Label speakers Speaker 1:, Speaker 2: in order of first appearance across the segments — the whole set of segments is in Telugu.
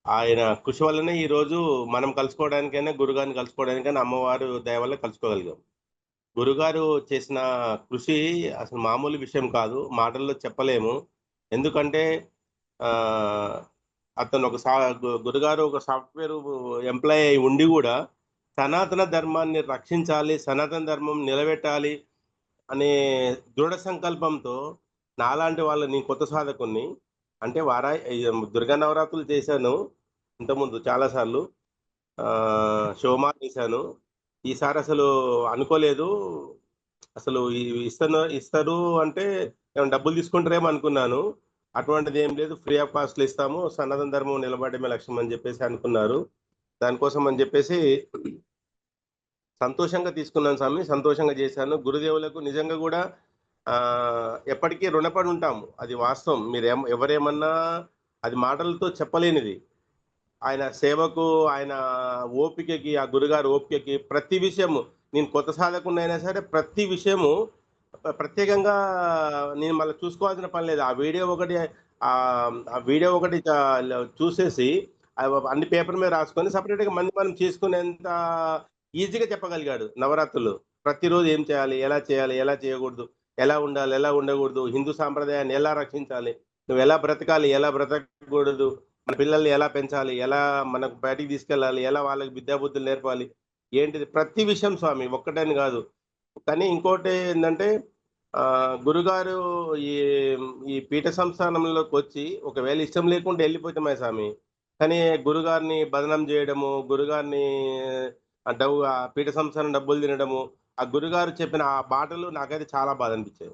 Speaker 1: ఆయన కృషి వల్లనే ఈరోజు మనం కలుసుకోవడానికైనా, గురుగారిని కలుసుకోవడానికైనా అమ్మవారు దయ వల్ల కలుసుకోగలిగాం. గురుగారు చేసిన కృషి అసలు మామూలు విషయం కాదు. మాటల్లో చెప్పలేము. ఎందుకంటే ఆహ్, అతను ఒక గురుగారు ఒక సాఫ్ట్‌వేర్ ఎంప్లాయీ అయి ఉండి గూడా, సనాతన ధర్మాన్ని రక్షించాలి, సనాతన ధర్మం నిలబెట్టాలి అనే దృఢ సంకల్పంతో నాలాంటి వాళ్ళని కొత్త సాధకుడిని అంటే దుర్గా నవరాత్రులు చేశాను ఇంతకుముందు చాలా సార్లు. శివమాల చేశాను. ఈసారి అసలు అనుకోలేదు. అసలు ఇస్తారు అంటే ఏమైనా డబ్బులు తీసుకుంటారేమో అనుకున్నాను. అటువంటిదేం లేదు. ఫ్రీ ఆఫ్ కాస్ట్‌లో ఇస్తాము. సనాతన ధర్మం నిలబడడమే లక్ష్యం అని జెప్పేసి అనుకున్నారు. దానికోసం అని జెప్పేసి సంతోషంగా తీసుకున్నాను స్వామి. సంతోషంగా జేశాను. గురుదేవులకు నిజంగా గూడా ఎప్పటికీ రుణపడి ఉంటాము. అది వాస్తవం. ఎవరేమన్నా అది మాటలతో చెప్పలేనిది. ఆయన సేవకు, ఆయన ఓపికకి, ఆ గురుగారి ఓపికకి ప్రతి విషయము నేను కొత్త సాధకుడినైనా సరే ప్రతి విషయము ప్రత్యేకంగా నేను మళ్ళా చూసుకోవాల్సిన పని లేదు. ఆ వీడియో ఒకటి చూసేసి అన్ని పేపర్ మీద రాసుకొని సెపరేట్‌గా మనం చేసుకునేంత ఈజీగా చెప్పగలిగాడు నవరాత్రులు. ప్రతిరోజు ఏం చేయాలి? ఎలా చేయాలి? ఎలా చేయకూడదు? ఎలా ఉండాలి? ఎలా ఉండకూడదు? హిందూ సాంప్రదాయాన్ని ఎలా రక్షించాలి? నువ్వెలా బ్రతకాలి? ఎలా బ్రతకకూడదు? మన పిల్లల్ని ఎలా పెంచాలి? ఎలా మనకు బయటికి తీసుకెళ్ళాలి? ఎలా వాళ్ళకి విద్యాబుద్ధులు నేర్పాలి? ఏంటిది ప్రతి విషయం స్వామి ఒక్కటని గాదు. కానీ ఇంకోటి ఏందంటే గురుగారు ఈ ఈ పీఠ సంస్థానంలోకొచ్చి ఒకవేళ ఇష్టం లేకుండా ఎళ్ళిపోతామే స్వామి. కానీ గురుగారిని బదనం జేయడము, గురుగారిని ఆ పీఠ సంస్థానం డబ్బులు తినడము, ఆ గురుగారు చెప్పిన ఆ మాటలు నాకైతే చాలా బాధనిపించాయి.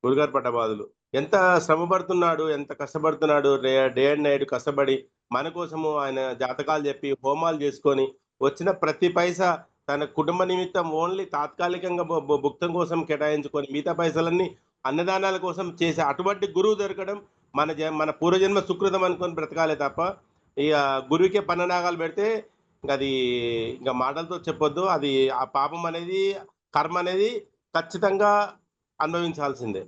Speaker 1: గురుగారు పడ్డ బాధలు. ఎంత శ్రమ పడుతున్నాడు, ఎంత కష్టపడుతున్నాడు. డే అండ్ నైట్ కష్టపడి మన కోసము ఆయన జాతకాలు జెప్పి, హోమాలు జేసుకొని, వచ్చిన ప్రతి పైసా తన కుటుంబ నిమిత్తం ఓన్లీ తాత్కాలికంగా బొ బొ భుక్తం కోసం కేటాయించుకొని, మిగతా పైసలన్నీ అన్నదానాల కోసం చేసే అటువంటి గురువు దొరకడం మన పూర్వజన్మ సుకృతం అనుకోని బ్రతకాలే తప్ప, ఇగ గురువుకే పన్ననాగాలు బెడితే ఇంకది ఇంక మాటలతో చెప్పొద్దు. అది ఆ పాపం అనేది, కర్మ అనేది ఖచ్చితంగా అనుభవించాల్సిందే.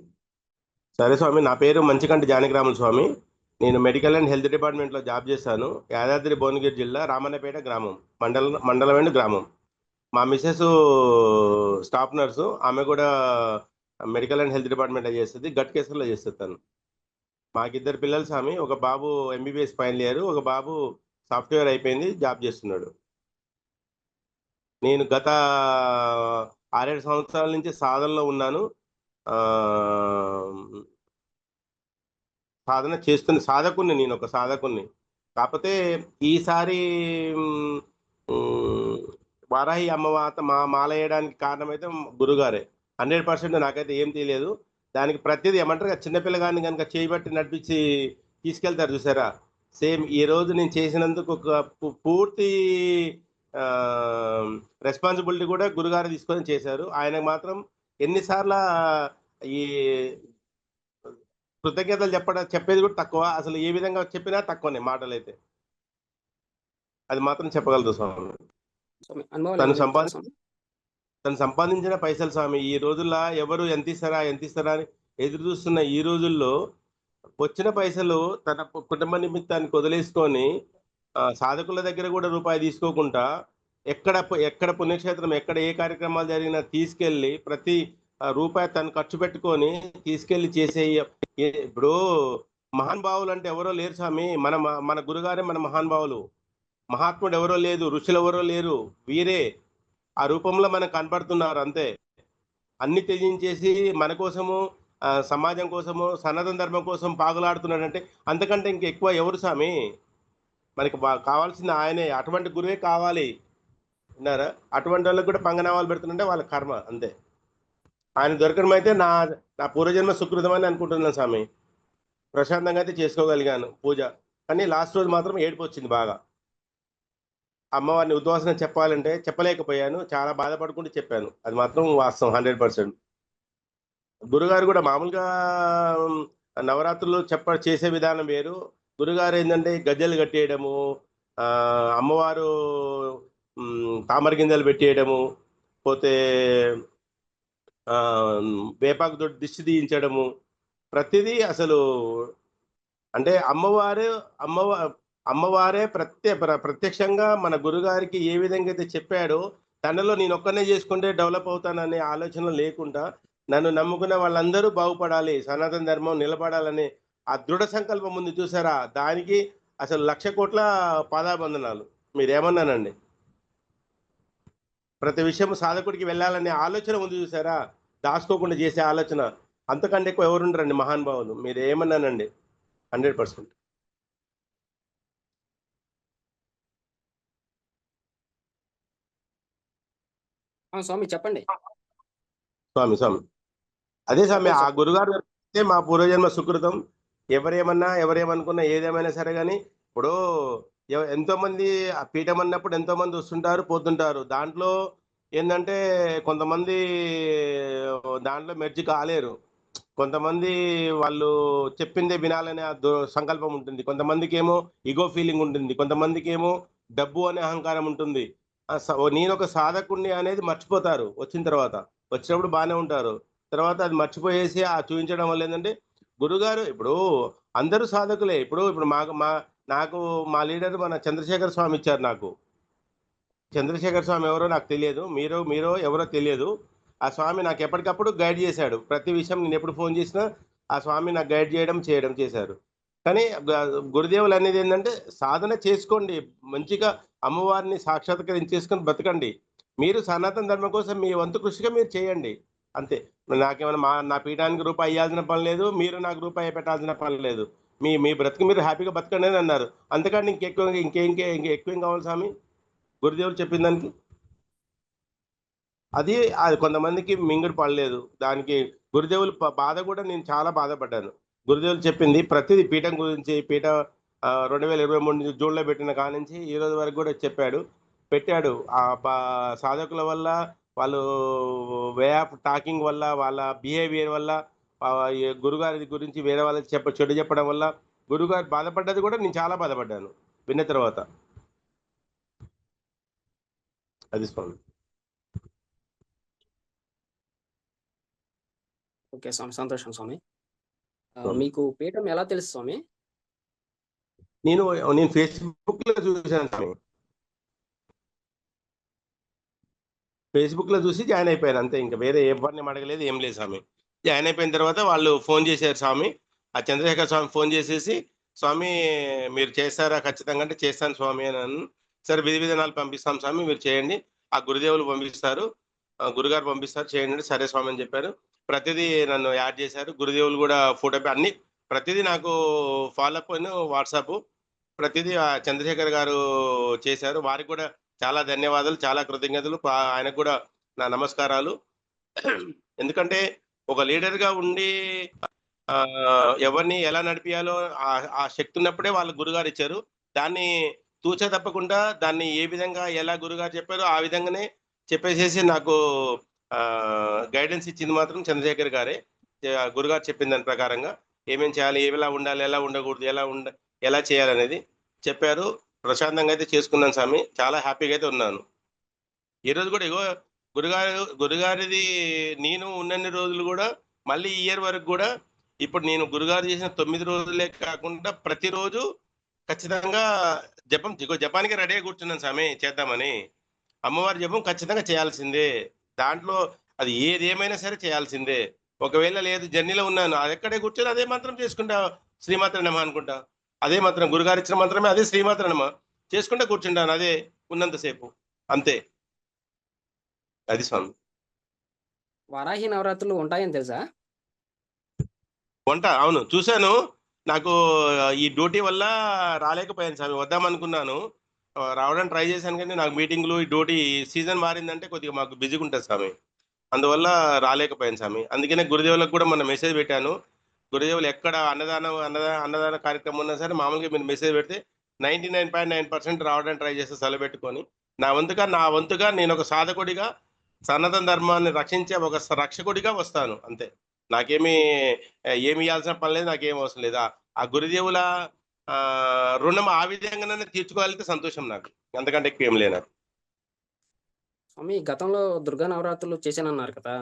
Speaker 1: సరే స్వామి. నా పేరు మంచికంటి జానకిరాములు స్వామి. నేను మెడికల్ అండ్ హెల్త్ డిపార్ట్‌మెంట్‌లో జాబ్ చేశాను. యాదాద్రి భువనగిరి జిల్లా రామన్నపేట గ్రామం. మండలం అండ్ గ్రామం. మా మిసెసు స్టాఫ్ నర్సు. ఆమె గూడా మెడికల్ అండ్ హెల్త్ డిపార్ట్‌మెంట్‌లో చేస్తది. గట్కేసర్‌లో చేస్తది తను. మాకిద్దరు పిల్లలు స్వామి. ఒక బాబు ఎంబీబీఎస్ ఫైనల్ ఇయర్. ఒక బాబు సాఫ్ట్‌వేర్ అయిపోయింది. జాబ్ చేస్తున్నాడు. నేను గత 6, 7 సంవత్సరాల నుంచి సాధనలో ఉన్నాను. ఆహ్, సాధన చేస్తున్న సాధకుడిని నేనొక సాధకుడిని. కాపోతే ఈసారి హ్మ్, హ్మ్, వారాహి అమ్మవాత మాలేయడానికి కారణమైతే గురుగారే. 100% నాకైతే ఏం తెలియదు. దానికి ప్రతీది ఏమంటారు కదా! చిన్న పిల్లగాడిని గనుక చేయబట్టి నడిపించి తీసుకెళ్తారు చూసారా? సేమ్ ఈరోజు నేను చేసినందుకు ఒక పూర్తి ఆహ్, రెస్పాన్సిబిలిటీ కూడా గురుగారే తీసుకొని చేశారు. ఆయనకు మాత్రం ఎన్ని సార్లా ఈ కృతజ్ఞతలు చెప్పేది కూడా తక్కువ. అసలు ఏ విధంగా చెప్పినా తక్కువనే మాటలైతే. అది మాత్రం చెప్పగలుగుతా స్వామి.
Speaker 2: స్వామి అనుభవాలు
Speaker 1: తను
Speaker 2: ఏమైనా చెప్తారా
Speaker 1: సంపాది
Speaker 2: స్వామి?
Speaker 1: తను సంపాదించిన పైసలు స్వామి ఈ రోజుల్లో ఎవరు ఎంతిస్తారా? ఎంతిస్తారా? అని ఎదురు చూస్తున్న ఈ రోజుల్లో వచ్చిన పైసలు తన కుటుంబ నిమిత్తానికి వదిలేసుకొని సాధకుల దగ్గర గూడా రూపాయి తీసుకోకుండా ఎక్కడ పుణ్యక్షేత్రం ఎక్కడ ఏ కార్యక్రమాలు జరిగినా తీసుకెళ్ళి ప్రతి రూపాయి తను ఖర్చు పెట్టుకొని తీసుకెళ్ళి ఇప్పుడు మహానుభావులంటే ఎవరో లేరు స్వామి. మన గురుగారే మన మహానుభావులు. మహాత్ముడు ఎవరో లేదు. ఋషులెవరో లేరు. వీరే ఆ రూపంలో మనకు కనపడుతున్నారు అంతే. అన్ని త్యజించేసి మన కోసము సమాజం కోసము, సనాతన ధర్మం కోసం పాకులాడుతున్నాడంటే అంతకంటే ఇంకెక్కువ ఎవరు స్వామి? మనకి కావాల్సింది ఆయనే. అటువంటి గురువే కావాలి. విన్నారా? అటువంటోళ్ళకి కూడా పంగనామాలు పెడుతుంటే వాళ్ళ కర్మ అంతే. ఆయన దొరకడం అయితే నా పూర్వజన్మ సుకృతం అని అనుకుంటున్నాను స్వామి. ప్రశాంతంగా అయితే చేసుకోగలిగాను పూజ. కానీ లాస్ట్ రోజు మాత్రం ఏడుపొచ్చింది బాగా. అమ్మవారిని ఉద్వాసన చెప్పాలంటే చెప్పలేకపోయాను. చాలా బాధపడుకుంటూ చెప్పాను. అది మాత్రం వాస్తవం 100%. గురుగారు గూడా మామూలుగా నవరాత్రులు చేసే విధానం వేరు. గురుగారు ఏంటంటే గజ్జెలు కట్టేయడము, అమ్మవారు తామర గింజలు పెట్టేయడము, పోతే వేపాకుతో దిష్టి తీయించడము, ప్రతిదీ అసలు అంటే అమ్మవారే ప్రత్యక్షంగా మన గురుగారికి ఏ విధంగా అయితే చెప్పాడో, తనలో నేనొక్కడినే చేసుకుంటే డెవలప్ అవుతాననే ఆలోచన లేకుండా, నన్ను నమ్ముకున్న వాళ్ళందరూ బాగుపడాలి, సనాతన ధర్మం నిలబడాలనే ఆ దృఢ సంకల్పం ఉంది చూసారా? దానికి అసలు 1,00,00,000,000 పాదాబంధనాలు. మీరేమన్నానండి? ప్రతి విషయం సాధకుడికి వెళ్ళాలనే ఆలోచన ఉంది చూసారా? దాసుకోకుండా చేసే ఆలోచన. అంతకంటే ఎక్కువ ఎవరుండరండి మహానుభావులు. మీరేమన్నానండి? 100%.
Speaker 2: స్వామి చెప్పండి.
Speaker 1: స్వామి. అదే స్వామి,
Speaker 2: చెప్పండి
Speaker 1: ఆ
Speaker 2: స్వామి.
Speaker 1: గురుగారు దొరికితే మా పూర్వజన్మ సుకృతం. ఎవరేమన్నా, ఎవరేమనుకున్నా, ఏదేమైనా సరే గాని, ఇప్పుడు ఎంతోమంది ఆ పీఠం అన్నప్పుడు ఎంతోమంది వస్తుంటారు, పోతుంటారు. దాంట్లో ఏందంటే కొంతమంది దాంట్లో మెర్జ్ కాలేరు. కొంతమంది వాళ్ళు చెప్పిందే వినాలనే సంకల్పం ఉంటుంది. కొంతమందికేమో ఇగో ఫీలింగ్ ఉంటుంది. కొంతమందికేమో డబ్బు అనే అహంకారం ఉంటుంది. నేనొక సాధకుడిని అనేది మర్చిపోతారు వచ్చిన తర్వాత. వచ్చినప్పుడు బానే ఉంటారు. తర్వాత అది మర్చిపోయేసి చూయించడం వల్ల ఏందంటే, గురుగారు ఇప్పుడు అందరూ సాధకులే. ఇప్పుడు నాకు మా లీడర్ మన చంద్రశేఖర స్వామి ఇచ్చారు నాకు. చంద్రశేఖర స్వామి ఎవరో నాకు తెలియదు. మీరో ఎవరో తెలియదు. ఆ స్వామి నాకు ఎప్పటికప్పుడు గైడ్ చేశాడు. ప్రతి విషయం నేనెప్పుడు ఫోను చేసినా, ఆ స్వామి నాకు గైడ్ చేయడం చేశారు. కానీ గురుదేవులు అనేదేంటంటే, సాధన చేసుకోండి. మంచిగా అమ్మవారిని సాక్షాత్కరించేసుకొని బతకండి. మీరు సనాతన ధర్మం కోసం మీ వంతు కృషిగా మీరు చేయండి. అంతే. నాకేమైనా నా పీఠానికి రూపాయి ఇయ్యాల్సిన పని లేదు. మీరు నాకు రూపాయి పెట్టాల్సిన పని లేదు. మీ మీ బ్రతుకు మీరు హ్యాపీగా బతకండి అని అన్నారు. అంతకన్నా ఇంకెక్కువేం కావాలి స్వామి? గురుదేవులు చెప్పిన దానికి. అది కొంతమందికి మింగుడు పడలేదు. దానికి గురుదేవులు బాధ కూడా నేను చాలా బాధపడ్డాను. గురుదేవులు చెప్పింది ప్రతిదీ పీఠం గురించి 2023 జూన్‌లో పెట్టిన కానించి ఈ రోజు వరకు కూడా చెప్పాడు. పెట్టాడు. సాధకుల వల్ల, వాళ్ళు వే ఆఫ్ టాకింగ్ వల్ల, వాళ్ళ బిహేవియర్ వల్ల, ఈ గురుగారి గురించి వేరే వాళ్ళకి చెడు చెప్పడం వల్ల గురుగారు బాధపడ్డది కూడా నేను చాలా బాధపడ్డాను విన్న తర్వాత. అది స్వామి.
Speaker 2: ఓకే స్వామి. సంతోషం స్వామి. మీకు పీఠం ఎలా తెలుసు స్వామి?
Speaker 1: నేను ఫేస్‌బుక్‌లో చూసాను స్వామి. ఫేస్‌బుక్‌లో చూసి జాయిన్ అయిపోయాను అంతే. ఇంక వేరే ఎవరిని అడగలేదు, ఏం లేదు స్వామి. జాయిన్ అయిపోయిన తర్వాత వాళ్ళు ఫోను చేశారు స్వామి. ఆ చంద్రశేఖర్ స్వామి ఫోను చేసేసి, "స్వామి మీరు చేస్తారా ఖచ్చితంగా" అంటే, "చేస్తాను స్వామి" అన్నాను. సరే విధి విధానాలు పంపిస్తాం స్వామి, మీరు చేయండి. ఆ గురుదేవులు పంపిస్తారు. గురుగారు పంపిస్తారు చేయండి అంటే, సరే స్వామి అని చెప్పారు. ప్రతిదీ నన్ను యాడ్ చేశారు. గురుదేవులు గూడా ఫోటో అన్నీ ప్రతిదీ నాకు ఫాలో అప్ వాట్సాపు. ప్రతిదీ చంద్రశేఖర్ గారు చేశారు. వారికి కూడా చాలా ధన్యవాదాలు. చాలా కృతజ్ఞతలు. ఆయనకు కూడా నా నమస్కారాలు. ఎందుకంటే ఒక లీడర్‌గా ఉండి ఎవరిని ఎలా నడిపియాలో ఆ శక్తి ఉన్నప్పుడే వాళ్ళు గురుగారిచ్చారు. దాన్ని తూచా తప్పకుండా దాన్ని ఏ విధంగా ఎలా గురుగారు చెప్పారో ఆ విధంగానే చెప్పేసేసి నాకు గైడెన్స్ ఇచ్చింది మాత్రం చంద్రశేఖర్ గారే. గురుగారు చెప్పిన దాని ప్రకారంగా ఏమేం చేయాలి, ఎలా ఉండాలి, ఎలా ఉండకూడదు, ఎలా చేయాలనేది చెప్పారు. ప్రశాంతంగా అయితే చేసుకున్నాను స్వామి. చాలా హ్యాపీగా అయితే ఉన్నాను. ఈరోజు కూడా ఇగో గురుగారిది నేను ఉన్నన్ని రోజులు గూడా మళ్ళీ ఈ ఇయర్ వరకు గూడా ఇప్పుడు నేను గురుగారు చేసిన 9 రోజులే కాకుండా ప్రతిరోజు ఖచ్చితంగా జపానికి రెడీగా కూర్చున్నాను స్వామి చేద్దామని. అమ్మవారి జపం ఖచ్చితంగా చేయాల్సిందే. దాంట్లో అది ఏదేమైనా సరే చేయాల్సిందే. ఒకవేళ లేదు జర్నీలో ఉన్నాను. అదెక్కడే కూర్చొని అదే మంత్రం చేసుకుంటా. శ్రీమాత్రే నమః అనుకుంటా. అదే మంత్రం గురుగారిచ్చిన మంత్రమే అదే శ్రీమాత్రే నమః. చేసుకుంటా కూర్చుంటాను అదే ఉన్నంత సేపు. అంతే. అది స్వామి.
Speaker 2: వారాహి నవరాత్రులు ఉంటాయని తెలుసా?
Speaker 1: అవును. చూసాను. నాకు ఈ డ్యూటీ వల్ల రాలేకపోయాను స్వామి. వద్దామనుకున్నాను. రావడానికి ట్రై చేశాను గానీ, నాకు మీటింగులు, ఈ డ్యూటీ సీజన్ మారిందంటే కొద్దిగా మాకు బిజీగుంటది స్వామి. అందువల్ల రాలేకపోయాను స్వామి. అందుకనే గురుదేవులకు కూడా మొన్న మెసేజ్ పెట్టాను. గురుదేవులు ఎక్కడ అన్నదాన కార్యక్రమం ఉన్నా సరే మామూలుగా మీరు మెసేజ్ పెడితే 99.9% రావడానికి ట్రై చేస్తా సెలవు నా వంతుగా నేనొక సాధకుడిగా, సనాతన ధర్మాన్ని రక్షించే ఒక రక్షకుడిగా వస్తాను అంతే. నాకేమి ఏమి ఇవ్వాల్సిన పని లేదు, నాకేం అవసరం లేదు. ఆ గురుదేవుల రుణం ఆ విధంగానే తీర్చుకోగలిగితే సంతోషం నాకు. అంతకంటే ఎక్కువ ఏం లేదు నాకు.
Speaker 2: స్వామి గతంలో దుర్గా నవరాత్రులు చేశానన్నారు కదా!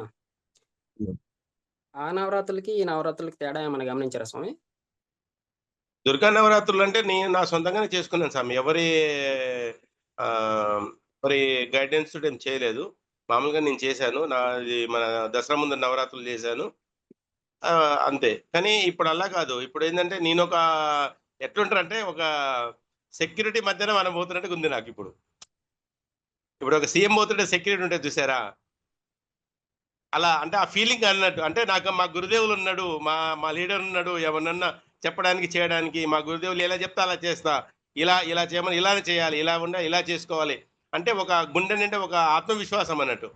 Speaker 2: ఆ నవరాత్రులకి, ఈ నవరాత్రులకి తేడా ఏమన్నా గమనించారా స్వామి?
Speaker 1: దుర్గా నవరాత్రులు అంటే నేను నా సొంతంగానే చేసుకున్నాను స్వామి. ఆహ్, ఎవరి గైడెన్స్ తోటి ఏం చేయలేదు. మామూలుగా నేను చేశాను. నాది మన దసరా ముందు నవరాత్రులు చేశాను. అంతే. కానీ ఇప్పుడు అలా కాదు. ఇప్పుడేందంటే నేనొక ఎట్లుంటరంటే ఒక సెక్యూరిటీ మధ్యన మనం పోతున్నట్టుగా ఉంది నాకిప్పుడు. ఇప్పుడు ఒక సీఎం పోతుంటే సెక్యూరిటీ ఉంటది చూసారా? అలా అంటే ఆ ఫీలింగ్ అన్నట్టు. అంటే నాకు మా గురుదేవులున్నాడు. మా మా లీడర్ ఉన్నాడు. ఎవరినన్నా చెప్పడానికి, చేయడానికి మా గురుదేవులు ఎలా చెప్తే అలా చేస్తా. ఇలా చేయమని ఇలానే చేయాలి. ఇలా ఉండాలి, ఇలా చేసుకోవాలి. అంటే ఒక గుండె నిండా ఒక ఆత్మవిశ్వాసం అన్నట్టు.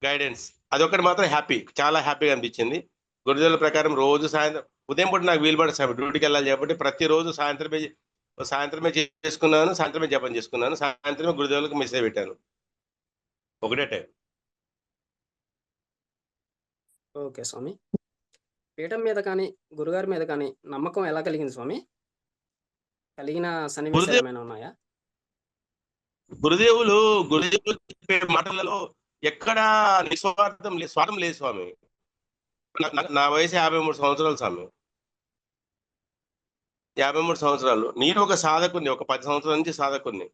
Speaker 1: గైడెన్స్. అదొక్కటి మాత్రం హ్యాపీ. చాలా హ్యాపీగా అనిపించింది. గురుదేవుల ప్రకారం రోజు సాయంత్రం ఉదయం పూట నాకు వీలు పడదు స్వామి. డ్యూటీకెళ్ళాలి కాబట్టి ప్రతిరోజు సాయంత్రమే చేసుకున్నాను. సాయంత్రమే జపం చేసుకున్నాను. సాయంత్రమే గురుదేవులకు మెసేజ్ పెట్టాను. ఒకటే టైం.
Speaker 2: ఓకే స్వామి. పీఠం మీద కానీ, గురుగారి మీద కానీ నమ్మకం ఎలా కలిగింది స్వామి? కలిగిన
Speaker 1: గురుదేవ్
Speaker 2: సన్నివేశాలేమైనా ఉన్నాయా?
Speaker 1: గురుదేవులు గురుదేవులు చెప్పే మాటలలో ఎక్కడా స్వార్థం లేదు స్వామి. నా వయసు 53 సంవత్సరాలు స్వామి. 53 సంవత్సరాలు. నేను ఒక సాధకుడిని. ఒక 10 సంవత్సరాల నుంచి సాధకుడిని.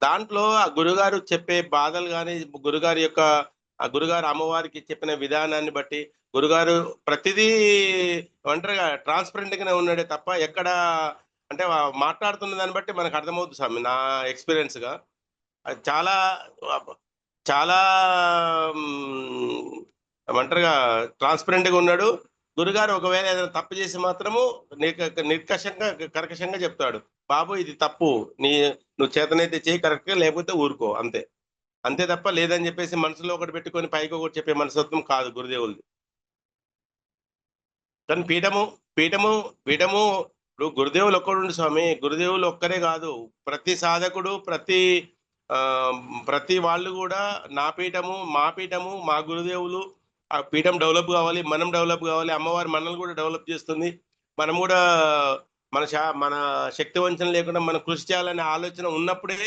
Speaker 1: దాంట్లో ఆ గురుగారు చెప్పే బాధలు గాని, గురుగారి యొక్క గురుగారు అమ్మవారికి చెప్పిన విధానాన్ని బట్టి, గురుగారు ప్రతిదీ ఒంటరిగా ట్రాన్స్‌పరెంట్ గానే ఉన్నాడే తప్ప ఎక్కడ అంటే మాట్లాడుతున్న దాన్ని బట్టి మనకు అర్థమవుతుంది స్వామి. నా ఎక్స్‌పీరియన్స్‌గా. అది చాలా చాలా ఒంటరిగా ట్రాన్స్‌పరెంట్‌గా ఉన్నాడు. గురుగారు ఒకవేళ ఏదైనా తప్పు చేసి మాత్రము నిర్కషంగా, కర్కశంగా చెప్తాడు. బాబు ఇది తప్పు. నువ్వు చేతనైతే చెయ్యి కరెక్ట్‌గా లేకపోతే ఊరుకో అంతే. అంతే తప్ప లేదని చెప్పేసి మనసులో ఒకటి పెట్టుకొని పైకి ఒకటి చెప్పే మనస్తత్వం కాదు గురుదేవులది. కానీ పీఠము పీఠము ఇప్పుడు గురుదేవులు ఒక్కడుండు స్వామి. గురుదేవులు ఒక్కరే కాదు. ప్రతి సాధకుడు, ప్రతి వాళ్ళు గూడా నా పీఠము, మా పీఠము, మా గురుదేవులు ఆ పీఠం డెవలప్ గావాలి. మనం డెవలప్ గావాలి. అమ్మవారు మనల్ని గూడా డెవలప్ చేస్తుంది. మనం గూడా మన శక్తి వంచన లేకుండా మనం కృషి చేయాలనే ఆలోచన ఉన్నప్పుడే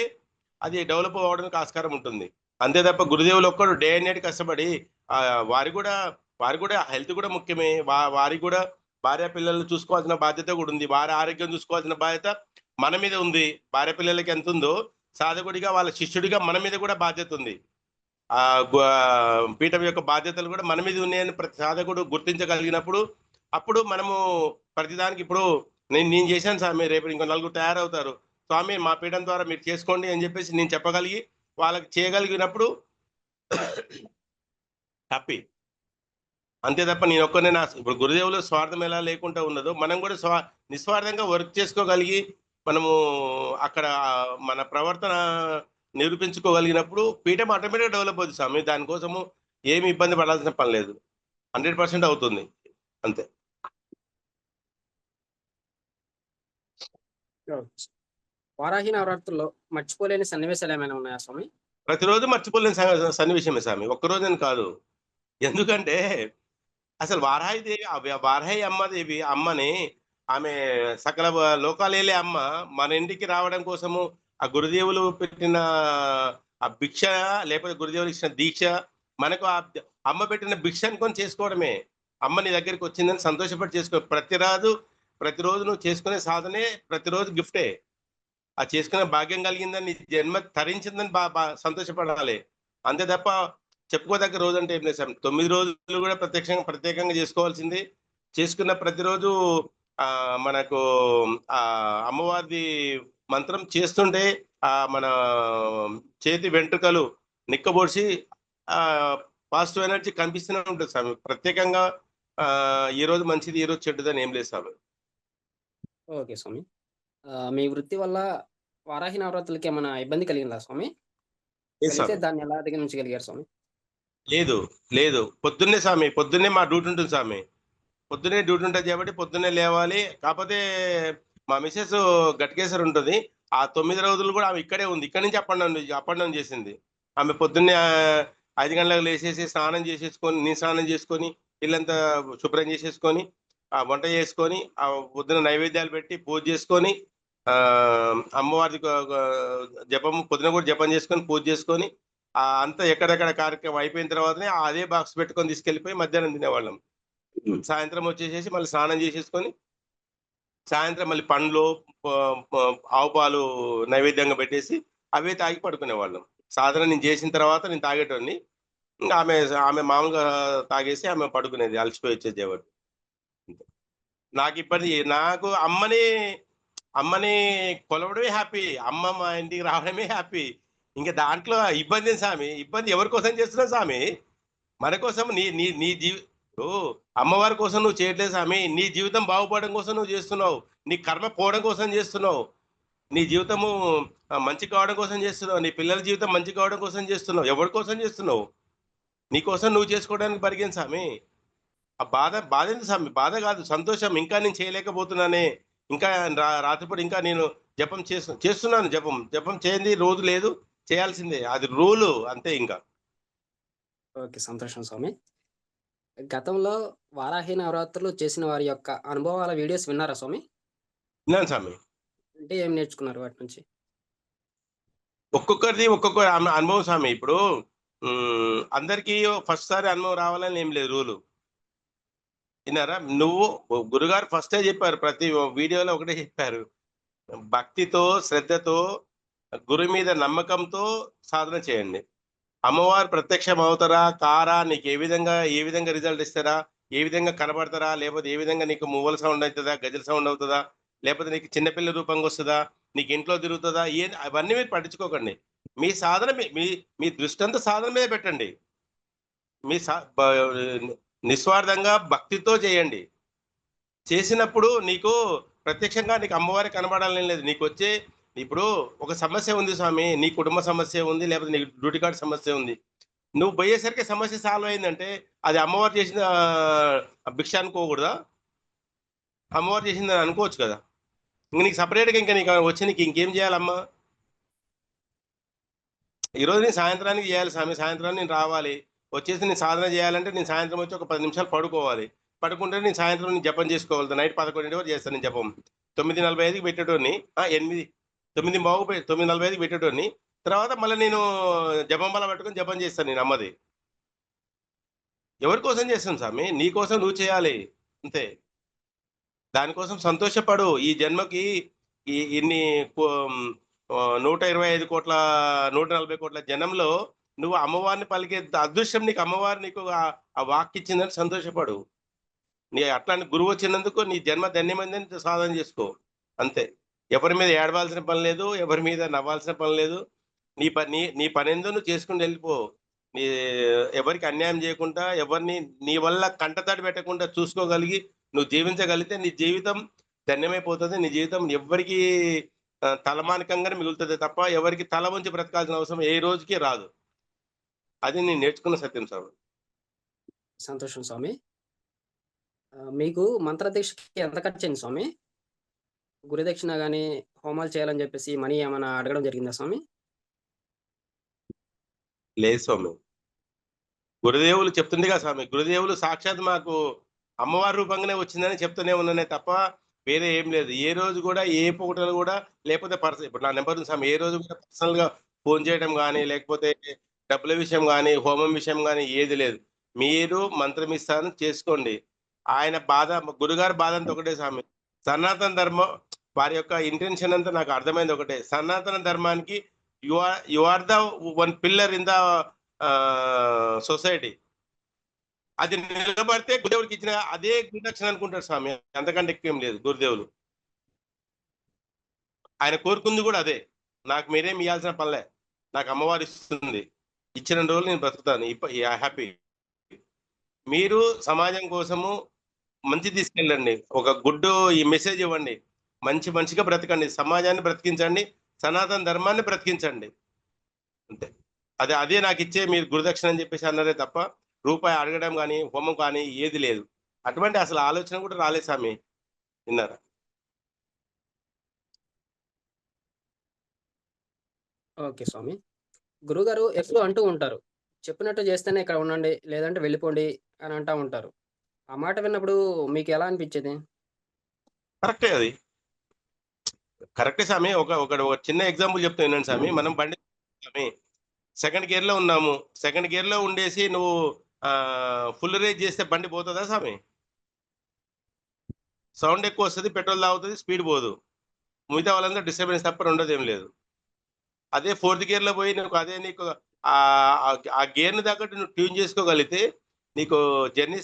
Speaker 1: అది డెవలప్ అవ్వడానికి ఆస్కారం ఉంటుంది. అంతే తప్ప గురుదేవులు ఒక్కడు డే అండ్ నైట్ కష్టపడి వారికి గూడా హెల్త్ గూడా ముఖ్యమే. వారికి గూడా భార్య పిల్లల్ని చూసుకోవాల్సిన బాధ్యత గూడా ఉంది. వారి ఆరోగ్యం చూసుకోవాల్సిన బాధ్యత మన మీద ఉంది. భార్య పిల్లలకి ఎంతుందో సాధకుడిగా, వాళ్ళ శిష్యుడిగా మన మీద గూడా బాధ్యత ఉంది. పీఠం యొక్క బాధ్యతలు కూడా మన మీద ఉన్నాయని ప్రతి సాధకుడు గుర్తించగలిగినప్పుడు, అప్పుడు మనము ప్రతిదానికి ఇప్పుడు నేను చేశాను స్వామి, రేపు ఇంకో నలుగురు తయారవుతారు. స్వామి మా పీఠం ద్వారా మీరు చేసుకోండి అని చెప్పేసి నేను చెప్పగలిగి, వాళ్ళకి చేయగలిగినప్పుడు హ్యాపీ. అంతే తప్ప నేనొక్కడినే ఇప్పుడు గురుదేవులు స్వార్థం ఎలా లేకుండా ఉన్నదో, మనం కూడా నిస్వార్థంగా వర్క్ చేసుకోగలిగి, మనము అక్కడ మన ప్రవర్తన నిరూపించుకోగలిగినప్పుడు పీఠం ఆటోమేటిక్‌గా డెవలప్ అవుద్ది స్వామి. దానికోసము ఏమి ఇబ్బంది పడాల్సిన పని లేదు. 100% అవుతుంది. అంతే.
Speaker 2: ఓకే. వారాహి నవరాత్రుల్లో మర్చిపోలేని సన్నివేశాలేమైనా ఉన్నాయా స్వామి?
Speaker 1: ప్రతిరోజు మర్చిపోలేని సన్నివేశమే స్వామి. ఒక్కరోజని కాదు. ఎందుకంటే అసలు వారాహిదేవి వారాహి అమ్మని ఆమె సకల లోకాలేలే అమ్మ మన ఇంటికి రావడం కోసము ఆ గురుదేవులు పెట్టిన ఆ భిక్ష, లేకపోతే గురుదేవులు ఇచ్చిన దీక్ష, మనకు అమ్మ పెట్టిన భిక్ష అనుకొని చేసుకోవడమే. అమ్మ నీ దగ్గరికి వచ్చిందని సంతోషపడి చేసుకో. ప్రతిరోజు నువ్వు చేసుకునే సాధనే ప్రతిరోజు గిఫ్టే. ఆ చేసుకునే భాగ్యం కలిగిందని, నీ జన్మ తరించిందని సంతోషపడాలి. అంతే తప్ప చెప్పుకోదగ్గ రోజంటే ఏం లేదు సార్. 9 రోజులు కూడా ప్రత్యేకంగా చేసుకోవాల్సింది. చేసుకున్న ప్రతిరోజు మనకు అమ్మవారిది మంత్రం చేస్తుంటే మన చేతి వెంట్రుకలు నిక్కబొడిసి పాజిటివ్ ఎనర్జీ కనిపిస్తూనే ఉంటుంది స్వామి. ప్రత్యేకంగా ఈరోజు మంచిది, ఈరోజు చెడ్డదని ఏం లేదు స్వామి.
Speaker 2: ఓకే స్వామి. మీ వృత్తి వల్ల వారాహి నవరాత్రులకేమన్నా ఇబ్బంది కలిగిందా స్వామి?
Speaker 1: లేదు
Speaker 2: కలిగితే
Speaker 1: స్వామి.
Speaker 2: దాన్ని ఎలా అధిగమించగలిగారు స్వామి?
Speaker 1: లేదు. లేదు. పొద్దున్నే స్వామి. పొద్దున్నే మా డ్యూటీ ఉంటుంది స్వామి. పొద్దున్నే డ్యూటీ ఉంటది కాబట్టి పొద్దున్నే లేవాలి. కాపోతే మా మిసెస్ గట్కేసర్ ఉంటది. ఆ 9 రోజులు గూడా ఆమె ఇక్కడే ఉంది. ఇక్కడి నుంచి అప్ అండ్ డౌన్ చేసింది. ఆమె పొద్దున్నే 5 గంటలకు లేసేసి స్నానం చేసేసుకొని, నేను స్నానం చేసుకొని, ఇల్లంతా శుభ్రం చేసేసుకొని, వంట చేసుకొని, పొద్దున నైవేద్యాలు పెట్టి పూజ చేసుకొని, అమ్మవారికి జపం పొద్దున కూడా జపం చేసుకొని, పూజ చేసుకొని, అంతా ఎక్కడెక్కడ కార్యక్రమం అయిపోయిన తర్వాతనే అదే బాక్స్ పెట్టుకొని తీసుకెళ్ళిపోయి మధ్యాహ్నం తినేవాళ్ళం. సాయంత్రం వచ్చేసేసి మళ్ళీ స్నానం చేసేసుకొని, సాయంత్రం మళ్ళీ పండ్లు, ఆవు పాలు నైవేద్యంగా పెట్టేసి అవే తాగి పడుకునేవాళ్ళం. సాధన నేను చేసిన తర్వాత నేను తాగేటోడిని. ఇంక ఆమె మామూలుగా తాగేసి ఆమె పడుకునేది. అలసిపోయి వచ్చేసేవారు. నాకు అమ్మని కొలవడమే హ్యాపీ. అమ్మ మా ఇంటికి రావడమే హ్యాపీ. ఇంక దాంట్లో ఇబ్బందేం సామి? ఇబ్బంది ఎవరి కోసం చేస్తున్నావు సామి? మన కోసం నీ నీ నీ జీవి ఇప్పుడు అమ్మవారి కోసం నువ్వు చేయట్లేదు సామి. నీ జీవితం బాగుపడడం కోసం నువ్వు చేస్తున్నావు. నీ కర్మ పోవడం కోసం చేస్తున్నావు. నీ జీవితము మంచి కావడం కోసం చేస్తున్నావు. నీ పిల్లల జీవితం మంచి కావడం కోసం చేస్తున్నావు. ఎవరి కోసం చేస్తున్నావు? నీ కోసం నువ్వు చేసుకోవడానికి పరిగెను సామి. ఆ బాధ ఎందుకు సామి? బాధ కాదు, సంతోషం. ఇంకా నేను చేయలేకపోతున్నానే. ఇంకా రాత్రిపూట ఇంకా నేను జపం చేస్తున్నాను. జపం చేయంది రోజు లేదు. చేయాల్సిందే. అది రూలు అంతే ఇంకా.
Speaker 2: ఓకే. సంతోషం స్వామి. గతంలో వారాహి నవరాత్రులు చేసిన వారి యొక్క అనుభవాల వీడియోస్ విన్నారా స్వామి?
Speaker 1: విన్నాను స్వామి.
Speaker 2: అంటే ఏం నేర్చుకున్నారు వాటి నుంచి?
Speaker 1: ఒక్కొక్కరిది ఒక్కొక్క అనుభవం స్వామి. ఇప్పుడు అందరికీ ఫస్ట్ సారి అనుభవం రావాలని ఏం లేదు రూలు. విన్నారా? గురుగారు ఫస్టే చెప్పారు. ప్రతి వీడియోలో ఒకటే చెప్పారు. భక్తితో, శ్రద్ధతో, గురు మీద నమ్మకంతో సాధన చేయండి. అమ్మవారు ప్రత్యక్షం అవుతారా కారా, నీకు ఏ విధంగా రిజల్ట్ ఇస్తారా, ఏ విధంగా కనబడతారా, లేకపోతే ఏ విధంగా నీకు మువ్వల సౌండ్ అవుతుందా, గజల సౌండ్ అవుతుందా, లేకపోతే నీకు చిన్నపిల్ల రూపంగా వస్తుందా, నీకు ఇంట్లో తిరుగుతుందా, అవన్నీ మీరు పట్టించుకోకండి. మీ సాధన మీ దృష్టి అంతా సాధన మీద పెట్టండి. మీ నిస్వార్థంగా భక్తితో చేయండి. చేసినప్పుడు నీకు ప్రత్యక్షంగా నీకు అమ్మవారి కనబడాలని లేదు. నీకు వచ్చే ఇప్పుడు ఒక సమస్య ఉంది స్వామి, నీ కుటుంబ సమస్య ఉంది, లేకపోతే నీ డ్యూటీ కార్డ్ సమస్య ఉంది. నువ్వు పోయేసరికి సమస్య సాల్వ్ అయిందంటే అది అమ్మవారు చేసిన భిక్ష అనుకోకూడదా? అమ్మవారు చేసిందని అనుకోవచ్చు కదా. ఇంక నీకు సపరేట్గా ఇంకా నీకు వచ్చి నీకు ఇంకేం చేయాలమ్మా? ఈరోజు నేను సాయంత్రానికి చేయాలి స్వామి. సాయంత్రానికి నేను రావాలి. వచ్చేసి నేను సాధన చేయాలంటే నేను సాయంత్రం వచ్చి ఒక 10 నిమిషాలు పడుకోవాలి. పడుకుంటే నేను సాయంత్రం నేను జపం చేసుకోవాలి. నైట్ 11 వరకు చేస్తాను నేను జపం. 9:45కి పెట్టేటోడిని 9:45కి పెట్టేటోడిని. తర్వాత మళ్ళీ నేను జపం బల పట్టుకొని జపం చేస్తాను నేను అమ్మది. ఎవరి కోసం చేస్తాను స్వామి? నీ కోసం నువ్వు చేయాలి అంతే. దానికోసం సంతోషపడు. ఈ జన్మకి ఇన్ని 125 కోట్ల 140 కోట్ల జనంలో నువ్వు అమ్మవారిని పలికే అదృష్టం నీకు అమ్మవారు నీకు ఆ వాక్ ఇచ్చిందని సంతోషపడు. నీ అట్లాంటి గురువు వచ్చినందుకు నీ జన్మ ధన్యమైందని సాధన చేసుకో అంతే. ఎవరి మీద ఏడవాల్సిన పని లేదు, ఎవరి మీద నవ్వాల్సిన పని లేదు. నీ పనేందో నువ్వు చేసుకుని వెళ్ళిపో. నీ ఎవరికి అన్యాయం చేయకుండా, ఎవరిని నీ వల్ల కంటతడి పెట్టకుండా చూసుకోగలిగి నువ్వు జీవించగలిగితే నీ జీవితం ధన్యమైపోతుంది. నీ జీవితం ఎవ్వరికి తలమానికంగానే మిగులుతుంది తప్ప ఎవరికి తల వంచి బ్రతకాల్సిన అవసరం ఏ రోజుకి రాదు. అది నేను నేర్చుకున్న సత్యం స్వామి.
Speaker 2: సంతోషం స్వామి. మీకు మంత్రదీక్షకి ఎంత ఖర్చయింది స్వామి? గురుదక్షిణ గాని, హోమాలు చేయాలని చెప్పేసి మనీ ఏమైనా అడగడం జరిగిందా స్వామి?
Speaker 1: లేదు స్వామి. గురుదేవులు చెప్తుంది కదా స్వామి. గురుదేవులు సాక్షాత్ మాకు అమ్మవారి రూపంగానే వచ్చిందని చెప్తూనే ఉన్నానే తప్ప వేరే ఏం లేదు. ఏ రోజు కూడా ఏ పూటలు కూడా లేకపోతే ఇప్పుడు నా నెంబర్ ఉంది స్వామి. ఏ రోజు కూడా పర్సనల్‌గా ఫోన్ చేయడం గానీ, లేకపోతే డబ్బుల విషయం గానీ, హోమం విషయం గానీ ఏది లేదు. మీరు మంత్రం ఇస్తాను చేసుకోండి. ఆయన గురుగారి బాధంతా ఒకటే స్వామి. సనాతన ధర్మం వారి యొక్క ఇంటెన్షన్ అంతా నాకు అర్థమైంది ఒకటే. సనాతన ధర్మానికి you are the one pillar in the society. అది నిలబడితే గురుదేవుడికి ఇచ్చిన అదే గురుదక్షిణ అనుకుంటారు స్వామి. అంతకంటే ఎక్కువేం లేదు గురుదేవులు. ఆయన కోరుకుంది కూడా అదే. నాకు మీరేం ఇవ్వాల్సిన పనిలే. నాకు అమ్మవారు ఇస్తుంది. ఇచ్చిన రోజులు నేను బ్రతుకుతాను. హ్యాపీ. మీరు సమాజం కోసము మంచి తీసుకెళ్ళండి. ఒక ఈ మెసేజ్ ఇవ్వండి. మంచి మనిషిగా బ్రతకండి. సమాజాన్ని బ్రతికించండి. సనాతన ధర్మాన్ని బ్రతికించండి. అంతే. అదే నాకిచ్చే మీరు గురుదక్షిణ అని చెప్పేసి అన్నారే తప్ప రూపాయి అడగడం గానీ, హోమం కానీ ఏది లేదు. అటువంటి అసలు ఆలోచన కూడా రాలేదు స్వామి. విన్నారా?
Speaker 2: ఓకే స్వామి. గురుగారు ఎప్పుడూ అంటూ ఉంటారు. చెప్పినట్టు చేస్తేనే ఇక్కడ ఉండండి, లేదంటే వెళ్ళిపోండి అని అంటా ఉంటారు. ఆ మాట విన్నప్పుడు మీకెలా అనిపిచ్చేది?
Speaker 1: కరెక్టే అది. కరెక్టే సామి. ఒక చిన్న ఎగ్జాంపుల్ చెప్తా వినండి సామి. మనం బండి సామి సెకండ్ గేర్‌లో ఉన్నాము. సెకండ్ గేర్‌లో ఉండేసి నువ్వు ఫుల్ రేస్ చేస్తే బండి పోతదా సామి? సౌండ్ ఎక్కువొస్తది, పెట్రోల్ తాగుతది, స్పీడ్ పోదు. మిగతా వాళ్ళందరూ డిస్టర్బెన్స్ తప్ప రెండోదేం లేదు. అదే ఫోర్త్ గేర్‌లో పోయి నువ్వు అదే నీకు ఆ గేర్‌ని తగ్గట్టు నువ్వు ట్యూన్ చేసుకోగలిగితే నీకు జర్నీ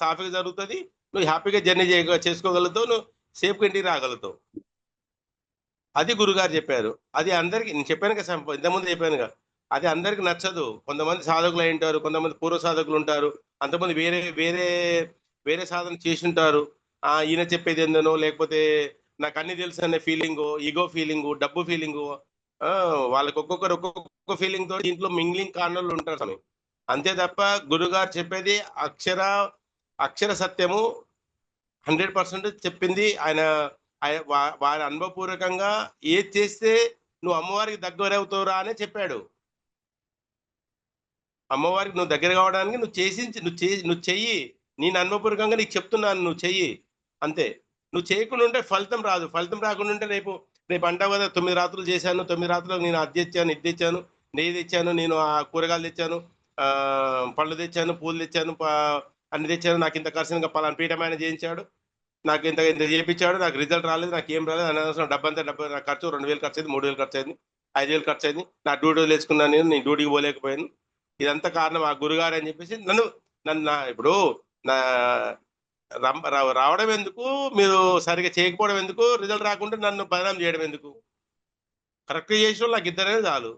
Speaker 1: సాఫీగా జరుగుతది. నువ్వు హ్యాపీగా జర్నీ చేసుకోగలుగుతావు. నువ్వు సేఫ్‌గా ఇంటికి రాగలుగుతావు. అది గురుగారు చెప్పారు. అది అందరికి నేను చెప్పాను కదా! ఇంతకుముందు చెప్పానుగా. అది అందరికి నచ్చదు. కొంతమంది సాధకులయ్యుంటారు. కొంతమంది పూర్వ సాధకులుంటారు. అంతమంది వేరే వేరే వేరే సాధన చేసుంటారు. ఈయన చెప్పేదేందనో లేకపోతే నాకన్నీ తెలుసనే ఫీలింగో, ఇగో ఫీలింగు, డబ్బు ఫీలింగు వాళ్ళకి ఒక్కొక్కరు ఒక్కొక్క ఫీలింగ్‌తో దీంట్లో మింగ్లింగ్ కానోళ్ళుంటారు స్వామి. అంతే తప్ప గురుగారు చెప్పేది అక్షర అక్షర సత్యము 100% చెప్పింది ఆయన వారి అనుభవపూర్వకంగా ఏది చేస్తే నువ్వు అమ్మవారికి దగ్గరవుతావురా అనే చెప్పాడు. అమ్మవారికి నువ్వు దగ్గర కావడానికి నువ్వు చెయ్యి. నేను అనుభవపూర్వకంగా నీకు చెప్తున్నాను నువ్వు చెయ్యి. అంతే. నువ్వు చేయకుండా ఉంటే ఫలితం రాదు. ఫలితం రాకుండా ఉంటే రేపు అంటావు కదా! 9 రాత్రులు చేశాను. 9 రాత్రులకు నేను అది తెచ్చాను, ఇది తెచ్చాను, నెయ్యి తెచ్చాను, నేను కూరగాయలు తెచ్చాను, పళ్ళు తెచ్చాను, పూలు తెచ్చాను, అన్ని తెచ్చాను. నాకింత ఖర్చయింది పలానా పీఠమాయన చేయించాడు. నాకు ఇంత ఇంత చేపిచ్చాడు. నాకు రిజల్ట్ రాలేదు. నాకేం రాలేదు. అనవసరం డబ్బంతా నా ఖర్చు 2000 ఖర్చయింది, 3000 ఖర్చయింది, 5000 ఖర్చయింది. నా డ్యూటీ వదిలేసుకున్నాను నేను డ్యూటీకి పోలేకపోయాను. ఇదంతా కారణం ఆ గురుగారు అని చెప్పేసి నన్ను నన్ను నా ఇప్పుడు నా రావడం ఎందుకు? మీరు సరిగ్గా చేయకపోవడం ఎందుకు? రిజల్ట్ రాకుంటే నన్ను బదనాం చేయడం ఎందుకు? కరెక్ట్‌గా చేసినోళ్ళు నాకు ఇద్దరైనా చాలు.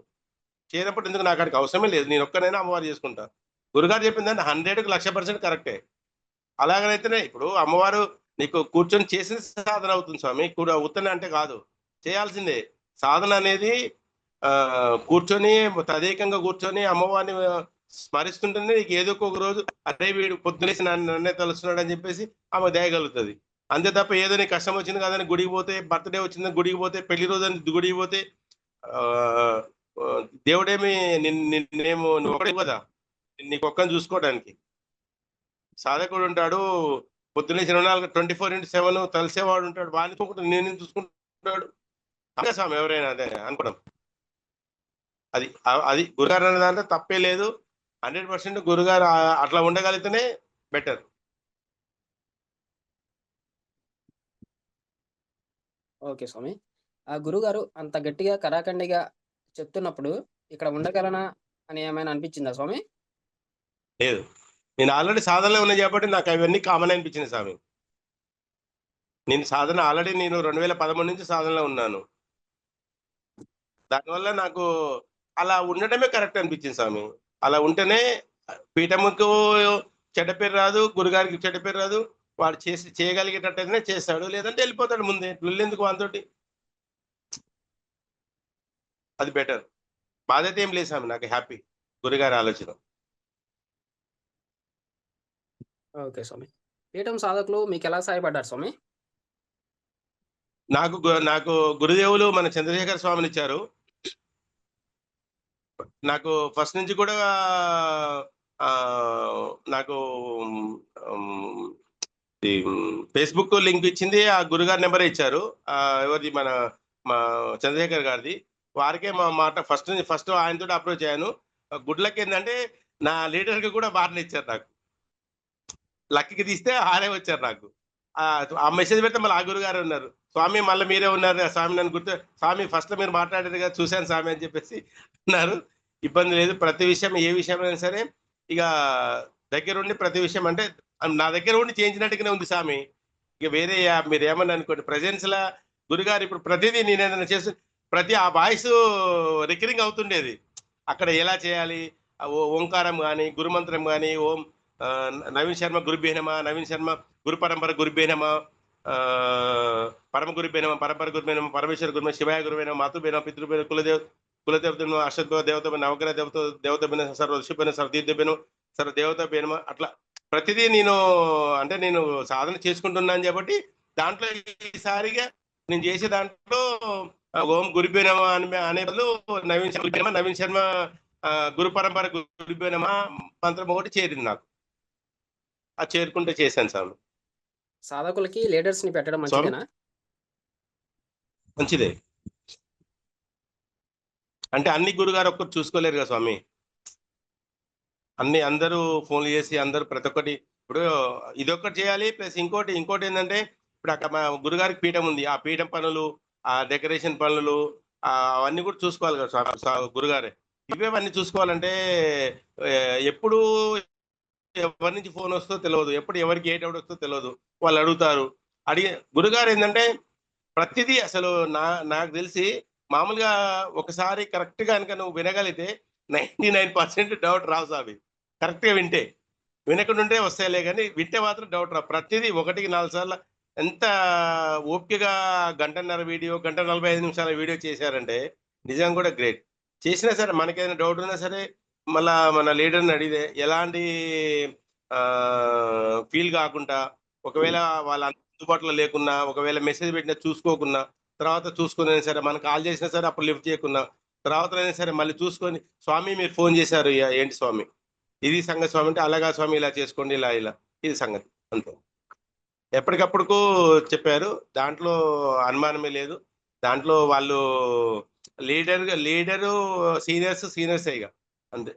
Speaker 1: చేయనప్పుడు ఎందుకు నాకాడికి అవసరమే లేదు. నేనొక్కనైనా అమ్మవారు చేసుకుంటా. గురుగారు చెప్పిందాన్ని 100కి 1,00,000% కరెక్టే. అలాగనైతేనే ఇప్పుడు అమ్మవారు నీకు కూర్చొని చేసిన సాధన అవుతుంది స్వామి. ఉత్తనే అంటే కాదు. చేయాల్సిందే. సాధన అనేది కూర్చొని తదేకంగా కూర్చొని అమ్మవారిని స్మరిస్తుంటేనే నీకు ఏదో ఒక రోజు అరే వీడు పొద్దునేసి నన్నే తలుస్తున్నాడని చెప్పేసి ఆమె దయ కలుగుతది. అంతే తప్ప ఏదో నీకు కష్టం వచ్చింది కదని గుడికి పోతే, బర్త్‌డే వచ్చిందని గుడికి పోతే, పెళ్లి రోజని గుడికి పోతే ఆహ్, దేవుడేమి నిన్నేమో నువ్వొక్కడివి కదా! నీకొక్కడిని చూసుకోవడానికి. సాధకుడుంటాడు. పొద్దున్నేసి 24/7 తలిసేవాడుంటాడు. వాడిని చూసుకుంటే నేనెందుకు చూసుకుంటాడు? అంతే స్వామి ఎవరైనా అదే అనుకోవడం. అది గురుగారు అనే దాంట్లో తప్పే లేదు. 100% గురుగారు అట్లా ఉండగలిగితేనే బెటర్.
Speaker 2: ఓకే స్వామి. ఆ గురువుగారు అంత గట్టిగా, కరాకండిగా చెప్తున్నప్పుడు ఇక్కడ ఉండగలనా అని ఏమైనా అనిపిచ్చిందా స్వామి?
Speaker 1: లేదు. నేను ఆల్రెడీ సాధనలో ఉన్నా కాబట్టి నాకవన్నీ కామన్ అనిపించినాయి స్వామి. నేను సాధన ఆల్రెడీ నేను 2013 నుంచి సాధనలో ఉన్నాను. దానివల్ల నాకు అలా ఉండడమే కరెక్ట్ అనిపించింది స్వామి. అలా ఉంటేనే పీఠముకు చెడ్డ పేరు రాదు. గురుగారికి చెడ్డ పేరు రాదు. వాడు చేయగలిగేటట్టయితేనే చేస్తాడు. లేదంటే ఎళ్ళిపోతాడు ముందే. లొల్లెందుకు వానితోటి? అది బెటర్. బాధైతే ఏం లేదు స్వామి. నాకు హ్యాపీ. గురుగారి ఆలోచన.
Speaker 2: ఓకే స్వామి. పీఠం సాధకులు మీకెలా సహాయపడ్డారు స్వామి?
Speaker 1: నాకు గురుదేవులు మన చంద్రశేఖర స్వామినిచ్చారు. నాకు ఫస్ట్ నుంచి కూడా నాకు హ్మ్, ఈ ఫేస్‌బుక్ లింక్ ఇచ్చింది ఆ గురుగారి నంబరే ఇచ్చారు. ఎవరిది మా చంద్రశేఖర్ గారిది. వారికే మా మాట ఫస్ట్ ఆయనతోటి అప్రోచ్ అయ్యాను. గుడ్ లక్ ఏందంటే నా లీడర్‌కి కూడా వారినే ఇచ్చారు నాకు. లక్కీకి తీస్తే ఆరే వచ్చారు నాకు. ఆ మెసేజ్ పెడితే మళ్ళీ ఆ గురుగారే ఉన్నారు. స్వామి మళ్ళీ మీరే ఉన్నారు. స్వామి నన్ను స్వామి ఫస్ట్‌లో మీరు మాట్లాడారు కదా! చూసాను స్వామి అని చెప్పేసి అన్నారు. ఇబ్బంది లేదు. ప్రతి విషయం ఏ విషయమైనా సరే ఇక దగ్గరుండి ప్రతి విషయం అంటే నా దగ్గర ఉండి చేయించినట్టుగానే ఉంది స్వామి. ఇక వేరే మీరేమన్నా అనుకోండి. ప్రెజెన్స్‌లా గురుగారు ఇప్పుడు ప్రతీదీ నేనేదైనా చేస్తే ఆ వాయిసు రికరింగ్ అవుతుండేది. అక్కడ ఎలా చేయాలి? ఓంకారం గాని, గురుమంత్రం గాని, నవీన్ శర్మ గురుభ్యో నమః, నవీన్ శర్మ గురు పరంపర గురుభ్యో నమః, పరమ గురుభ్యో నమః, పరపర గురుభ్యో నమః, పరమేశ్వర గురుభ్యో శివాయ గురువే నమః, మాతృభ్యో నమః, పితృభ్యో నమః, కులదేవత నమః, అష్టద్భవ దేవత నవగ్రహ దేవతభ్యో నమః, సర్వ ఋషిభ్యో నమః, సర్వతీర్థభ్యో నమః, సర్వ దేవతాభ్యో నమః అట్లా ప్రతిదీ నేను సాధన చేసుకుంటున్నాను కాబట్టి దాంట్లో ఈసారిగా నేను చేసే దాంట్లో ఓం గురుభ్యో నమః అనే బదులు నవీన్ శర్మ గురు పరంపర గురుబోనమా మంత్రం ఒకటి చేరింది నాకు. అది చేరుకుంటే చేశాను స్వామి.
Speaker 2: సాధకులకి లీడర్స్‌ని పెట్టడం
Speaker 1: స్వామి
Speaker 2: మంచిదేనా?
Speaker 1: మంచిదే. అంటే అన్ని గురుగారు ఒక్కరు చూసుకోలేరు కదా స్వామి. అందరూ ఫోన్లు చేసి అందరూ ప్రతి ఒక్కటి ఇప్పుడు ఇదొక్కటి చేయాలి. ప్లస్ ఇంకోటేందంటే ఇప్పుడు అక్కడ మా గురుగారికి పీఠం ఉంది. ఆ పీఠం పనులు, ఆ డెకరేషన్ పనులు అవన్నీ కూడా చూసుకోవాలి కదా గురుగారే. ఇవేవన్నీ చూసుకోవాలంటే ఎప్పుడు ఎవరి నుంచి ఫోన్ వస్తుందో తెలవదు. ఎప్పుడు ఎవరికి ఏ డౌట్ వస్తుందో తెలవదు. వాళ్ళు అడుగుతారు. అడిగే గురుగారు ఏందంటే ప్రతిదీ అసలు నాకు తెలిసి మామూలుగా ఒకసారి కరెక్ట్‌గా గనుక నువ్వు వినగలిగితే 99% డౌట్ రావు స్వామి. కరెక్ట్‌గా వింటే. వినకుండుంటే వస్తాయిలే గానీ, వింటే మాత్రం డౌట్ రావు. ప్రతిదీ 1కి 4 సార్ల ఎంత ఓపికగా గంటన్నర వీడియో, గంట 45 నిమిషాల వీడియో చేశారంటే నిజంగా కూడా గ్రేట్. చేసినా సరే మనకేదైనా డౌట్ ఉన్నా సరే మళ్ళా మన లీడర్‌ని అడిగితే ఎలాంటి ఫీల్ కాకుండా ఒకవేళ వాళ్ళ అందుబాటులో లేకున్నా, ఒకవేళ మెసేజ్ పెట్టినా చూసుకోకున్నా, తర్వాత చూసుకునైనా సరే మనకు కాల్ చేసినా సరే అప్పుడు లిఫ్ట్ చేయకున్నా, తర్వాతనైనా సరే మళ్ళీ చూసుకొని, "స్వామి మీరు ఫోన్ చేశారు. ఏంటి స్వామి? ఇది సంగతి స్వామి" అంటే, "అలాగా స్వామి ఇలా చేసుకోండి. ఇలా ఇలా." ఇది సంగతి. అంతే. ఎప్పటికప్పుడుకు చెప్పారు. దాంట్లో అనుమానమే లేదు. దాంట్లో వాళ్ళు లీడరు సీనియర్సే ఇగ. అంతే.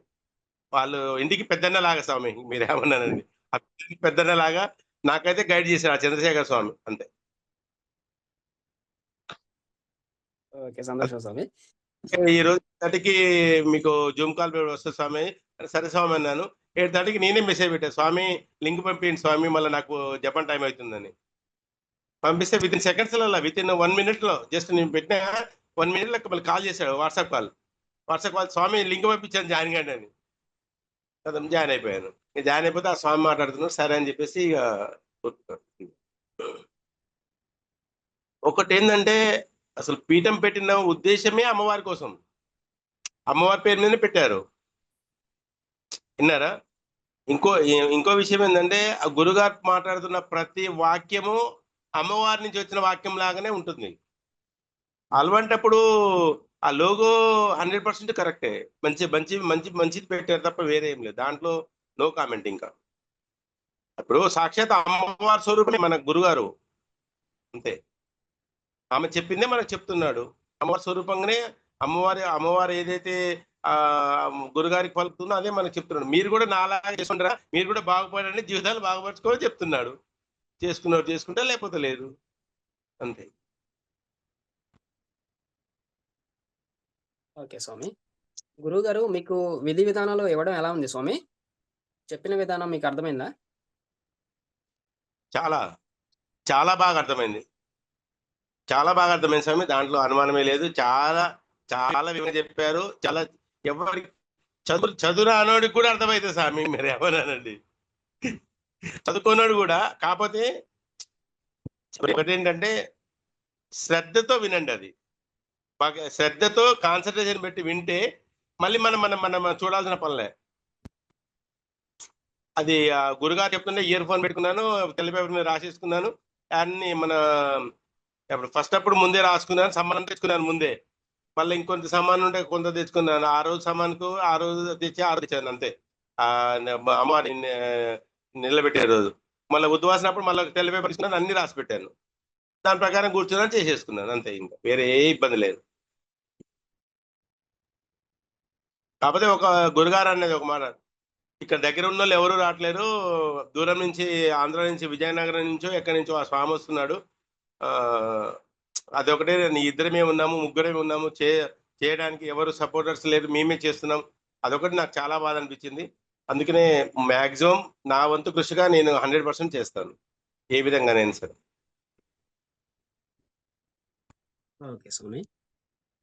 Speaker 1: వాళ్ళు ఇంటికి పెద్దన్నలాగా స్వామి. మీరేమన్నానండి. ఆ ఇంటికి పెద్దన్నలాగా నాకైతే గైడ్ చేశారు ఆ చంద్రశేఖర స్వామి. అంతే.
Speaker 2: ఓకే. సంతోషం స్వామి.
Speaker 1: ఈ రోజు 8:30కి మీకు జూమ్ కాల్ వస్తది స్వామి. సరే స్వామి అన్నాను. 8:30కి నేనే మెసేజ్ పెట్టా. స్వామి లింక్ పంపియండి స్వామి మళ్ళా నాకు జపాన్ టైమ్ అయితుందని. పంపిస్తే వితిన్ సెకండ్స్‌లల్ల వితిన్ 1 మినిట్‌లో జస్ట్ నేను పెట్టిన 1 మినిట్‌లో మళ్ళీ కాల్ చేశాడు వాట్సాప్ కాల్. వాట్సాప్ కాల్ స్వామి లింక్ పంపించాను జాయిన్ కండి అని. ఖతం జాయిన్ అయిపోయాను. జాయిన్ అయిపోతే ఆ స్వామి మాట్లాడుతున్నారు. సరే అని చెప్పేసి ఇగ ఒకటేందంటే అసలు పీఠం పెట్టిన ఉద్దేశ్యమే అమ్మవారి కోసం. అమ్మవారి పేరు మీదనే పెట్టారు. ఇన్నారా? ఇంకో విషయం ఏందంటే ఆ గురుగారు మాట్లాడుతున్న ప్రతి వాక్యము అమ్మవారి నుంచి వచ్చిన వాక్యం లాగానే ఉంటుంది. అలాంటప్పుడు ఆ లోగో 100% కరెక్టే. మంచిది పెట్టారు తప్ప వేరే ఏం లేదు. దాంట్లో నో కామెంట్ ఇంకా. ఇప్పుడు సాక్షాత్ అమ్మవారి స్వరూపమే మన గురుగారు. అంతే. ఆమె చెప్పిందే మనకు చెప్తున్నాడు. అమ్మవారి స్వరూపంగానే అమ్మవారు ఏదైతే గురుగారికి పలుకుతుందో అదే మనకు చెప్తున్నాడు. మీరు కూడా నాలాగా చేసుకుంటారా? మీరు కూడా బాగుపడండి, జీవితాలు బాగుపరచుకోమని చెప్తున్నాడు. చేసుకున్నోరు చేసుకుంటారు, లేకపోతే లేదు. అంతే.
Speaker 2: ఓకే స్వామి. గురువుగారు మీకు విధి విధానాలు ఇవ్వడం ఎలా ఉంది స్వామి? చెప్పిన విధానం మీకు అర్థమైందా?
Speaker 1: చాలా, చాలా బాగా అర్థమైంది. చాలా బాగా అర్థమైంది స్వామి. దాంట్లో అనుమానమే లేదు. చాలా, చాలా వివరంగా చెప్పారు. చాలా ఎవరికి చదువు రానోడికి కూడా అర్థమైతది స్వామి. మీరేమన్నానండి. చదువుకోనోడు కూడా కాపోతే ఒకటేంటంటే శ్రద్ధతో వినండి అది. బాగా శ్రద్ధతో కాన్సంట్రేషన్ పెట్టి వింటే మళ్ళీ మనం మనం మనం చూడాల్సిన పనిలే. అది గురుగారు చెప్తుంటే ఇయర్ ఫోన్ పెట్టుకున్నాను. తెల్ల పేపర్ మీద రాసేసుకున్నాను. అన్నీ మన అప్పుడు ముందే రాసుకున్నాను. సమ్మానం తెచ్చుకున్నాను ముందే. మళ్ళీ ఇంకొంత సామాను ఉంటే కొంత తెచ్చుకున్నాను. ఆ రోజు సామానుకు ఆ రోజు తెచ్చి ఆ రోజు తెచ్చాను అంతే. అమ్మవారిని నిలబెట్టే రోజు. మళ్ళీ ఉద్వాసనప్పుడు మళ్ళీ తెల్ల పేపర్ తీసుకున్నాను. అన్నీ రాసి పెట్టాను. దాని ప్రకారం కూర్చున్నాను చేసేసుకున్నాను అంతే ఇంకా. వేరే ఏ ఇబ్బంది లేదు. కాకపోతే ఒక గురుగారు అనేది ఒక మాట. ఇక్కడ దగ్గర ఉన్నోళ్ళు ఎవరు రావట్లేరు. దూరం నుంచి ఆంధ్ర నుంచి విజయనగరం నుంచో ఎక్కడి నుంచో ఆ స్వామి వస్తున్నాడు. ఆహ్, అదొకటే ఇద్దరమే ఉన్నాము, ముగ్గురమే ఉన్నాము. చేయడానికి ఎవరు సపోర్టర్స్ లేరు. మేమే చేస్తున్నాం. అదొకటి నాకు చాలా బాధ అనిపించింది. అందుకనే మాక్సిమం నా వంతు కృషిగా నేను 100% చేస్తాను. ఏ విధంగానైనా సరే.
Speaker 2: ఓకే స్వామి.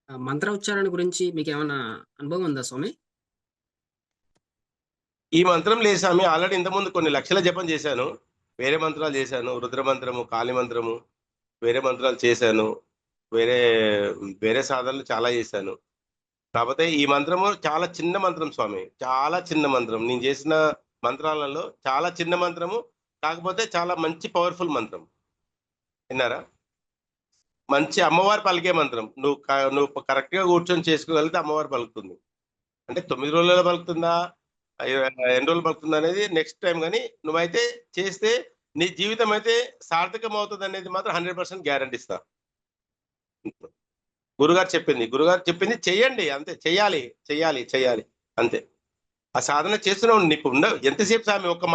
Speaker 2: మంత్ర ఉచ్చారణ గురించి మీకేమన్నా అనుభవం ఉందా స్వామి?
Speaker 1: ఈ మంత్రం లేదు స్వామి. ఆల్రెడీ ఇంతకుముందు కొన్ని లక్షల జపం చేశాను. వేరే మంత్రాలు చేశాను. రుద్ర మంత్రము, కాళీ మంత్రము, వేరే మంత్రాలు చేశాను. వేరే వేరే సాధనలు చాలా చేశాను. కాపోతే ఈ మంత్రము చాలా చిన్న మంత్రం స్వామి. చాలా చిన్న మంత్రం. నేను చేసిన మంత్రాలలో చాలా చిన్న మంత్రము. కాకపోతే చాలా మంచి పవర్‌ఫుల్ మంత్రం. విన్నారా? మంచి అమ్మవారు పలికే మంత్రం. నువ్వు కరెక్ట్‌గా కూర్చొని చేసుకోగలిగితే అమ్మవారు పలుకుతుంది. అంటే 9 రోజులలో పలుకుతుందా, ఎన్ని రోజులు పలుకుతుందా అనేది నెక్స్ట్ టైం. కానీ నువ్వైతే చేస్తే నీ జీవితం అయితే సార్థకం అవుతుంది అనేది మాత్రం 100% గ్యారంటీ ఇస్తా. గురుగారు చెప్పింది చెయ్యండి అంతే. చెయ్యాలి, చెయ్యాలి, చెయ్యాలి అంతే. ఆ సాధన చేస్తూనే ఉండు. నీకు ఎంతసేపు స్వామి ఒక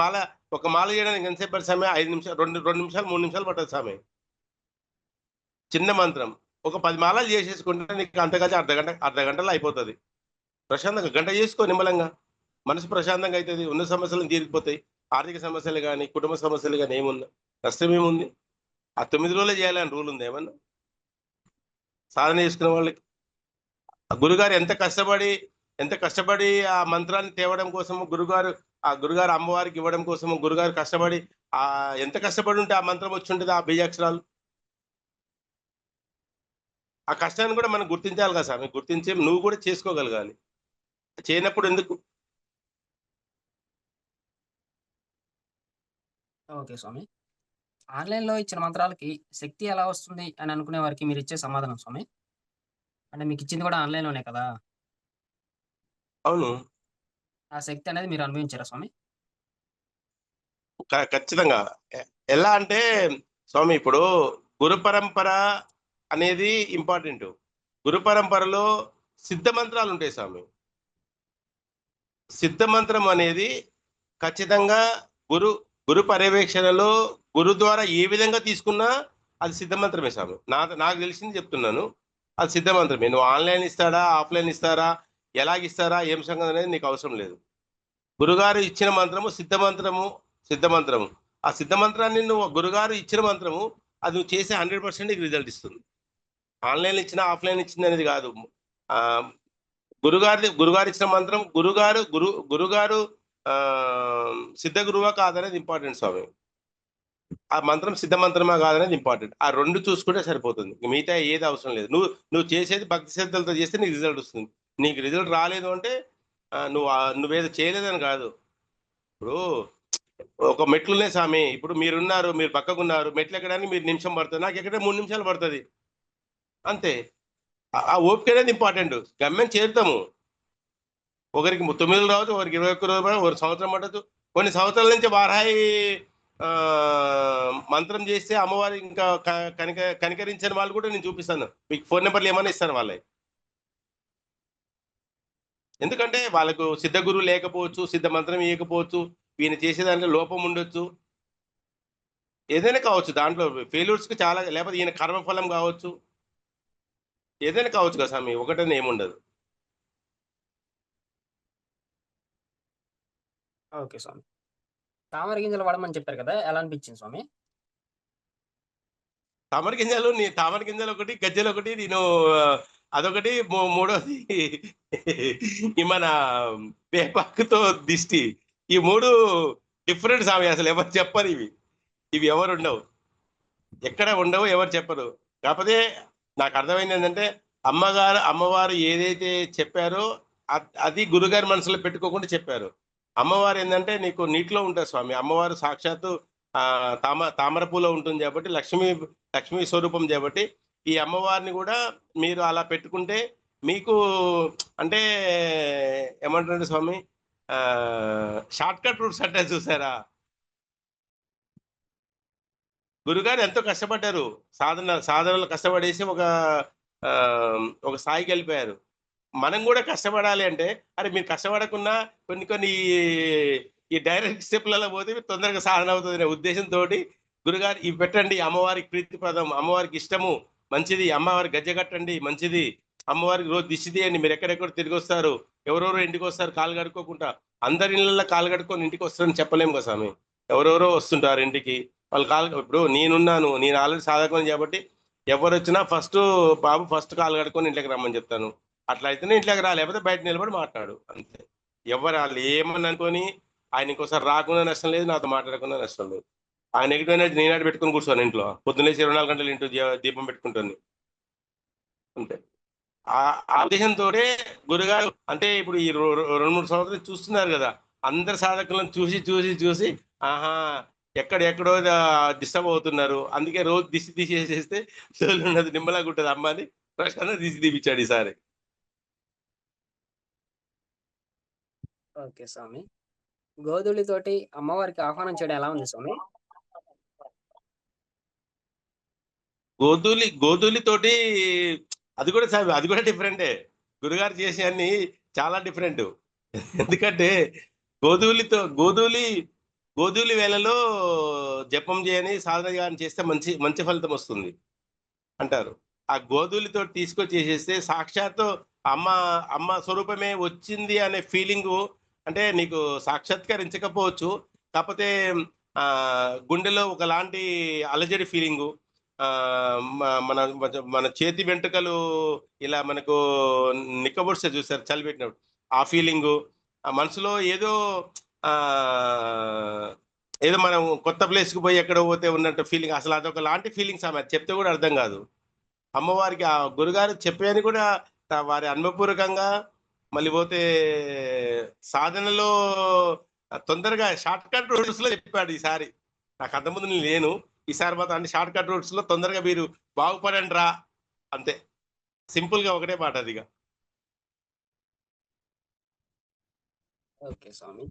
Speaker 1: మాల చేయడానికి ఎంతసేపు పడుతుంది స్వామి? 5 నిమిషాలు, 2 నిమిషాలు, 3 నిమిషాలు పట్టదు స్వామి. చిన్న మంత్రం. ఒక 10 మాలలు చేసేసుకుంటే నీకు అంతకంటే అర్ధ గంటలో అయిపోతుంది. ప్రశాంతంగా గంట చేసుకో నిమ్మలంగా. మనసు ప్రశాంతంగా అవుతుంది. ఉన్న సమస్యలను తీరిపోతాయి. ఆర్థిక సమస్యలు కానీ, కుటుంబ సమస్యలు కానీ ఏముంది, నష్టం ఏముంది? ఆ 9 రోజులే చేయాలని రూల్ ఉంది ఏమన్నా? సాధన చేసుకునే వాళ్ళకి గురుగారు ఎంత కష్టపడి ఆ మంత్రాన్ని తేవడం కోసము, గురుగారు అమ్మవారికి ఇవ్వడం కోసము గురుగారు కష్టపడి ఎంత కష్టపడి ఉంటే ఆ మంత్రం వచ్చి ఉంటుంది, ఆ బీజాక్షరాలు. ఆ కష్టాన్ని కూడా మనం గుర్తించాలి కదా స్వామి. గుర్తించి నువ్వు కూడా చేసుకోగలగాలి. చేయనప్పుడు ఎందుకు?
Speaker 2: ఓకే స్వామి. ఆన్‌లైన్‌లో ఇచ్చిన మంత్రాలకి శక్తి ఎలా వస్తుంది అని అనుకునే వారికి మీరిచ్చే సమాధానం స్వామి? అంటే మీకిచ్చింది కూడా ఆన్‌లైన్‌లోనే కదా!
Speaker 1: అవును.
Speaker 2: ఆ శక్తి అనేది మీరు అనుభవించారా స్వామి?
Speaker 1: ఖచ్చితంగా. ఎలా అంటే స్వామి, ఇప్పుడు గురు పరంపర అనేది ఇంపార్టెంట్. గురు పరంపరలో సిద్ధ మంత్రాలు ఉంటాయి స్వామి. సిద్ధ మంత్రం అనేది ఖచ్చితంగా గురు గురు పర్యవేక్షణలో గురు ద్వారా ఏ విధంగా తీసుకున్నా అది సిద్ధ మంత్రమే స్వామి. నాకు తెలిసింది చెప్తున్నాను. అది సిద్ధ మంత్రమే. నువ్వు ఆన్‌లైన్ ఇస్తాడా? ఆఫ్‌లైన్ ఇస్తారా? ఎలాగిస్తారా? ఏం సంగతి అనేది నీకు అవసరం లేదు. గురుగారు ఇచ్చిన మంత్రము సిద్ధ మంత్రము. సిద్ధ మంత్రము. ఆ సిద్ధ మంత్రాన్ని నువ్వు గురుగారు ఇచ్చిన మంత్రము అది నువ్వు చేసే 100% నీకు రిజల్ట్ ఇస్తుంది. ఆన్‌లైన్ ఇచ్చినా, ఆఫ్‌లైన్ ఇచ్చింది అనేది కాదు. ఆహ్, గురుగారు ఇచ్చిన మంత్రం గురుగారు సిద్ధ గురువా కాదనేది ఇంపార్టెంట్ స్వామి. ఆ మంత్రం సిద్ధ మంత్రమా కాదనేది ఇంపార్టెంట్. ఆ 2 చూసుకుంటే సరిపోతుంది. మిగతా ఏది అవసరం లేదు. నువ్వు చేసేది భక్తి శ్రద్ధలతో చేస్తే నీకు రిజల్ట్ వస్తుంది. నీకు రిజల్ట్ రాలేదు అంటే నువ్వేదో చేయలేదని కాదు. ఇప్పుడు ఒక మెట్లున్నాయి స్వామి. ఇప్పుడు మీరు పక్కకున్నారు. మెట్లెక్కడానికి మీరు నిమిషం పడతది. నాకెక్కడానికి 3 నిమిషాలు పడతది. అంతే. ఆ ఓపిక అనేది ఇంపార్టెంట్. గమ్యం చేరుతాము. ఒకరికి 9 రోజులు రావచ్చు, ఒకరికి 21 రోజులు పడవచ్చు, ఒకరికి సంవత్సరం పట్టొచ్చు. కొన్ని సంవత్సరాల నుంచి వారాహి మంత్రం చేస్తే అమ్మవారు ఇంకా కనికరించని వాళ్ళు కూడా నేను చూపిస్తాను. మీకు ఫోన్ నంబర్‌లు ఏమన్నా ఇస్తాను వాళ్ళయి. ఎందుకంటే వాళ్ళకు సిద్ధ గురువు లేకపోవచ్చు, సిద్ధ మంత్రం ఇయ్యకపోవచ్చు, ఈయన చేసే దాంట్లో లోపం ఉండొచ్చు. ఏదైనా కావచ్చు. దాంట్లో ఫెయిల్యూర్స్‌కి చాలా, లేకపోతే ఈయన కర్మఫలం కావచ్చు. ఏదైనా కావచ్చు కదా స్వామి. ఒకటని ఏముండదు.
Speaker 2: ఓకే స్వామి. తామర గింజలు వాడమని చెప్పారు కదా! ఎలా అనిపించింది స్వామి?
Speaker 1: తామర గింజలొకటి, గజ్జెలొకటి నేను అదొకటి మూడోది ఈ మన వేపాకుతో దిష్టి. ఈ 3 డిఫరెంట్ స్వామి, అసలు ఎవరు చెప్పరివి. ఇవి ఎవరుండవు. ఎక్కడ ఉండవు, ఎవరు చెప్పరు. కాపోతే నాకర్థమైందేంటంటే, అమ్మవారు ఏదైతే చెప్పారో అది గురుగారి మనసులో పెట్టుకోకుండా చెప్పారు. అమ్మవారేందంటే నీకు నీటిలో ఉంటది స్వామి. అమ్మవారు సాక్షాత్తు తామర పూలో ఉంటుంది గాబట్టి, లక్ష్మీ స్వరూపం గాబట్టి, ఈ అమ్మవారిని గూడా మీరు అలా పెట్టుకుంటే మీకు అంటే ఏమంటారంటే స్వామి, షార్ట్‌కట్ రూట్స్ అంటారు చూసారా? గురుగారు ఎంతో కష్టపడ్డారు. సాధనలో కష్టపడేసి ఒక స్థాయికెళ్ళిపోయారు. మనం గూడా కష్టపడాలి అంటే, అరే మీరు కష్టపడకున్నా కొన్ని కొన్ని ఈ డైరెక్ట్ స్టెప్‌లలో పోతే మీరు తొందరగా సాధన అవుతదనే ఉద్దేశంతోటి గురుగారు ఇవి పెట్టండి. అమ్మవారికి ప్రీతిప్రదం, అమ్మవారికి ఇష్టము, మంచిది. అమ్మవారికి గజ్జె కట్టండి మంచిది. అమ్మవారికి రోజు దిష్టి తీయండి. మీరు ఎక్కడెక్కడో తిరిగొస్తారు. ఎవరెవరో ఇంటికొస్తారు కాళ్ళు కడుక్కోకుండా. అందరి ఇళ్ళల్లో కాళ్ళు కడుక్కొని ఇంటికొస్తారని చెప్పలేము కదా స్వామి. ఎవరెవరో వస్తుంటారు ఇంటికి. వాళ్ళు ఇప్పుడు నేనున్నాను. నేను ఆల్రెడీ సాధకుడిని కాబట్టి ఎవరొచ్చినా ఫస్ట్ కాళ్ళు కడుక్కొని ఇంట్లోకి రమ్మని చెప్తాను. అట్లా అయితేనే ఇంట్లోకి రా. లేకపోతే బయట నిలబడి మాట్లాడు అంతే. ఆళ్ళు ఏమని అనుకోని ఆయన ఇంకోసారి రాకున్నా నష్టం లేదు. నాతో మాట్లాడకున్నా నష్టం లేదు. ఆ నెగెటివ్ ఎనర్జీ నేనాడ పెట్టుకొని కూర్చోను ఇంట్లో. పొద్దున్న లేచి 24 గంటలు ఇంట్లో దీపం పెట్టుకుంటాను. అంతే. ఆ ఉద్దేశంతోటే గురుగారు అంటే ఇప్పుడు ఈ 2, 3 సంవత్సరాలు చూస్తున్నారు గదా! అందరు సాధకులను చూసి ఆహా! ఎక్కడెక్కడో డిస్టర్బ్ అవుతున్నారు. అందుకే రోజు దిష్టి తీసేసేస్తే సోలున్నది నిమ్మలంగుంటది అమ్మ అని ప్రశాంతంగా దిష్టి తీపిచ్చాడు ఈసారి.
Speaker 2: ఓకే స్వామి. గోధులితోటి అమ్మవారికి ఆహ్వానం చేయడం ఎలా ఉంది స్వామి?
Speaker 1: గోధూలితోటి అది కూడా అది కూడా డిఫరెంటే. గురుగారు చేసే అన్ని చాలా డిఫరెంట్. ఎందుకంటే గోధూలి గోధూలి వేళలో జపం చేయని సాధన గాని చేస్తే మంచి మంచి ఫలితం వస్తుంది అంటారు. ఆ గోధూలితో తీసుకొచ్చి చేసేస్తే సాక్షాత్తు అమ్మ అమ్మ స్వరూపమే వచ్చింది అనే ఫీలింగు, అంటే నీకు సాక్షాత్కరించకపోవచ్చు. కాకపోతే గుండెలో ఒకలాంటి అలజడి ఫీలింగు. మన మన చేతి వెంట్రుకలు ఇలా మనకు నిక్కబొడిస్తే చూసారు చలి పెట్టినప్పుడు. ఆ ఫీలింగు. ఆ మనసులో ఏదో ఏదో మనం కొత్త ప్లేస్‌కి పోయి ఎక్కడో పోతే ఉన్నట్టు ఫీలింగ్, అసలు అదొకలాంటి ఫీలింగ్స్ ఆమె. అది చెప్తే కూడా అర్థం కాదు. అమ్మవారికి ఆ గురుగారు చెప్పేయని కూడా వారి అనుభవపూర్వకంగా, మళ్ళీ పోతే సాధనలో తొందరగా షార్ట్ కట్ రూట్స్‌లో చెప్పాడు ఈసారి. నాకు అంతకుముందు నేను లేను. ఈసారి మాత్రం అన్ని షార్ట్ కట్ రూట్స్‌లో తొందరగా మీరు బాగుపడండిరా అంతే. సింపుల్‌గా ఒకటే మాట అదిగ.
Speaker 2: ఓకే స్వామి.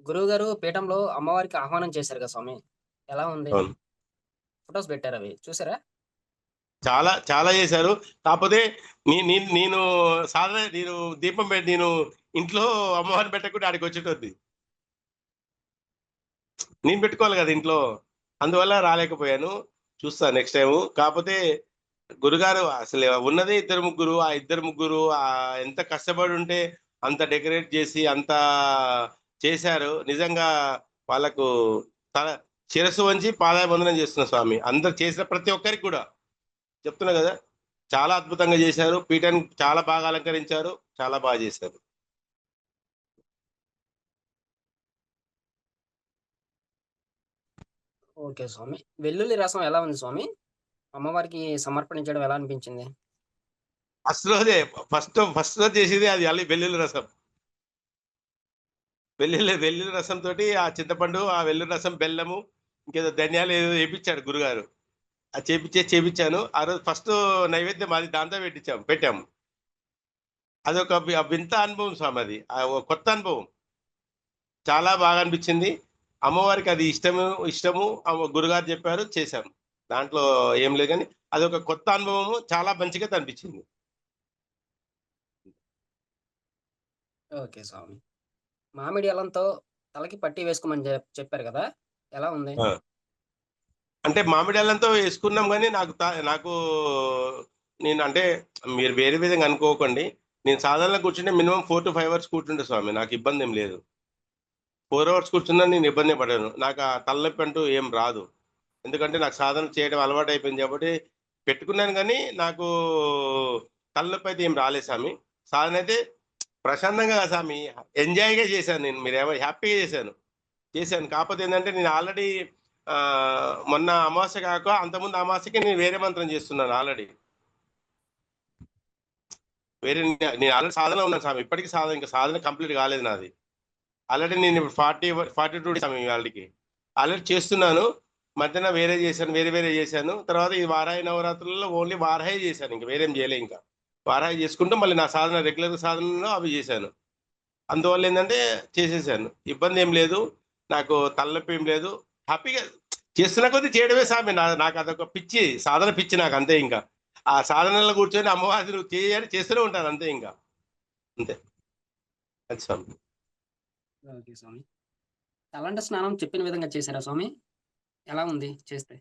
Speaker 2: గురువుగారు పీఠంలో అమ్మవారికి ఆహ్వానం చేశారు కదా స్వామి! ఎలా ఉంది?
Speaker 1: అవును.
Speaker 2: ఫోటోస్ పెట్టారవి చూసారా?
Speaker 1: చాలా చాలా చేశారు. కాపోతే నేను సాధన నేను దీపం నేను ఇంట్లో అమ్మవారిని పెట్టకుండా ఆడికొచ్చేటోడిని. నేను పెట్టుకోవాలి కదా ఇంట్లో. అందువల్ల రాలేకపోయాను. చూస్తా నెక్స్ట్ టైము. కాపోతే గురుగారు అసలు ఉన్నదే ఇద్దరు ముగ్గురు. ఆ ఇద్దరు ముగ్గురు ఎంత కష్టపడుంటే అంత డెకరేట్ చేసి అంత చేశారు. నిజంగా వాళ్ళకు తల శిరస్సు వంచి పాదాభివందనం చేస్తున్నా స్వామి. అందరు చేసిన ప్రతి ఒక్కరికి కూడా. చెప్తున్నా గదా! చాలా అద్భుతంగా చేశారు. పీఠాన్ని చాలా బాగా అలంకరించారు. చాలా బాగా చేశారు.
Speaker 2: ఓకే స్వామి. వెల్లుల్లి రసం ఎలా ఉంది స్వామి? అమ్మవారికి సమర్పించడం ఎలా అనిపించింది?
Speaker 1: ఫస్ట్ రోజే ఫస్ట్ రోజు చేసేది అది వెల్లుల్లి రసం. వెల్లుల్లి రసంతోటి ఆ చింతపండు, ఆ వెల్లుల్లి రసం, బెల్లము, ఇంకేదో ధనియాలు ఏదో ఏపిచ్చాడు గురుగారు. అది చేపిచ్చాను. ఆ రోజు ఫస్ట్ నైవేద్యం అది దాంతో పెట్టాము. అదొక వింత అనుభవం స్వామి అది. ఓ కొత్త అనుభవం. చాలా బాగా అనిపించింది. అమ్మవారికి అది ఇష్టము గురుగారు చెప్పారు, చేశాం. దాంట్లో ఏం లేదు గానీ, అదొక కొత్త అనుభవము. చాలా మంచిగా అనిపించింది.
Speaker 2: ఓకే స్వామి. మామిడి అల్లంతో తలకి పట్టీ వేసుకోమని చెప్పారు గదా! ఎలా ఉంది?
Speaker 1: ఆ! అంటే మామిడాళ్ళంతో యేసుకున్నాం గానీ, నాకు నేను అంటే మీరు వేరే విధంగా అనుకోకండి. నేను సాధారణంగా కూర్చుంటే మినిమమ్ 4-5 అవర్స్ కూర్చుంటా స్వామి. నాకు ఇబ్బందేం లేదు. 4 అవర్స్ కూర్చున్నా నేను ఇబ్బందే పడను. నాకు ఆ తలనొప్పి అంటూ ఏం రాదు. ఎందుకంటే నాకు సాధన చేయడం అలవాటయిపోయింది కాబట్టి పెట్టుకున్నాను గానీ, నాకు తలనొప్పి అయితే ఏం రాలేదు స్వామి. సాధన అయితే ప్రశాంతంగా కాదు స్వామి, ఎంజాయ్‌గా చేశాను నేను. హ్యాపీగా చేశాను. కాకపోతే ఏందంటే నేను ఆల్రెడీ మొన్న అమావాస్య కాక అంతకుముందు అమావాస్యకి నేను వేరే మంత్రం చేస్తున్నాను ఆల్రెడీ. నేను ఆల్రెడీ సాధనలో ఉన్నాను స్వామి. ఇప్పటికి ఇంకా సాధన కంప్లీట్ కాలేదు నాది. ఆల్రెడీ నేను ఇప్పుడు 42 డేస్ స్వామి ఇవాళకి. ఆల్రెడీ చేస్తున్నాను. మధ్యన వేరే వేరే చేశాను. తర్వాత ఈ వారాహి నవరాత్రులలో ఓన్లీ వారాహే చేశాను. ఇంక వేరేం చేయలే ఇంకా. వారాహి చేసుకుంటూ మళ్ళీ నా సాధన రెగ్యులర్ సాధనలో అవి చేశాను. అందువల్ల ఏందంటే చేసేసాను. ఇబ్బందేం లేదు. నాకు తలనొప్పి ఏం లేదు. హ్యాపీగా చేస్తున్న కొద్దీ చేయడమే స్వామి. నాకు అదొక పిచ్చి. సాధన పిచ్చి నాకు అంతే ఇంకా. ఆ సాధనలో కూర్చొని అమ్మవారిని నువ్వు చెయ్యి చేస్తూనే ఉంటాను అంతే ఇంకా. అంతే. అది స్వామి.
Speaker 2: ఓకే స్వామి. తలంట స్నానం చెప్పిన విధంగా చేశారా స్వామి? ఎలా ఉంది చేస్తే?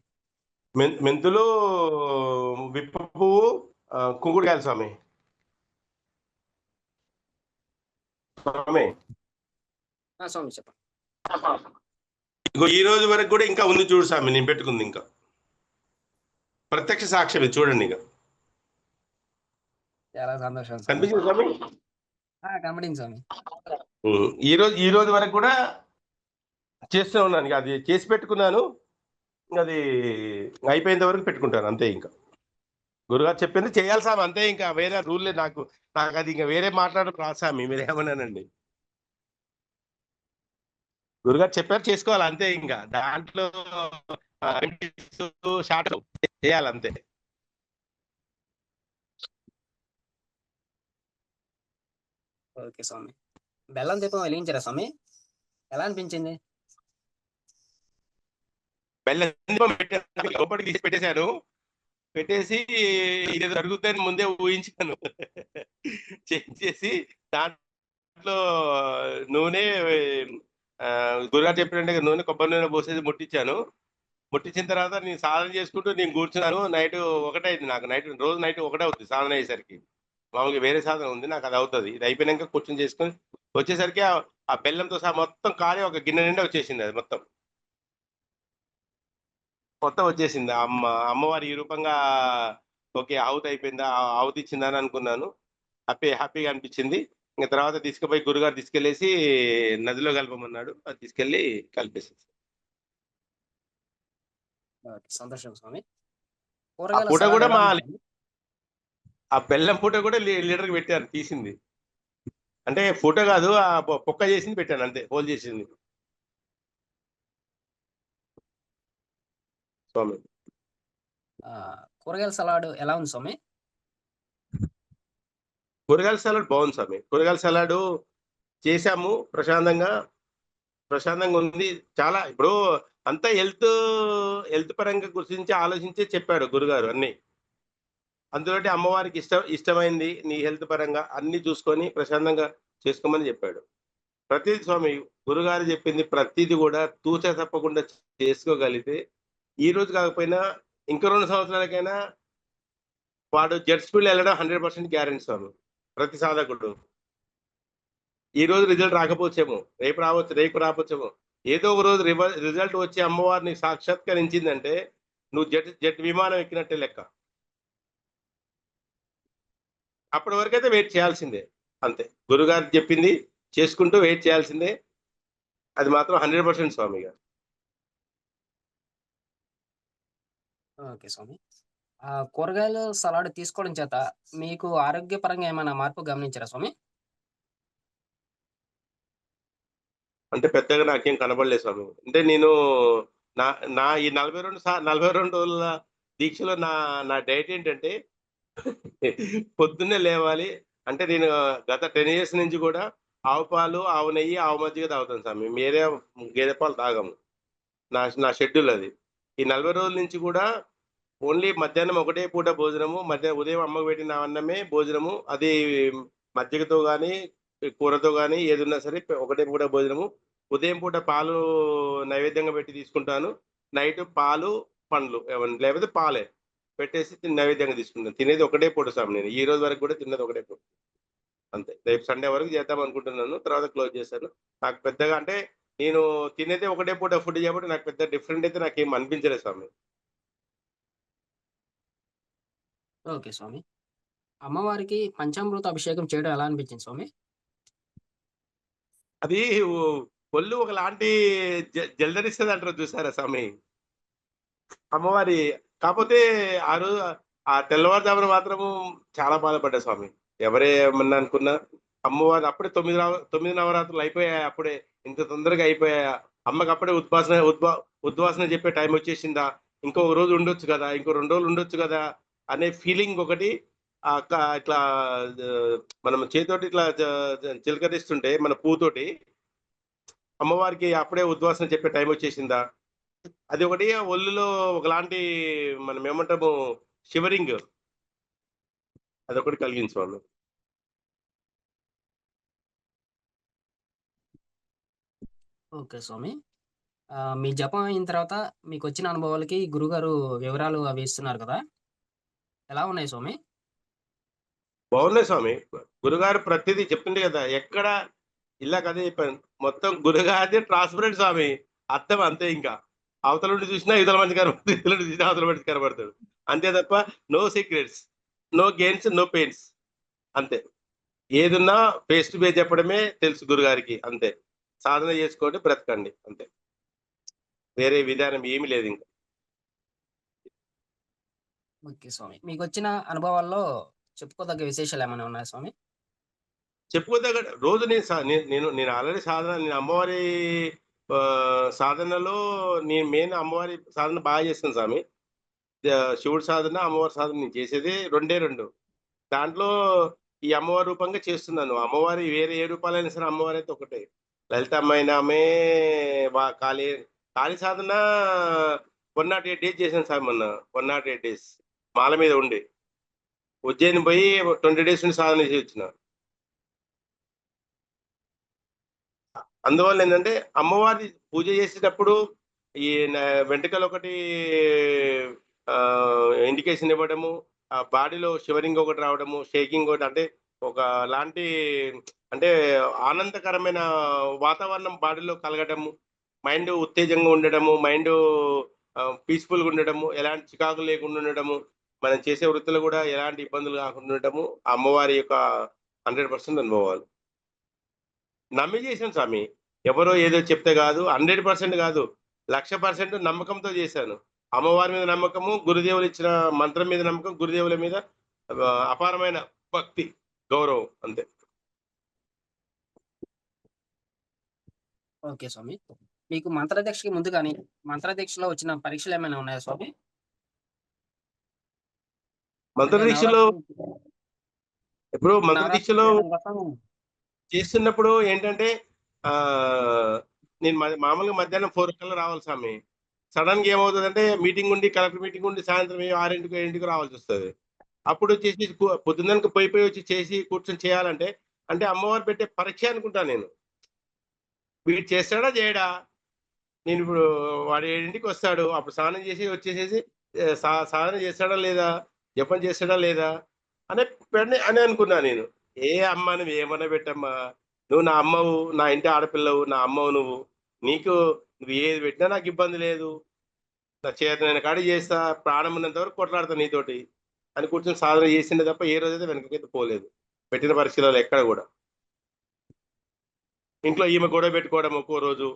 Speaker 1: మెంతులు, విప్ప పువ్వు, కుంకుడుకాయలు స్వామి. స్వామి.
Speaker 2: స్వామి చెప్పండి.
Speaker 1: ఇగో ఈ రోజు వరకు కూడా ఇంకా ఉంది చూడు స్వామి నేను పెట్టుకుంది ఇంకా. ప్రత్యక్ష సాక్ష్యం ఇది చూడండి ఇక.
Speaker 2: చాలా సంతోషం స్వామి.
Speaker 1: కనిపించింది స్వామి?
Speaker 2: కనపడింది స్వామి.
Speaker 1: ఈ రోజు వరకు కూడా చేస్తూనే ఉన్నాను. ఇక అది చేసి పెట్టుకున్నాను. అది అయిపోయేంత వరకు పెట్టుకుంటాను అంతే ఇంకా. గురుగారు చెప్పింది చేయాలి స్వామి అంతే ఇంకా. వేరే రూల్ లేదు నాకు. నాకు అది ఇంకా వేరే మాట్లాడడం రాదు స్వామి. మీరేమన్నానండి. గురుగారు చెప్పారు చేసుకోవాలి అంతే ఇంకా. దాంట్లో షార్ట్ చేయాలి అంతే.
Speaker 2: ఓకే స్వామి. బెల్లం దీపం వెలిగించారా స్వామి? ఎలా అనిపించింది?
Speaker 1: బెల్లం దీపం పెట్టాను, లోపలికి తీసి పెట్టేశాను. పెట్టేసి ఇది జరుగుతుందని ముందే ఊహించాను. చేసి దాంట్లో నూనె, గురుగారు చెప్పినట్టుగా నూనె, కొబ్బరి నూనె పోసేసి ముట్టించాను. ముట్టించిన తర్వాత నేను సాధన చేసుకుంటూ నేను కూర్చున్నాను. నైట్ ఒకటైంది నాకు. రోజు నైట్ ఒకటే అవుతుంది సాధన అయ్యేసరికి. మామూలుగా వేరే సాధన ఉంది, నాకు అది అవుతుంది. ఇది అయిపోయినాక కూర్చొని చేసుకొని వచ్చేసరికి ఆ బెల్లంతో సహా మొత్తం కాలి ఒక గిన్నె నిండా వచ్చేసింది. అది మొత్తం మొత్తం వచ్చేసింది. అమ్మవారి ఈ రూపంగా ఓకే ఆహుతి అయిపోయిందా, ఆహుతి ఇచ్చిందా అని అనుకున్నాను. హ్యాపీగా అనిపించింది. ఇంక తర్వాత తీసుకుపోయి గురుగారు తీసుకెళ్లేసి నదిలో కలపమన్నాడు. అది తీసుకెళ్లి కలిపేసి
Speaker 2: సంతోషం స్వామి.
Speaker 1: ఆ
Speaker 2: కూరగాయల
Speaker 1: పూట
Speaker 2: సలాడ్
Speaker 1: కూడా
Speaker 2: ఎలా ఉంది స్వామి?
Speaker 1: ఆ బెల్లం పూట కూడా లీటర్కి పెట్టాను తీసింది. అంటే ఫోటో కాదు, ఆ పొక్క చేసింది పెట్టాను అంతే, హోల్ చేసింది స్వామి.
Speaker 2: కూరగాయల సలాడ్ ఎలా ఉంది స్వామి?
Speaker 1: కూరగాయల సలాడ్ బాగుంది స్వామి. కూరగాయల సలాడ్ చేశాము ప్రశాంతంగా ఉంది. చాలా ఇప్పుడు అంతా హెల్త్ పరంగా గురించి ఆలోచించే చెప్పాడు గురుగారు అన్ని. అందులోటి అమ్మవారికి ఇష్టమైంది నీ హెల్త్ పరంగా అన్ని చూసుకొని ప్రశాంతంగా చేసుకోమని చెప్పాడు. ప్రతిది స్వామి, గురుగారు చెప్పింది ప్రతిది కూడా తూచా తప్పకుండా చేసుకోగలిగితే ఈ రోజు కాకపోయినా ఇంకో 2 సంవత్సరాలకైనా వాడు జెట్ స్పీడ్ వెళ్ళడం 100% గ్యారెంటీ స్వామి. ప్రతి సాధకుడు ఈ రోజు రిజల్ట్ రాకపోవచ్చేమో, రేపు రాకపోవచ్చేమో, ఏదో ఒక రోజు రిజల్ట్ వచ్చి అమ్మవారిని సాక్షాత్కరించిందంటే నువ్వు జెట్ విమానం ఎక్కినట్టే లెక్క. అప్పటి వరకైతే వెయిట్ చేయాల్సిందే అంతే. గురుగారు చెప్పింది చేసుకుంటూ వెయిట్ చేయాల్సిందే. అది మాత్రం 100% స్వామి గారు.
Speaker 2: ఓకే స్వామి. కూరగాయలు సలాడ్ తీసుకోవడం చేత మీకు ఆరోగ్యపరంగా ఏమైనా మార్పు గమనించారా స్వామి?
Speaker 1: అంటే పెద్దగా నాకేం కనబడలేదు స్వామి. అంటే నేను నా నా ఈ 42 రోజుల దీక్షలో నా నా డైట్ ఏంటంటే పొద్దున్నే లేవాలి. అంటే నేను గత 10 ఇయర్స్ నుంచి కూడా ఆవు పాలు, ఆవు నెయ్యి, ఆవు మజ్జిగ తాగుతాను స్వామి. వేరే గేదె పాలు తాగము. నా నా షెడ్యూల్ అది. ఈ 40 రోజుల నుంచి కూడా ఓన్లీ మధ్యాహ్నం ఒకటే పూట భోజనము. ఉదయం అమ్మకు పెట్టిన అన్నమే భోజనము. అది మజ్జిగతో గాని, కూరతో గాని ఏదున్నా సరే ఒకటే పూట భోజనము. ఉదయం పూట పాలు నైవేద్యంగా పెట్టి తీసుకుంటాను. నైట్ పాలు, పండ్లు లేకపోతే పాలే పెట్టేసి నైవేద్యంగా తీసుకుంటాను. తినేది ఒకటే పూట స్వామి నేను. ఈ రోజు వరకు కూడా తిన్నది ఒకటే పూట. అంతే. రేపు సండే వరకు చేద్దాం అనుకుంటున్నాను. తర్వాత క్లోజ్ చేశాను. నాకు పెద్దగా అంటే నేను తినేదే ఒకటే పూట ఫుడ్ కాబట్టి నాకు పెద్ద డిఫరెంట్ అయితే నాకేం అనిపించలేదు స్వామి.
Speaker 2: ఓకే స్వామి. అమ్మవారికి పంచామృత అభిషేకం చేయడం ఎలా అనిపించింది స్వామి?
Speaker 1: అది ఒ ఒళ్ళు ఒకలాంటి జలదరిస్తదంటారు చూసారా స్వామి. అమ్మవారి కాపోతే ఆ రోజు ఆ తెల్లవారుజామున మాత్రము చాలా బాధపడ్డా స్వామి. ఎవరేమన్నా అనుకున్నా అమ్మవారు అప్పుడే 9 నవరాత్రులు అయిపోయాయా అప్పుడే? ఇంత తొందరగా అయిపోయాయా? అమ్మకి అప్పుడే ఉద్వాసన చెప్పే టైం వచ్చేసిందా? ఇంకొక రోజు ఉండొచ్చు గదా! ఇంకో 2 రోజులు ఉండొచ్చు గదా! అనే ఫీలింగ్ ఒకటి ఇట్లా మనం చేత్తోటి ఇట్లా చిలకరిస్తుంటే మన పువ్వుతోటి అమ్మవారికి అప్పుడే ఉద్వాసన చెప్పే టైం వచ్చేసిందా? అది ఒకటి ఒళ్ళులో ఒకలాంటి మనం ఏమంటాము షివరింగ్ అదొకటి కలిగింది స్వామి.
Speaker 2: ఓకే స్వామి. మీ జపం అయిన తర్వాత మీకొచ్చిన అనుభవాలకి గురుగారు వివరాలు అవి ఇస్తున్నారు కదా! ఎలా ఉన్నాయి స్వామి?
Speaker 1: బాగున్నాయి స్వామి. గురుగారు ప్రతిదీ చెప్తుండే కదా! ఎక్కడ ఇల్లాక అదే చెప్పాను. మొత్తం గురుగారిదే ట్రాన్స్‌పరెంట్ స్వామి. అద్దం అంతే ఇంకా. అవతల నుండి చూసినా ఇవతల మనిషి కనపడతాడు. ఇవతల నుండి చూసినా అవతల మనిషి కనపడతాడు. అంతే తప్ప no secrets, no gains, no pains అంతే. ఏదున్నా ఫేస్ టు ఫేస్ చెప్పడమే తెలుసు గురుగారికి అంతే. సాధన చేసుకోండి, బ్రతకండి అంతే. వేరే విధానం ఏమి లేదింక.
Speaker 2: ఓకే స్వామి. మీకొచ్చిన అనుభవాల్లో చెప్పుకోదగ్గ విశేషాలేమైనా ఉన్నాయా స్వామి?
Speaker 1: చెప్పుకోదగ్గ రోజు నేను ఆల్రెడీ నేను అమ్మవారి సాధనలో నేను మెయిన్ అమ్మవారి సాధన బాగా చేస్తాను స్వామి. శివుడి సాధన, అమ్మవారి సాధన నేను చేసేది రెండే 2. దాంట్లో ఈ అమ్మవారి రూపంగా చేస్తున్నాను. అమ్మవారి వేరే ఏ రూపాలైనా సరే అమ్మవారి అయితే ఒకటే. లలితమ్మ అయిన ఆమె కాళీ కాళీ సాధన 108 డేస్ చేశాను సార్ మొన్న. 108 డేస్ మాల మీద ఉండి. ఉజ్జయిని పోయి 20 డేస్ నుండి సాధన చేసి వచ్చిన. అందువల్ల ఏంటంటే అమ్మవారి పూజ చేసేటప్పుడు ఈ వెంట్రుకలు ఒకటి ఇండికేషన్ ఇవ్వడము, ఆ బాడీలో షివరింగ్ ఒకటి రావడము, షేకింగ్ ఒకటి, అంటే ఒక లాంటి అంటే ఆనందకరమైన వాతావరణం బాడీలో కలగడము, మైండ్ ఉత్తేజంగా ఉండడము, మైండ్ పీస్ఫుల్గా ఉండడము, ఎలాంటి చికాకు లేకుండా ఉండడము, మనం చేసే వృత్తులు కూడా ఎలాంటి ఇబ్బందులు కాకుండా ఉండటము ఆ అమ్మవారి యొక్క 100% అనుభవాలు. నమ్మి చేశాను స్వామి. ఎవరో ఏదో చెప్తే కాదు, 100% కాదు, 1,00,000% నమ్మకంతో చేశాను. అమ్మవారి మీద నమ్మకము, గురుదేవులు ఇచ్చిన మంత్రం మీద నమ్మకం, గురుదేవుల మీద అపారమైన భక్తి, గౌరవం అంతే.
Speaker 2: ఓకే స్వామి. మీకు మంత్రదీక్షకి ముందు గాని, మంత్రదీక్షలో వచ్చిన పరీక్షలు ఏమైనా ఉన్నాయా స్వామి? అంటే
Speaker 1: మంత్రదీక్షలో
Speaker 2: నవరాత్రులు
Speaker 1: ఇప్పుడు
Speaker 2: నవరాత్రులు
Speaker 1: మంత్రదీక్షలో
Speaker 2: చేయడం కోసం
Speaker 1: చేస్తున్నప్పుడు ఏంటంటే నేను మామూలుగా మధ్యాహ్నం 4 కల్లా రావాలి స్వామి. సడన్ గా ఏమవుతుందంటే మీటింగ్ ఉండి, కలెక్టర్ మీటింగ్ ఉండి సాయంత్రం 6కి 7కి రావాల్సి వస్తుంది. అప్పుడు వచ్చేసి పొద్దున్నకి పోయి వచ్చి చేసి కూర్చొని చేయాలంటే అంటే అమ్మవారు పెట్టే పరీక్ష అనుకుంటా నేను. వీడు చేస్తాడా చేయడా, నేను ఇప్పుడు వాడు 7కి వస్తాడు, అప్పుడు స్నానం చేసి వచ్చేసేసి సాధన చేస్తాడా లేదా, జపం చేస్తాడా లేదా అనే అని అనుకున్నా నేను. ఏ అమ్మ నువ్వు ఏమన్నా పెట్టమ్మా, నువ్వు నా అమ్మవు, నా ఇంటి ఆడపిల్లవు, నా అమ్మవు నువ్వు, నీకు నువ్వు ఏది పెట్టినా నాకు ఇబ్బంది లేదు, నా చేతనైన కాడికి చేస్తా, ప్రాణం ఉన్నంత వరకు కొట్లాడతా నీతోటి అని కూర్చొని సాధన చేసిండే తప్ప ఏ రోజైతే వెనకకైతే పోలేదు పెట్టిన పరిస్థితుల్లో ఎక్కడ కూడా. ఇంట్లో ఈమె గొడవ పెట్టుకోవడం ఒక్కో రోజు,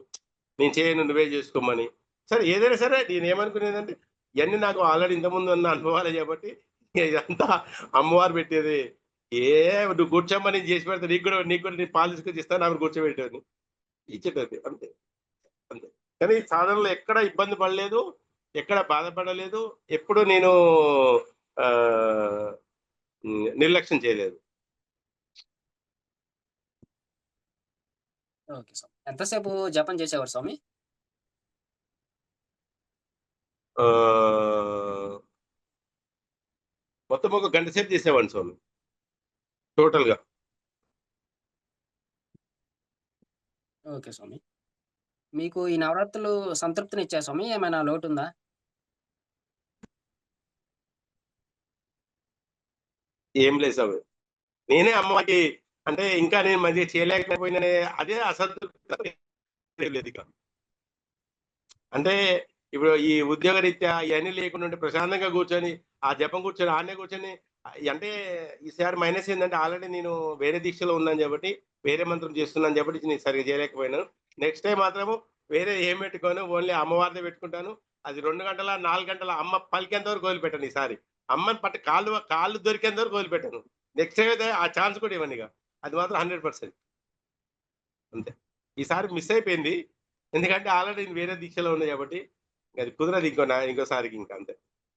Speaker 1: నేను చేయను నువ్వే చేసుకోమని. సరే ఏదైనా సరే నేను ఏమనుకునేదంటే ఇవన్నీ నాకు ఆల్రెడీ ఇంతకుముందు ఉన్న అనుభవాలే కాబట్టి ఇదంతా అమ్మవారు పెట్టేది. ఏ నువ్వు కూర్చోమ్మని నేను చేసి పెడతా, నీకు కూడా నేను పాలు తీసుకొచ్చి ఇస్తాను, ఆమె కూర్చోబెట్టేది ఇచ్చేటది అంతే. అంతే. కానీ సాధనలో ఎక్కడ ఇబ్బంది పడలేదు, ఎక్కడ బాధపడలేదు, ఎప్పుడు నేను నిర్లక్ష్యం చేయలేదు.
Speaker 2: ఓకే స్వామి. ఎంతసేపు జపం చేసేవారు స్వామి?
Speaker 1: మొత్తం ఒక గంట సేపు చేసేవాడిని స్వామి టోటల్గా.
Speaker 2: ఓకే స్వామి. మీకు ఈ నవరాత్రులు సంతృప్తినిచ్చాయా స్వామి? ఏమైనా లోటుందా?
Speaker 1: ఏం లేదు స్వామి. నేనే అమ్మకి అంటే ఇంకా నేను మంచిగా చేయలేకపోయిననే అదే అసంతృప్తి లేదు ఇక. అంటే ఇప్పుడు ఈ ఉద్యోగ రీత్యా ఇవన్నీ లేకుండా ఉంటే ప్రశాంతంగా కూర్చొని ఆ జపం కూర్చొని ఆడనే కూర్చొని అంటే ఈసారి మైనస్ ఏంటంటే ఆల్రెడీ నేను వేరే దీక్షలో ఉన్నాను కాబట్టి, వేరే మంత్రం చేస్తున్నాను కాబట్టి నేను సరిగ్గా చేయలేకపోయాను. నెక్స్ట్ టైం మాత్రము వేరే ఏం పెట్టుకోను, ఓన్లీ అమ్మవారిని పెట్టుకుంటాను. అది 2 గంటల 4 గంటల అమ్మ పలికేంత వరకు వదిలిపెట్టాను ఈసారి. అమ్మని పట్టి కాళ్ళు దొరికేంత వరకు వదిలిపెట్టాను. నెక్స్ట్ టైం అయితే ఆ ఛాన్స్ కూడా ఇవ్వను ఇక. అది మాత్రం 100% అంతే. ఈసారి మిస్ అయిపోయింది. ఎందుకంటే ఆల్రెడీ నేను వేరే దీక్షలో ఉన్నా కాబట్టి అది కుదరదు ఇంకోసారికి ఇంకా అంతే.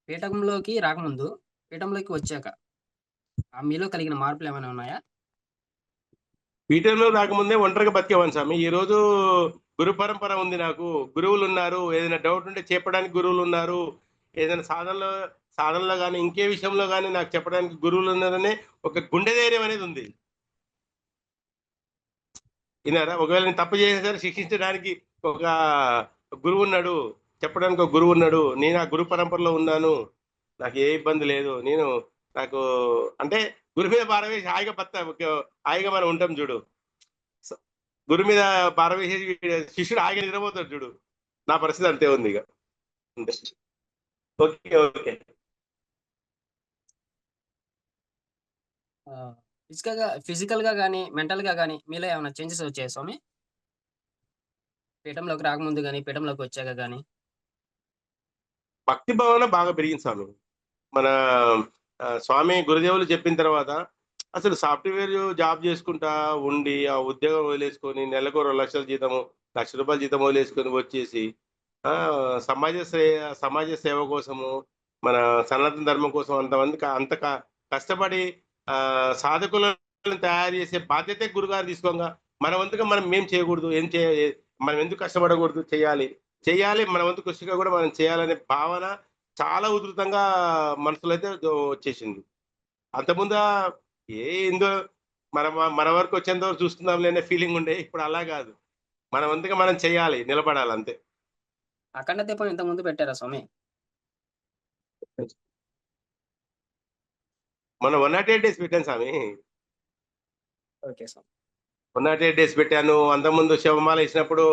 Speaker 2: పీఠంలోకి రాకముందు, పీఠంలోకి వచ్చాక మీలో కలిగిన మార్పులేమైనా ఉన్నాయా?
Speaker 1: పీఠంలో రాకముందే ఒంటరిగా బతికేవాడిని స్వామి. ఈ రోజు గురు పరంపర ఉంది నాకు. గురువులున్నారు. ఏదైనా డౌట్ ఉంటే చెప్పడానికి గురువులున్నారు. ఏదైనా సాధనలో గాని, ఇంకే విషయంలో గాని నాకు చెప్పడానికి గురువులున్నారనే ఒక గుండె ధైర్యం అనేది ఉంది. విన్నారా? ఒకవేళ నేను తప్పు చేసినా సరే శిక్షించడానికి ఒక గురువున్నాడు. చెప్పడానికి ఒక గురువున్నాడు. నేను ఆ గురు పరంపరలో ఉన్నాను. నాకు ఏ ఇబ్బంది లేదు. నాకు అంటే గురు మీద భారం వేసి హాయిగా మనం ఉంటాం చూడు. గురు మీద భారం వేసేసి శిష్యుడు హాయిగా నిద్రపోతాడు చూడు. నా పరిస్థితి అంతే ఉంది ఇక. అంతే. ఓకే. ఓకే.
Speaker 2: ఫిజికల్‌గా గాని, మెంటల్‌గా గాని మీలో ఏమైనా చేంజెస్ వచ్చాయా స్వామి? పీఠంలోకి రాకముందు గాని, పీఠంలోకి వచ్చాక గాని?
Speaker 1: భక్తి భావన బాగా పెరిగింది స్వామి. మన స్వామి గురుదేవులు చెప్పిన తర్వాత అసలు సాఫ్ట్‌వేర్ జాబ్ చేసుకుంటా ఉండి, ఆ ఉద్యోగం వదిలేసుకొని నెలకు 2,00,000 జీతము, రూ. 1,00,000 జీతం వదిలేసుకొని వచ్చేసి సమాజ సేవ కోసము, మన సనాతన ధర్మం కోసం అంత కష్టపడి సాధకులను తయారు చేసే బాధ్యతే గురుగారు తీసుకోగా మన వంతుగా మనం ఏం చేయకూడదు, మనం ఎందుకు కష్టపడకూడదు, చేయాలి, మన వంతు కృషిగా కూడా మనం చేయాలనే భావన చాలా ఉధృతంగా మనసులో అయితే వచ్చేసింది. అంతకుముందు ఏందో మన మన వరకు వచ్చేంత వరకు చూస్తున్నాంలే అనే ఫీలింగ్ ఉండే. ఇప్పుడు అలా కాదు. మన వంతుగా మనం చేయాలి, నిలబడాలి అంతే.
Speaker 2: అఖండ దీపం ఇంతకుముందు పెట్టారా స్వామి?
Speaker 1: మొన్న 108 డేస్ పెట్టాను స్వామి.
Speaker 2: ఓకే స్వామి.
Speaker 1: 108 డేస్ పెట్టాను. అంతకుముందు శివమాల ఏసినప్పుడు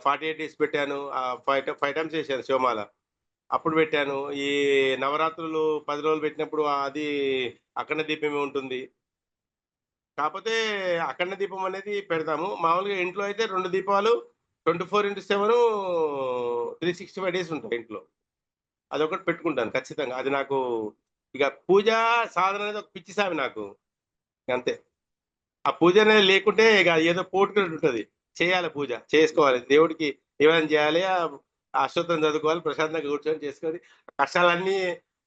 Speaker 1: 48 డేస్ పెట్టాను. 5 టైమ్స్ చేశాను శివమాల. అప్పుడు పెట్టాను. ఈ నవరాత్రులు 10 రోజులు పెట్టినప్పుడు అది అఖండ దీపమే ఉంటుంది. కాపోతే అఖండ దీపం అనేది పెడతాము. మామూలుగా ఇంట్లో అయితే 2 దీపాలు 24/7 365 డేస్ ఉంటాయి ఇంట్లో. అదొకటి పెట్టుకుంటాను ఖచ్చితంగా. అది నాకు ఇక పూజా సాధన అనేది ఒక పిచ్చి సామి నాకు. అంతే. ఆ పూజ అనేది లేకుంటే ఇక ఏదో పోటుకున్నట్టు ఉంటది. చేయాలి పూజ. చేసుకోవాలి. దేవుడికి నివేదన చేయాలి. అష్టోత్తరం చదువుకోవాలి. ప్రశాంతంగా కూర్చొని చేసుకొని కష్టాలన్నీ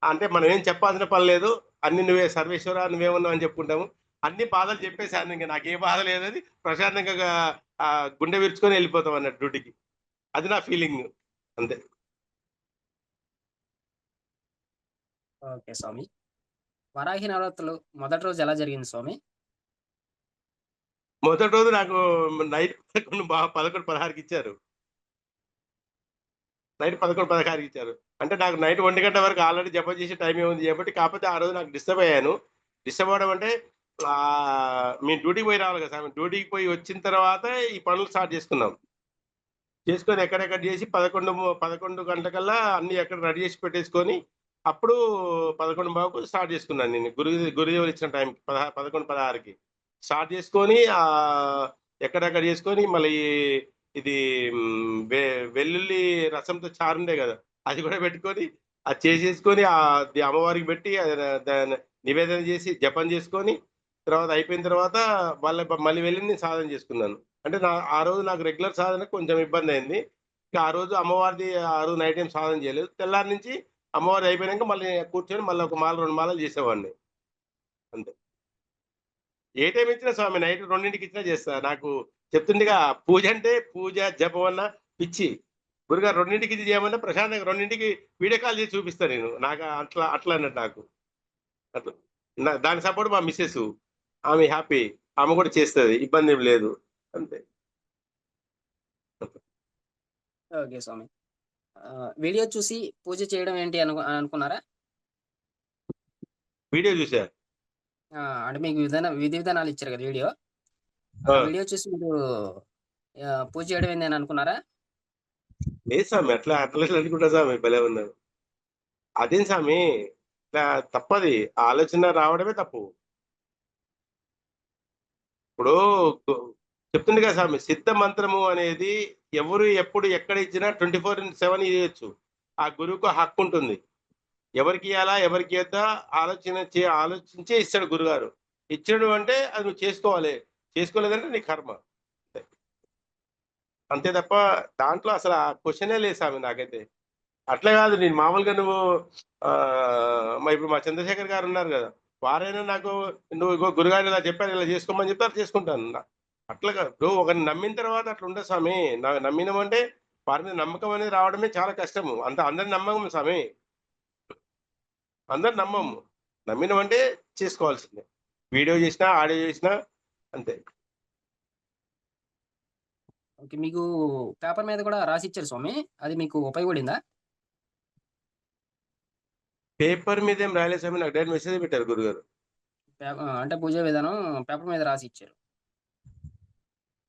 Speaker 1: అంటే మనం ఏం చెప్పాల్సిన పని లేదు. అన్ని నువ్వే సర్వేశ్వర నువ్వే ఉన్నావు అని చెప్పుకుంటాము. అన్ని బాధలు చెప్పేసాను. ఇంక నాకే బాధ లేదని ప్రశాంతంగా గుండె విరుచుకొని వెళ్ళిపోతాం అన్నట్టు డ్యూటీకి. అది నా ఫీలింగ్. అంతే.
Speaker 2: ఓకే స్వామి. వరాహి నవరాత్రులు మొదటి రోజు ఎలా జరిగింది స్వామి?
Speaker 1: మొదటి రోజు నాకు నైట్ 11, 16కి ఇచ్చారు. నైట్ 11, 16కి ఇచ్చారు. అంటే నాకు నైట్ 1 గంట వరకు ఆల్రెడీ జపం చేసే టైమే ఉంది కాబట్టి, కాకపోతే ఆ రోజు నాకు డిస్టర్బ్ అయ్యాను. డిస్టర్బ్ అవ్వడం అంటే మేము డ్యూటీకి పోయి రావాలి కదా సామి. డ్యూటీకి పోయి వచ్చిన తర్వాత ఈ పనులు స్టార్ట్ చేసుకున్నాం. చేసుకొని ఎక్కడెక్కడ చేసి 11 గంటలకల్లా అన్నీ ఎక్కడ రెడీ చేసి పెట్టేసుకొని, అప్పుడు 11:15కు స్టార్ట్ చేసుకున్నాను నేను. గురుదేవులు ఇచ్చిన టైంకి 11, 16కి. స్టార్ట్ చేసుకొని ఎక్కడెక్కడ చేసుకొని మళ్ళీ ఇది వెల్లుల్లి రసంతో చారుండే గదా! అది గూడా పెట్టుకొని, అది చేసేసుకొని అది అమ్మవారికి పెట్టి దాన్ని నివేదన చేసి, జపం చేసుకొని, తర్వాత అయిపోయిన తర్వాత మళ్ళీ వెళ్ళి నేను సాధన చేసుకున్నాను. అంటే ఆ రోజు నాకు రెగ్యులర్ సాధనకు కొంచెం ఇబ్బందయింది. ఇక ఆ రోజు అమ్మవారిది ఆ రోజు నైట్ ఏం సాధన చేయలేదు. తెల్లారి నుంచి అమ్మవారిది అయిపోయినంక మళ్ళీ కూర్చొని మళ్ళీ ఒక మాల, 2 మాలలు చేసేవాడిని. అంతే. ఏ టైమ్ ఇచ్చినా స్వామి నైట్ 2కి ఇచ్చినా చేస్తా. నాకు చెప్తుండేగా పూజంటే పూజ, జపం అన్న పిచ్చి. గురుగారు 2కి ఇది చేయమన్నా ప్రశాంతంగా 2కి వీడియో కాల్ చేసి చూపిస్తా నేను. నాకు అట్లా అట్లా అన్నట్టు నాకు. అట్లా. దానికి సపోర్ట్ మా మిసెసు. ఆమె హ్యాపీ. ఆమె కూడా చేస్తది. ఇబ్బందేం లేదు. అంతే.
Speaker 2: ఓకే స్వామి. వీడియో చూసి పూజ చేయడం ఏంటి అనుకున్నారా?
Speaker 1: వీడియో చూసా.
Speaker 2: అంటే మీకు విధి విధానాలు ఇచ్చారు కదా వీడియో.
Speaker 1: ఆ!
Speaker 2: ఆ వీడియో చూసి మీరు పూజ చేయడం ఏంది అని అనుకున్నారా?
Speaker 1: లేదు సామి అట్లా ఎట్లా అనుకుంటా సామి భలే ఉన్నారు. అదేం సామి ఇట్లా తప్పది. ఆలోచన రావడమే తప్పు. ఇప్పుడు గు చెప్తుంది కదా స్వామి. సిద్ధ మంత్రము అనేది ఎవరు ఎప్పుడు ఎక్కడ ఇచ్చినా 24/7 ఇయ్యొచ్చు. ఆ గురువుకు హక్కుంటుంది. ఎవరికియ్యాలా? ఎవరికియొద్దా? ఆలోచించే ఇస్తాడు గురుగారు. ఇచ్చాడు అంటే అది నువ్వు చేసుకోవాలి. చేసుకోలేదంటే నీ కర్మ. అంతే. అంతే తప్ప దాంట్లో అసల ఆ క్వెషనే లేదు స్వామి నాకైతే. అట్లా కాదు నేను మామూలుగా నువ్వు ఇప్పుడు మా చంద్రశేఖర్ గారున్నారు గదా! వారైనా నాకు నువ్వు ఇగో గురుగారు ఇలా చెప్పారు ఇలా చేసుకోమని చెప్తే అది చేసుకుంటాను. అట్లా కాదు. ఇప్పుడు ఒకరిని నమ్మిన తర్వాత అట్లా ఉండదు స్వామి. నమ్మినమంటే వారి మీద నమ్మకం అనేది రావడమే చాలా కష్టము. అందరిని నమ్మము స్వామి. అందరిని నమ్మము. నమ్మినమంటే చేసుకోవాల్సిందే. వీడియో చేసినా, ఆడియో చేసినా అంతే.
Speaker 2: ఓకే. మీకు పేపర్ మీద కూడా రాసిచ్చారు స్వామి. అది మీకు ఉపయోగపడిందా?
Speaker 1: పేపర్ మీద ఏం రాయలేదు స్వామి. నాకు డైరెక్ట్ మెసేజే పెట్టారు గురుగారు.
Speaker 2: అంటే పూజా విధానం పేపర్ మీద రాసి ఇచ్చారు.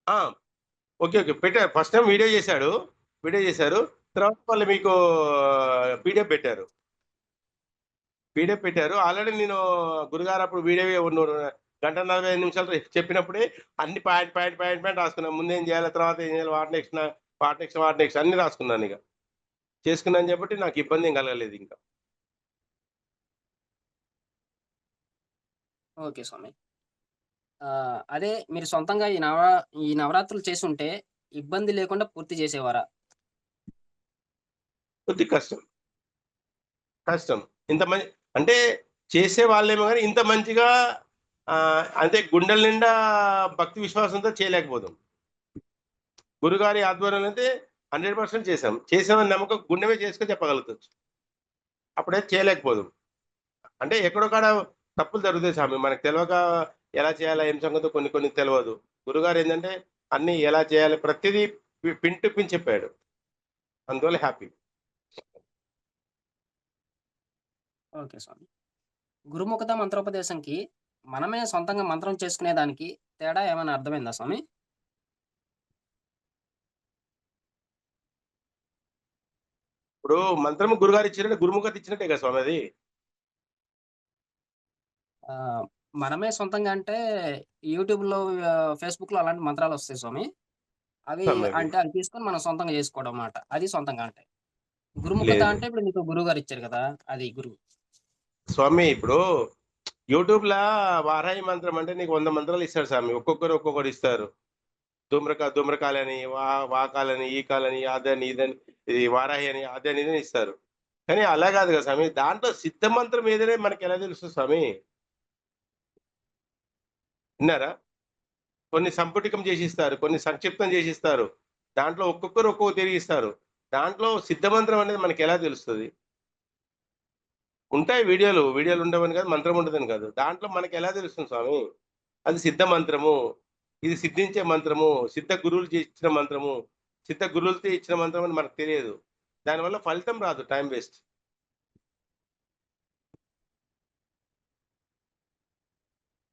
Speaker 1: ఆ! ఓకే. ఓకే. పెట్టారు. ఫస్ట్ టైమ్ వీడియో చేశాడు. వీడియో చేశారు. తర్వాత మళ్ళీ మీకు పీడీఎఫ్ పెట్టారు. పీడీఎఫ్ పెట్టారు. ఆల్రెడీ నేను గురుగారు అప్పుడు వీడియో గంట 45 నిమిషాలు చెప్పినప్పుడే అన్ని పాయింట్ రాసుకున్నా. ముందేం చేయాలి? తర్వాత ఏం చేయాలి? వాట్ నెక్స్ట్ అన్నీ రాసుకున్నానిక. చేసుకున్నాను కాబట్టి నాకు ఇబ్బందేం కలగలేదు ఇంకా.
Speaker 2: ఓకే స్వామి. అదే మీరు సొంతంగా ఈ నవరాత్రులు చేసుంటే ఇబ్బంది లేకుండా పూర్తి చేసేవారా?
Speaker 1: కొద్దిగా కష్టం. కష్టం. ఇంత అంటే చేసే వాళ్ళేమో గాని ఇంత మంచిగా అంటే గుండెల నిండా భక్తి విశ్వాసంతో చేయలేకపోతాం. గురుగారి ఆధ్వర్యంలో అయితే 100% చేసామని నమ్మకం గుండె మీద చేసుకొని చెప్పగలుగుతాం. అప్పుడైతే చేయలేకపోదుం. అంటే ఎక్కడో కాడ తప్పులు జరుగుతాయి స్వామి. మనకు తెలవక ఎలా చేయాలా, ఏం సంగతో కొన్ని కొన్ని తెలవదు. గురుగారేందంటే అన్నీ ఎలా చేయాలి ప్రతిదీ పిన్ టు పిన్ చెప్పాడు. అందువల్ల హ్యాపీ.
Speaker 2: ఓకే స్వామి. గురుముఖత మంత్రోపదేశంకి మనమే సొంతంగా మంత్రం చేసుకునేదానికి తేడా ఏమైనా అర్థమైందా స్వామి?
Speaker 1: ఇప్పుడు మంత్రము గురుగారు ఇచ్చినట్టే గురుముఖత ఇచ్చినట్టే కదా స్వామి అది.
Speaker 2: ఆహ్, మనమే సొంతంగా అంటే యూట్యూబ్‌లో ఫేస్‌బుక్‌లో అలాంటి మంత్రాలొస్తాయి స్వామి. అవి
Speaker 1: స్వామి అవి.
Speaker 2: అంటే అవి తీసుకొని మనం సొంతంగా చేసుకోవడం మాట. అది సొంతంగా అంటే. గురుముఖత
Speaker 1: లేదు.
Speaker 2: అంటే ఇప్పుడు మీకు గురువుగారు ఇచ్చారు కదా! అది గురువు.
Speaker 1: స్వామి ఇప్పుడు యూట్యూబ్‌లా వారాహి మంత్రం అంటే నీకు 100 మంత్రాలు ఇస్తాడు స్వామి. ఒక్కొక్కరు ఒక్కొక్కటి ఇస్తారు. ధూమ్రకాలని, వాకాలని, ఈకాలని, అదని, ఇదని, ఇది వారాహి అని, అదని, ఇదని ఇస్తారు. కానీ అలా గాదు గదా స్వామి. దాంట్లో సిద్ధ మంత్రం ఏదనే మనకెలా తెలుస్తది స్వామి? విన్నారా? కొన్ని సంపుటికం జేసిస్తారు. కొన్ని సంక్షిప్తం జేసిస్తారు. దాంట్లో ఒక్కొక్కరు ఒక్కొక్క తిరిగిస్తారు. దాంట్లో సిద్ధ మంత్రం అనేది మనకెలా తెలుస్తది? ఉంటాయి వీడియోలు. వీడియోలు ఉండవని కాదు, మంత్రం ఉండదని కాదు. దాంట్లో మనకెలా తెలుస్తుంది స్వామి? అది సిద్ధ మంత్రము. ఇది సిద్ధించే మంత్రము. సిద్ధ గురువులు ఇచ్చిన మంత్రము. సిద్ధ గురువులతో ఇచ్చిన మంత్రం అని మనకు తెలియదు. దానివల్ల ఫలితం రాదు. Time waste.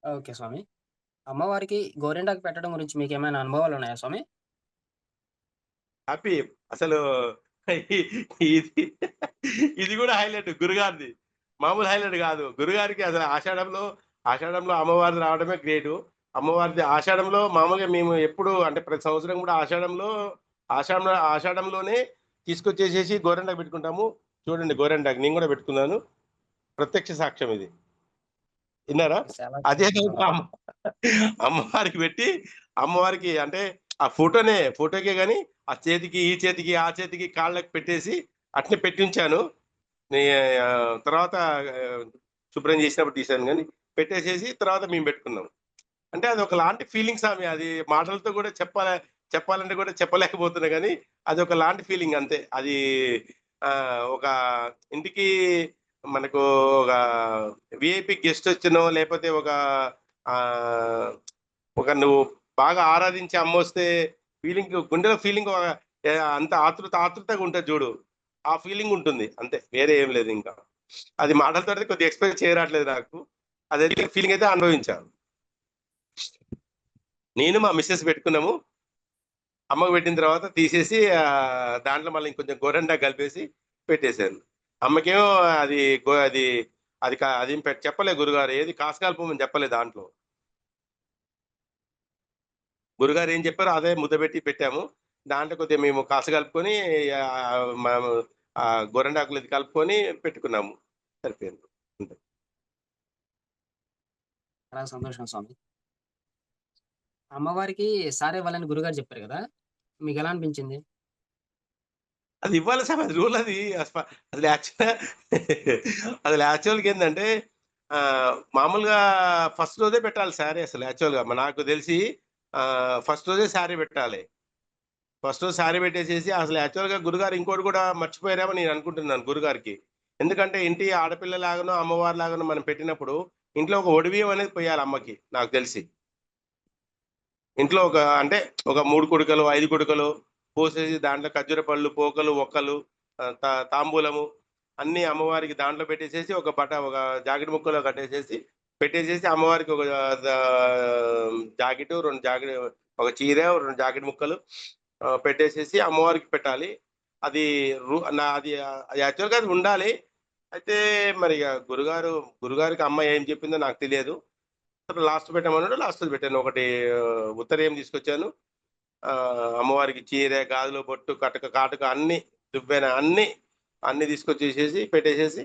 Speaker 2: ఓకే స్వామి. అమ్మవారికి గోరింటాకు పెట్టడం గురించి మీకేమైనా అనుభవాలున్నాయా స్వామి?
Speaker 1: హ్యాపీ. అసలు ఇది ఇది గూడా హైలైట్ గురుగారిది. మామూలు హైలైట్ గాదు. గురుగారికి అసలు ఆషాఢంలో అమ్మవారిది రావడమే గ్రేటు. అమ్మవారిది ఆషాఢంలో మామూలుగా మేము ఎప్పుడు అంటే ప్రతి సంవత్సరం గూడా ఆషాఢంలోనే తీసుకొచ్చేసేసి గోరింటాకు పెట్టుకుంటాము. చూడండి గోరింటాకు నేను గూడా పెట్టుకున్నాను. ప్రత్యక్ష సాక్ష్యం ఇది. ఇన్నారా?
Speaker 2: ఓకే. చాలా
Speaker 1: అదే
Speaker 2: సంతోషం
Speaker 1: రోజు
Speaker 2: స్వామి.
Speaker 1: అమ్మవారికి పెట్టి, అమ్మవారికి అంటే ఆ ఫోటోకే గాని, ఆ చేతికి, ఈ చేతికి, ఆ చేతికి, కాళ్ళకి పెట్టేసి అట్నే పెట్టించాను. నే తర్వాత శుభ్రం చేసినప్పుడు తీశాను గానీ, పెట్టేసేసి తర్వాత మేము పెట్టుకున్నాం. అంటే అదొకలాంటి ఫీలింగ్ స్వామి. అది మాటలతో గూడా చెప్పాలంటే గూడా చెప్పలేకపోతున్నా గానీ, అదొకలాంటి ఫీలింగ్ అంతే. అది ఒక ఇంటికి మనకు ఒక వీఐపీ గెస్టొచ్చినో, లేపోతే ఆహ్, ఒక నువ్వు బాగా ఆరాధించే అమ్మొస్తే గుండెలో ఫీలింగ్ అంత ఆతృతగా ఉంటది జూడు. ఆ ఫీలింగ్ ఉంటుంది. అంతే. వేరే ఏం లేదు ఇంకా. అది మాటలతోటి కొద్దిగా ఎక్స్‌ప్రెస్ చేయరాట్లేదు నాకు. అదైతే ఫీలింగ్ అయితే అనుభవించా. నేను మా మిసెస్ పెట్టుకున్నాము. అమ్మకు పెట్టిన తర్వాత తీసేసి దాంట్లో మళ్ళీ ఇంకొంచెం గోరింటాకు కలిపేసి పెట్టేసాను. అమ్మకేమో అది గో అది అది క అదేం చెప్పలే గురుగారు. ఏది కాసకాల్పమని చెప్పలే దాంట్లో. గురుగారు ఏం చెప్పారో అదే ముద్దబెట్టి పెట్టాము. దాంట్లో కొద్దిగా మేము కలుపుకొని మేము గోరింటాకులు ఇది కలుపుకొని పెట్టుకున్నాము. సరిపోయింది. అంతే.
Speaker 2: చాలా సంతోషం స్వామి. అమ్మవారికి సారే ఇవ్వాలని గురుగారు చెప్పారు గదా! మీకెలా అనిపించింది?
Speaker 1: అది ఇవ్వాలి సార్. అది రూల్ అది. అసలు యాక్చువల్‌గా ఏందంటే మామూలుగా ఫస్ట్ రోజే పెట్టాలి శారీ అసలు యాక్చువల్‌గా. నాకు తెలిసి ఫస్ట్ రోజే శారీ పెట్టాలి. ఫస్ట్ రోజు శారీ పెట్టేసేసి అసలు యాక్చువల్‌గా గురుగారు ఇంకోటి కూడా మర్చిపోయారేమో నేను అనుకుంటున్నాను గురుగారికి. ఎందుకంటే ఇంటి ఆడపిల్లలాగానో, అమ్మవారిలాగానో మనం పెట్టినప్పుడు ఇంట్లో ఒక ఒడిబియ్యం అనేది పొయ్యాలి అమ్మకి నాకు తెలిసి. ఇంట్లో అంటే ఒక 3 కుడకలు, 5 కుడకలు పోసేసి దాంట్లో ఖర్జూర పళ్ళు, పోకలు, ఒక్కలు, తాంబూలము అన్నీ అమ్మవారికి దాంట్లో పెట్టేసేసి ఒక జాకెట్ ముక్కలో కట్టేసేసి, పెట్టేసేసి అమ్మవారికి ఒక జాకెటు, 2 జాకెట్, ఒక చీర, 2 జాకెట్ ముక్కలు పెట్టేసేసి అమ్మవారికి పెట్టాలి. అది అది యాక్చువల్‌గా అది ఉండాలి. అయితే మరి ఇగ గురుగారికి అమ్మ ఏం చెప్పిందో నాకు తెలియదు. లాస్ట్ పెట్టమన్నాడు. లాస్ట్‌ది పెట్టాను. ఒకటి ఉత్తరీయం తీసుకొచ్చాను. అమ్మవారికి చీర, గాజులు, బొట్టు, కాటుక అన్నీ దువ్వెన అన్నీ తీసుకొచ్చేసేసి పెట్టేసేసి,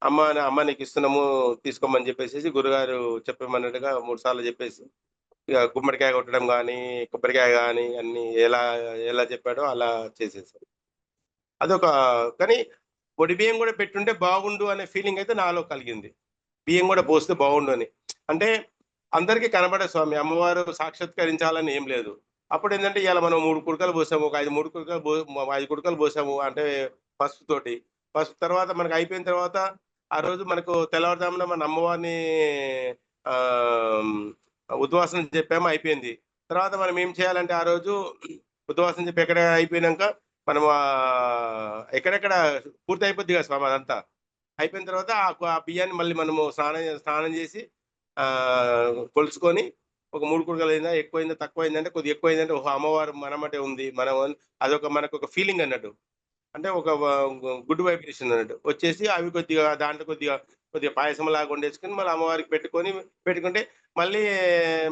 Speaker 1: "అమ్మ నీకిస్తున్నాము తీసుకోమని" చెప్పేసేసి గురుగారు చెప్పమన్నట్టుగా 3 సార్లు చెప్పేసి, ఇగ గుమ్మడికాయ కొట్టడం గానీ, కొబ్బరికాయ గానీ అన్నీ ఎలా చెప్పాడో అలా చేసేసాం. అదొక కానీ పొడి బియ్యం గూడా పెట్టుంటే బాగుండు అనే ఫీలింగయితే నాలో కలిగింది. బియ్యం గూడా పోస్తే బాగుండు అని. అంటే అందరికీ కనబడే స్వామి. అమ్మవారు సాక్షాత్కరించాలని ఏం లేదు. అప్పుడేందంటే ఇయాల మనం 3 కుడకలు పోసాము. ఒక 5 5 కుడకలు పోసాము. అంటే పసుపుతోటి. పసుపు తర్వాత మనకు అయిపోయిన తర్వాత ఆ రోజు మనకు తెల్లవారుజామున మన అమ్మవారిని ఆహ్, ఉద్వాసన చెప్పాము అయిపోయింది. తర్వాత మనం ఏం చేయాలంటే ఆ రోజు ఉద్వాసన చెప్పి ఎక్కడ అయిపోయినంక మనం ఎక్కడెక్కడ పూర్తి అయిపోద్ది కదా స్వామి అదంతా. అయిపోయిన తర్వాత ఆ బియ్యాన్ని మళ్ళీ మనము స్నానం చేసి కొలుచుకొని ఒక 3 కుడకలయిందా, ఎక్కువైందా, తక్కువైందంటే కొద్దిగా ఎక్కువైందంటే ఓహో! అమ్మవారు మనెమ్మటే ఉంది. అదొక మనకొక ఫీలింగ్ అన్నట్టు. అంటే ఒక గుడ్ వైబ్రేషన్ అన్నట్టు. వచ్చేసి అవి కొద్దిగా దాంట్లో కొద్దిగా పాయసంలాగా వండేసుకొని మళ్ళీ అమ్మవారికి పెట్టుకుంటే మళ్ళీ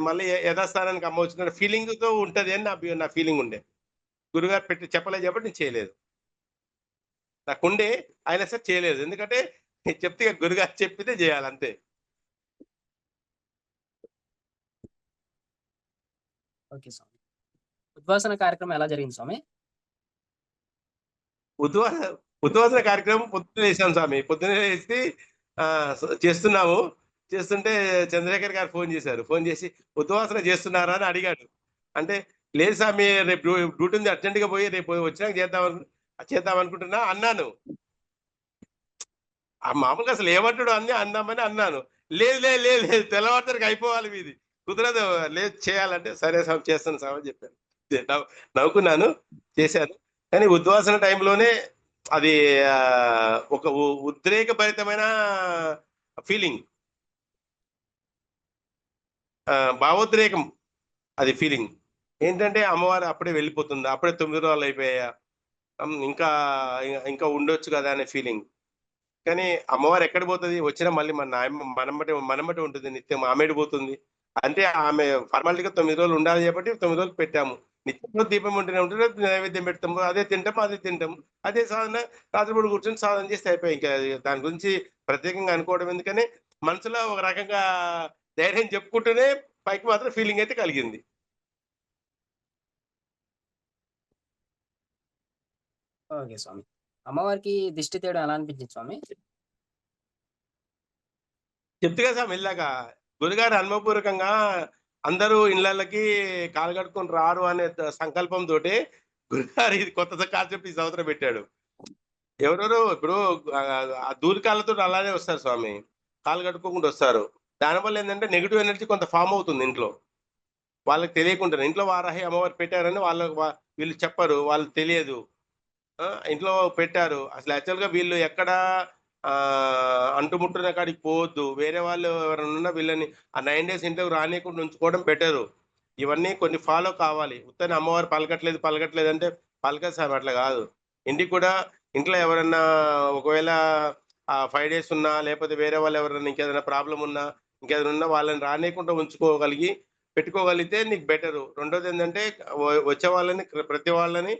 Speaker 1: మళ్ళీ యథాస్థానానికి అమ్మ వచ్చిన ఫీలింగ్‌తో ఉంటది అని నా ఫీలింగ్ ఉండే. గురుగారు చెప్పలేదు కాబట్టి నేను చేయలేదు. నాకుండే అయినా సరే చేయలేదు. ఎందుకంటే చెప్తే ఇగ గురుగారు చెప్పితే జేయాలి అంతే.
Speaker 2: ఓకే స్వామి. ఉద్వాసన కార్యక్రమం ఎలా జరిగింది స్వామి?
Speaker 1: ఉద్వాస ఉద్వాసన కార్యక్రమం పొద్దున్నే లేసాం స్వామి. పొద్దున్నే లేసి చేస్తున్నాము. చేస్తుంటే చంద్రశేఖర్ గారు ఫోను చేశారు. ఫోను చేసి "ఉద్వాసన చేస్తున్నారా?" అని అడిగాడు. అంటే "లేదు స్వామి రేపు డ్యూటీ ఉంది అర్జెంట్‌గా పోయి రేపు వచ్చినాక చేద్దాం అనుకుంటున్నా" అన్నాను. మామూలుగా అసలు ఏమంటాడో అందామని అన్నాను. లేదు లేదు లేదు లేదు తెల్లవారుతనకి అయిపోవాలి మీది. కుదరదు లేదు చేయాలంటే సరే స్వామి చేస్తాను స్వామి అని చెప్పాను. నవ్వుకున్నాను. చేశాను. కానీ ఉద్వాసన టైంలోనే అది ఒక ఉద్రేకభరితమైన ఫీలింగ్. భావోద్రేకం అది ఫీలింగ్. ఏంటంటే అమ్మవారు అప్పుడే వెళ్ళిపోతుందా? అప్పుడే 9 రోజులు అయిపోయాయా? ఇంకా ఇంకా ఉండొచ్చు కదా! అనే ఫీలింగ్. కానీ అమ్మవారు ఎక్కడికి పోతది? వచ్చినా మళ్ళీ మనెమ్మటే ఉంటుంది నిత్యం. ఆమె ఎటు పోతుంది? అంటే ఆమె ఫార్మాలిటీగా 9 రోజులు ఉండాలి కాబట్టి 9 రోజులు పెట్టాము. నిత్యం దీపం ఉంటూనే ఉంటది. నైవేద్యం పెడతాము. అదే తింటాము. అదే సాధన రాత్రిపూట కూర్చొని సాధన చేస్తే అయిపాయే. ఇంకా దాని గురించి ప్రత్యేకంగా అనుకోవడం ఎందుకని మనసులో ఒక రకంగా ధైర్యం చెప్పుకుంటూనే పైకి మాత్రం ఫీలింగ్ అయితే కలిగింది.
Speaker 2: ఓకే స్వామి. అమ్మవారికి దిష్టి తీయడం ఎలా అనిపించింది స్వామి?
Speaker 1: చెప్తి కదా స్వామి ఇందాక. గురుగారు అనుభవపూర్వకంగా అందరూ ఇళ్ళల్లకి కాళ్ళు కడుక్కొని రారు అనే సంకల్పంతోటి గురుగారు ఇది కొత్త కాన్సెప్ట్ ఈ సంవత్సరం పెట్టాడు. ఎవరెవరో ఇప్పుడు ఆ ధూళి కాళ్ళతోటి అలానే వస్తారు స్వామి. కాళ్ళు కడుక్కోకుండా వస్తారు. దానివల్ల ఏందంటే నెగెటివ్ ఎనర్జీ కొంత ఫార్మ్ అవుతుంది ఇంట్లో. వాళ్ళకి తెలియకుండానే. ఇంట్లో వారాహి అమ్మవారు పెట్టారని వీళ్ళు చెప్పరు. వాళ్ళకి తెలియదు. ఇంట్లో పెట్టారు. అసలు యాక్చువల్‌గా వీళ్ళు ఎక్కడ అంటుముట్టని కాడికి పోవద్దు. వేరే వాళ్ళు ఎవరైనా ఉన్నా వీళ్ళని ఆ 9 డేస్ ఇంట్లోకి రానీయకుండా ఉంచుకోవడం బెటరు. ఇవన్నీ కొన్ని ఫాలో కావాలి. ఉత్తనే అమ్మవారు పలకట్లేదంటే పలకదు స్వామి అట్లా గాదు. ఇంటికి కూడా ఇంట్లో ఎవరన్నా ఒకవేళ 5 డేస్ ఉన్నా, లేకపోతే వేరే వాళ్ళు ఎవరైనా ఇంకేదైనా ప్రాబ్లమ్ ఉన్నా, ఇంకేదైనా ఉన్నా వాళ్ళని రానీయకుండా పెట్టుకోగలిగితే నీకు బెటరు. రెండోదేంటంటే వచ్చే వాళ్ళని ప్రతి వాళ్ళని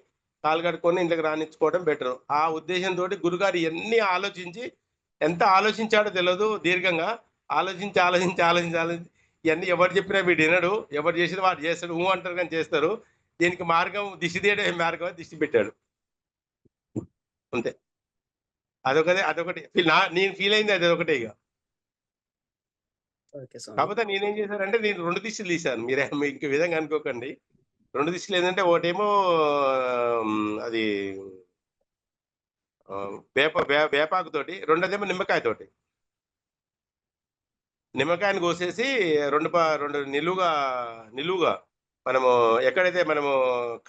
Speaker 1: కాళ్ళు కడుక్కొని ఇంట్లోకి రానిచ్చుకోవడం బెటరు. ఆ ఉద్దేశంతోటి గురుగారు ఇయన్నీ ఆలోచించి, ఎంత ఆలోచించాడో తెలవదు దీర్ఘంగా. ఆలోచించి ఇయన్నీ ఎవరు చెప్పినా వీడినడు. ఎవరు చేసింది వాడు చేస్తాడు. అంటారు గాని చేస్తారు. దీనికి మార్గం దిష్టి తీయడమే మార్గం అని దిష్టి పెట్టాడు. అంతే. అదొకటి. నేను ఫీల్ అయింది అదొకటే ఇగ.
Speaker 2: ఓకే స్వామి.
Speaker 1: కాకపోతే నేనేం చేశానంటే నేను 2 దిష్టిలు తీశాను. ఇంకో విధంగా అనుకోకండి. 2 దిష్టిలు ఏంటంటే ఒకటేమో అది వేపాకుతోటి, రెండోదేమో నిమ్మకాయతోటి. నిమ్మకాయని కోసేసి 2 నిలువుగా మనము ఎక్కడైతే మనము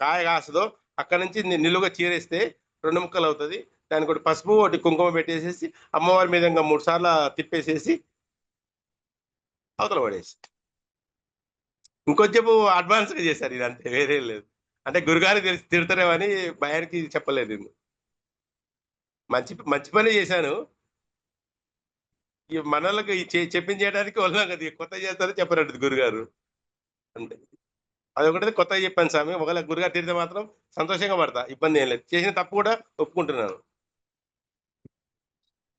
Speaker 1: కాయ కాస్తదో అక్కడి నుంచి నిలువుగా చీరేస్తే 2 ముక్కలవుతది. దానికొకటి పసుపు, ఒకటి కుంకుమ పెట్టేసేసి అమ్మవారి మీద ఇంగ 3 సార్ల తిప్పేసేసి అవతల పడేసి. ఇంకొంచెము అడ్వాన్స్‌గా చేశారు ఇదంతే వేరేం లేదు. అంటే గురుగారికి తెలిసి తిడతారేమో అని భయానికి చెప్పలేదు నేను. మంచి మంచి పనే చేశాను. మనోళ్ళకి చెప్పింది చేయడానికి అది కొత్తగా చేస్తారో చెప్పరంటది గురుగారు. అంతే. అదొకటే కొత్తగా చెప్పాను స్వామి. ఒకవేళ గురుగారు తిడితే మాత్రం సంతోషంగా పడతా. ఇబ్బందేం లేదు. చేసిన తప్పు కూడా ఒప్పుకుంటున్నాను.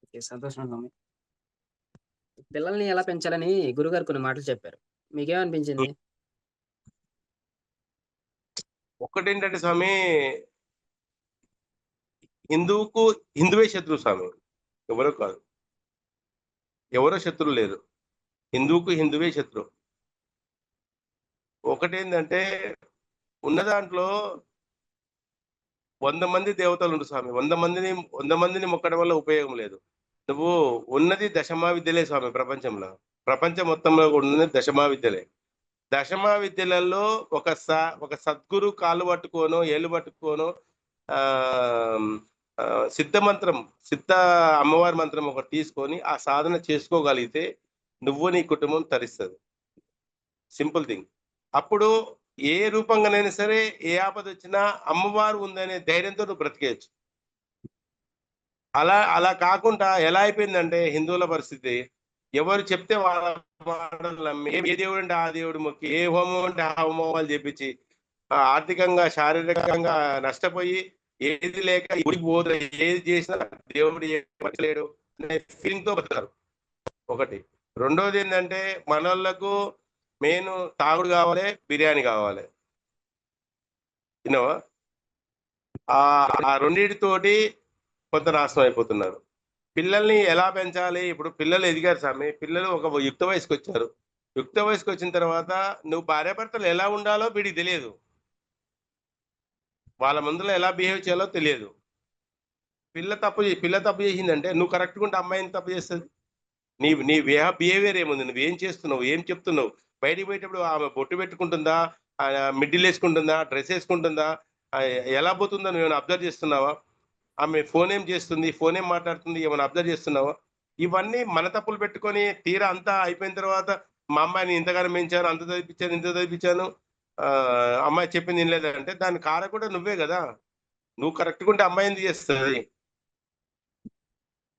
Speaker 2: ఓకే. సంతోషం స్వామి. పిల్లల్ని ఎలా పెంచాలని గురుగారు కొన్ని మాటలు చెప్పారు. మీకేమనిపించింది?
Speaker 1: హ్మ్. ఒక్కటేంటంటే స్వామి హిందువుకు హిందువే శత్రువు స్వామి. ఎవరో కాదు. ఎవరో శత్రువు లేరు. హిందువుకు హిందువే శత్రువు. ఒకటేందంటే ఉన్న దాంట్లో 100 మంది దేవతలుండ్రు స్వామి. 100 మందిని మొక్కడం వల్ల ఉపయోగం లేదు. నువ్వు ఉన్నది దశమా విద్యలే స్వామి ప్రపంచంలో. ప్రపంచం మొత్తంలో కూడా ఉన్నది దశమా విద్యలే. దశమా విద్యలలో ఒక సద్గురు కాళ్ళు పట్టుకోనో, ఏళ్ళు పట్టుకోనో ఆహ్, సిద్ధ మంత్రం, సిద్ధ అమ్మవారి మంత్రం ఒకటి తీసుకొని ఆ సాధన చేసుకోగలిగితే నువ్వు నీ కుటుంబం తరిస్తది. Simple thing. అప్పుడు ఏ రూపంగానైనా సరే, ఏ ఆపదొచ్చినా అమ్మవారు ఉందనే ధైర్యంతో నువ్వు బ్రతికేయొచ్చు. అలా కాకుండా ఎలా అయిపోయిందంటే హిందువుల పరిస్థితి, ఎవరు చెప్తే వాళ్ళ మాటలు నమ్మి, ఏ దేవుడంటే ఆ దేవుడు మొక్కి, ఏ హోమం అంటే ఆ హోమాలు చేపిచ్చి, ఆర్థికంగా, శారీరకంగా నష్టపోయి, ఏది లేక గుడికి పోతే ఏది చేసినా దేవుడు చేయలేడు అనే ఫీలింగ్‌తో బతుకుతారు ఒకటి. రెండోదేందంటే మనోళ్ళకు మెయిను తాగుడు కావాలే, బిర్యానీ కావాలే. విన్నావా? ఆ రెండిటితోటి కొంత నాశనం అయిపోతున్నారు. పిల్లల్ని ఎలా పెంచాలి? ఇప్పుడు పిల్లలు ఎదిగారు స్వామి. పిల్లలు ఒక యుక్త వయసుకొచ్చారు. యుక్త వయసుకొచ్చిన తర్వాత నువ్వు భార్యాభర్తలు ఎలా ఉండాలో వీడికి తెలియదు. వాళ్ళ ముందుల ఎలా బిహేవ్ చేయాలో తెలియదు. పిల్ల తప్పు చేసిందంటే నువ్వు కరెక్ట్‌గా ఉంటే అమ్మాయి ఎందుకు తప్పు చేస్తది? నీ నీ బిహేవియర్ ఏముంది? నువ్వేం చేస్తున్నావు? ఏం చెప్తున్నావు? బయటికి పోయేటప్పుడు ఆమె బొట్టు పెట్టుకుంటుందా? మిడ్డిలేసుకుంటుందా? డ్రెస్ ఏసుకుంటుందా? ఆహ్, ఎలా పోతుందో నువ్వేమైనా అబ్జర్వ్ చేస్తున్నావా? ఆమె ఫోన్ ఏం చేస్తుంది? ఫోన్ ఏం మాట్లాడుతుంది? ఏమైనా అబ్జర్వ్ చేస్తున్నావా? ఇవన్నీ మన తప్పులు పెట్టుకొని తీరా అంతా అయిపోయిన తర్వాత మా అమ్మాయిని ఇంతగానం పెంచాను, అంత చదివిపిచ్చాను, ఇంత చదివిపిచ్చాను. అమ్మాయి చెప్పింది ఇనలేదంటే దానికి కారకుడు నువ్వే గదా! నువ్వు కరెక్ట్‌గా ఉంటే అమ్మాయి ఎందుకు చేస్తది?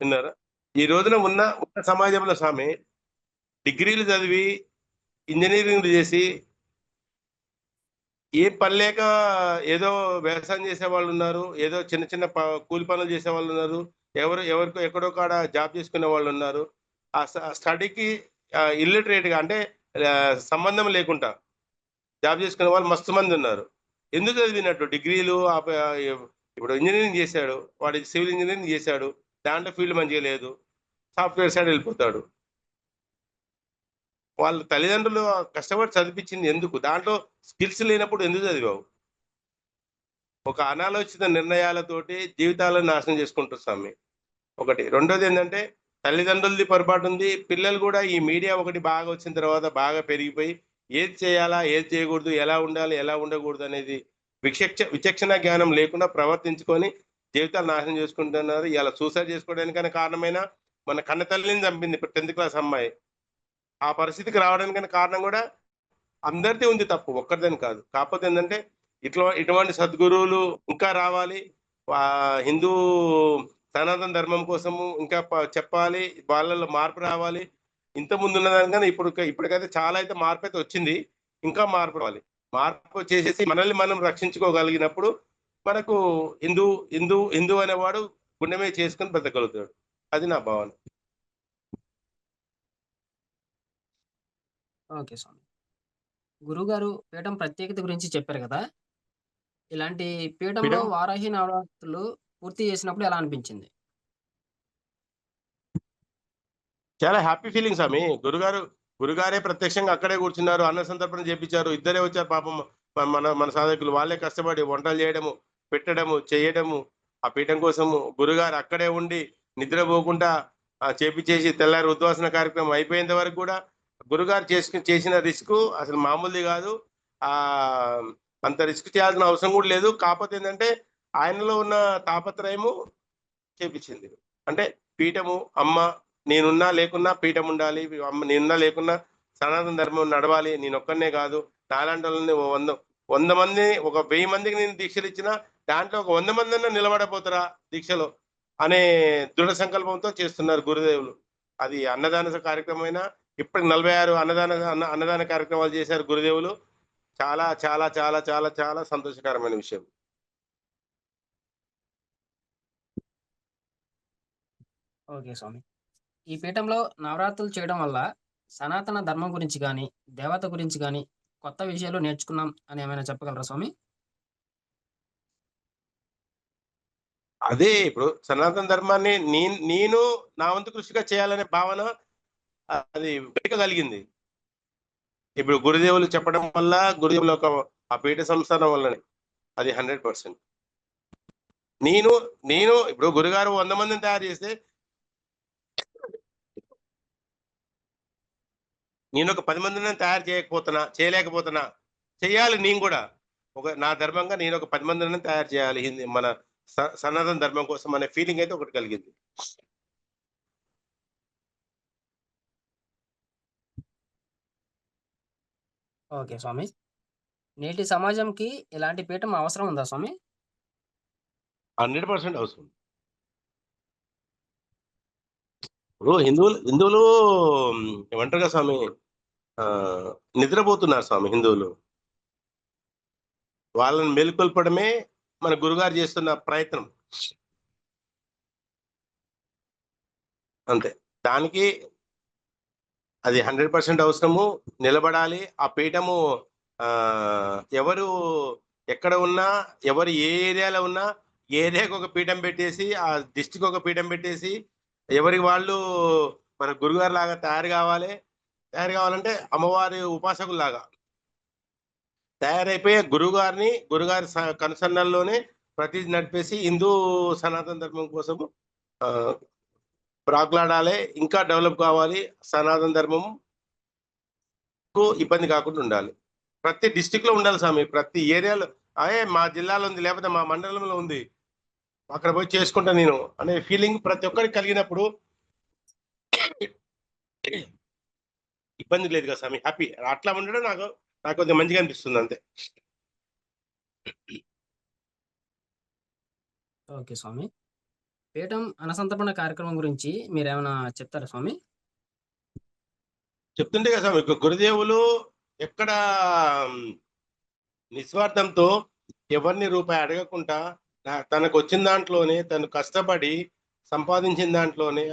Speaker 1: విన్నారా? ఈ రోజున ఉన్న సమాజంలో స్వామి డిగ్రీలు చదివి, ఇంజినీరింగ్‌లు చేసి, ఏ పని లేక ఏదో వ్యవసాయం చేసేవాళ్ళున్నారు. ఏదో చిన్న చిన్న కూలి పనులు చేసేవాళ్ళున్నారు. ఎవరికో ఎక్కడో కాడ జాబ్ చేసుకునే వాళ్ళున్నారు. ఆ స్టడీకి ఇల్లిటరేట్‌గా అంటే సంబంధం లేకుండా జాబ్ చేసుకునే వాళ్ళు మస్తు మందున్నారు. ఎందుకు చదివినట్టు డిగ్రీలు ఇప్పుడు ఇంజినీరింగ్ చేశాడు. వాడు సివిల్ ఇంజినీరింగ్ చేశాడు. దాంట్లో ఫీల్డ్ మంచిగా లేదు. సాఫ్ట్‌వేర్ సైడ్ వెళ్ళిపోతాడు. వాళ్ళ తల్లిదండ్రులు కష్టపడి చదివిపించింది ఎందుకు? దాంట్లో స్కిల్స్ లేనప్పుడు ఎందుకు చదివావు? ఒక అనాలోచిత నిర్ణయాలతోటి జీవితాలను నాశనం చేసుకుంటున్నారు స్వామి. ఒకటి. రెండోదేంటంటే తల్లిదండ్రులది పొరపాటుంది. పిల్లలు గూడా ఈ మీడియా ఒకటి బాగా వచ్చిన తర్వాత బాగా పెరిగిపోయి ఏది చేయాలా? ఏది చేయకూడదు? ఎలా ఉండాలి? ఎలా ఉండకూడదనేది విచక్షణ జ్ఞానం లేకుండా ప్రవర్తించుకొని జీవితాలు నాశనం చేసుకుంటున్నారు. ఇయాల సూసైడ్ చేసుకోవడానికైనా కారణమైన మన కన్న తల్లిని చంపింది ఇప్పుడు 10థ్ క్లాస్ అమ్మాయి. ఆ పరిస్థితికి రావడానికైనా కారణం గూడా అందరిది ఉంది తప్పు. ఒక్కరిదని కాదు. కాకపోతే ఏందంటే ఇటువంటి సద్గురువులు ఇంకా రావాలి. హిందూ సనాతన ధర్మం కోసము ఇంకా చెప్పాలి. వాళ్ళలో మార్పు రావాలి. ఇంతకుముందున్న దానికన్నా ఇప్పటికైతే చాలా అయితే మార్పయితే వచ్చింది. ఇంకా మార్పు రావాలి. మార్పు చేసేసి మనల్ని మనం రక్షించుకోగలిగినప్పుడు మనకు హిందూ హిందూ అనేవాడు గుండె మీద చేసుకొని బ్రతకగలుగుతాడు. అది నా భావన.
Speaker 2: ఓకే స్వామి. గురువుగారు పీఠం ప్రత్యేకత గురించి చెప్పారు గదా! ఇలాంటి పీఠంలో
Speaker 1: మేడం
Speaker 2: వారాహి నవరాత్రులు పూర్తి చేసినప్పుడు ఎలా అనిపించింది?
Speaker 1: చాలా హ్యాపీ ఫీలింగ్ స్వామి. గురుగారే ప్రత్యక్షంగా అక్కడే కూర్చున్నారు. అన్న సంతర్పణ చేపిచ్చారు. ఇద్దరే వచ్చారు పాపం. మన సాధకులు. వాళ్ళే కష్టపడి వంటలు చేయడము, పెట్టడము, చేయడము, ఆ పీఠం కోసము గురుగారు అక్కడే ఉండి నిద్రపోకుండా చేపిచ్చేసి తెల్లారి ఉద్వాసన కార్యక్రమం అయిపోయేంత వరకు గూడా గురుగారు చేసిన రిస్కు అసలు మామూలుది గాదు. ఆహ్, అంత రిస్క్ చేయాల్సిన అవసరం గూడా లేదు. కాపోతే ఏందంటే ఆయనలో ఉన్న తాపత్రయము చేపిచ్చింది. అంటే పీఠము, అమ్మ నేనున్నా లేకున్నా పీఠం ఉండాలి. అమ్మ నేనున్నా లేకున్నా సనాతన ధర్మం నడవాలి. నేనొక్కడినే గాదు. నాలాంటోళ్ళని 100 మంది ఒక 1000 మందికి నేను దీక్షలిచ్చినా దాంట్లో ఒక 100 మందన్నా నిలబడపోతారా దీక్షలో అనే దృఢ సంకల్పంతో చేస్తున్నారు గురుదేవులు. అది అన్నదాన కార్యక్రమమైనా ఇప్పటికి 46 అన్నదాన కార్యక్రమాలు చేశారు గురుదేవులు. చాలా చాలా చాలా చాలా చాలా సంతోషకరమైన విషయం.
Speaker 2: ఓకే స్వామి. ఈ పీఠంలో నవరాత్రులు చేయడం వల్ల సనాతన ధర్మం గురించి గాని, దేవత గురించి గాని, కొత్త విషయాలు నేర్చుకున్నాం అని ఏమైనా చెప్పగలరా స్వామి?
Speaker 1: అదే ఇప్పుడు సనాతన ధర్మాన్ని నేను నా వంతు కృషిగా చేయాలనే భావన అది గట్టిగా కలిగింది. ఇప్పుడు గురుదేవులు చెప్పడం వల్ల గురుదేవుల యొక్క ఆ పీఠ సంస్థానం వల్లనే అది 100%. నేను నేను ఇప్పుడు గురుగారు 100 మందిని తయారు చేస్తే నేను ఒక 10 మందిని తయారు చేయలేకపోతున్నా, చేయాలి నేను కూడా. నా ధర్మంగా నేను ఒక 10 మందిని తయారు చేయాలి మన సనాతన ధర్మం కోసం అనే ఫీలింగ్ అయితే ఒకటి కలిగింది.
Speaker 2: ఓకే స్వామి. నేటి సమాజంకి ఇలాంటి పీఠం అవసరం ఉందా స్వామి?
Speaker 1: 100% అవసరం. ఇప్పుడు హిందువులు ఏమంటారు కదా స్వామి, నిద్రపోతున్నారు స్వామి హిందువులు. వాళ్ళని మేలుకొల్పడమే మన గురుగారు చేస్తున్న ప్రయత్నం. అంతే. దానికి అది 100% అవసరము. నిలబడాలి. ఆ పీఠము ఎవరు ఎక్కడ ఉన్నా, ఎవరు ఏ ఏరియాలో ఉన్నా, ఏరియాకి ఒక పీఠం పెట్టేసి, ఆ డిస్టిక్ ఒక పీఠం పెట్టేసి, ఎవరికి వాళ్ళు మన గురుగారు లాగా తయారు కావాలంటే అమ్మవారి ఉపాసకుల్లాగా తయారైపోయే గురుగారి కనుసన్నల్లోనే ప్రతి నడిపేసి హిందూ సనాతన ధర్మం కోసము ప్రాకులాడాలి. ఇంకా డెవలప్ కావాలి. సనాతన ధర్మం ఇబ్బంది కాకుండా ఉండాలి. ప్రతి డిస్టిక్ లో ఉండాలి స్వామి. ప్రతి ఏరియాలో మా జిల్లాలో ఉంది, లేకపోతే మా మండలంలో ఉంది, అక్కడ పోయి చేసుకుంటా నేను అనే ఫీలింగ్ ప్రతి ఒక్కరికి కలిగినప్పుడు ఇబ్బంది లేదు కదా స్వామి. హ్యాపీ. అట్లా ఉండడం నాకు కొంచెం మంచిగా అనిపిస్తుంది అంతే.
Speaker 2: ఓకే స్వామి. పీఠం అనసంతర్పణ కార్యక్రమం గురించి మీరేమైనా చెప్తారా స్వామి?
Speaker 1: చెప్తుంటే కదా స్వామి, గురుదేవులు ఎక్కడ నిస్వార్థంతో ఎవరిని రూపాయి అడగకుండా తనకు వచ్చిన దాంట్లోనే తను కష్టపడి సంపాదించిన దాంట్లోనే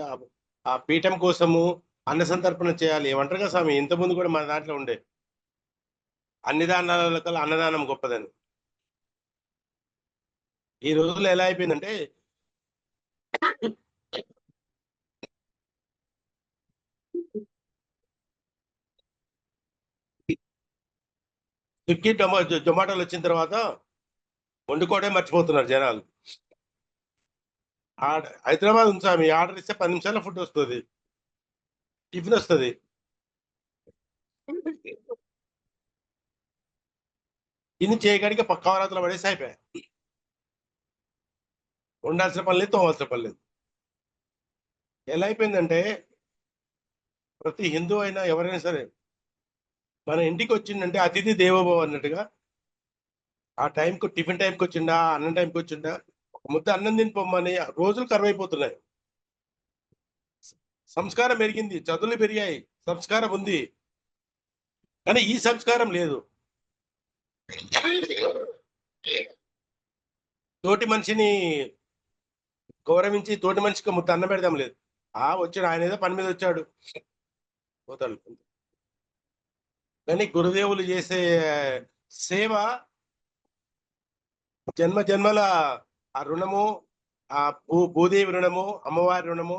Speaker 1: ఆ పీఠం కోసము అన్న సంతర్పణ చేయాలి. ఏమంటారు కదా స్వామి, ఇంతకుముందు కూడా మన దాంట్లో ఉండే అన్ని దానాల కల్లా అన్నదానం గొప్పదని. ఈ రోజుల్లో ఎలా అయిపోయిందంటే స్విగ్గీ జొమాటోలు వచ్చిన తర్వాత వండుకోవడే మర్చిపోతున్నారు జనాలు. హైదరాబాద్ ఉంది స్వామి, ఆర్డర్ ఇస్తే 10 నిమిషాల్లో ఫుడ్ వస్తుంది, టిఫిన్ వస్తుంది. ఇది చేయడానికి పక్కవరాత్రులు పడేసి అయిపోయాయి. ఉండాల్సిన పని లేదు, తోవాల్సిన పని లేదు. ఎలా అయిపోయిందంటే ప్రతి హిందూ అయినా ఎవరైనా సరే మన ఇంటికి వచ్చిందంటే అతిథి దేవోభవ అన్నట్టుగా ఆ టైంకి టిఫిన్ టైంకి వచ్చిండా, అన్నం టైంకి వచ్చిండా, ఒక ముద్ద అన్నం తినిపోమ్మని రోజులు కరువైపోతున్నాయి. సంస్కారం పెరిగింది, చదువులు పెరిగాయి, సంస్కారం ఉంది, కానీ ఈ సంస్కారం లేదు. తోటి మనిషిని గౌరవించి తోటి మనిషికి ముద్ద అన్నం పెడదాం లేదు. వచ్చాడు, ఆయన ఏదో పని మీద వచ్చాడు, పోతాడు. కానీ గురుదేవులు చేసే సేవ జన్మ జన్మల ఆ రుణము, ఆ భూదేవి రుణము, అమ్మవారి రుణము,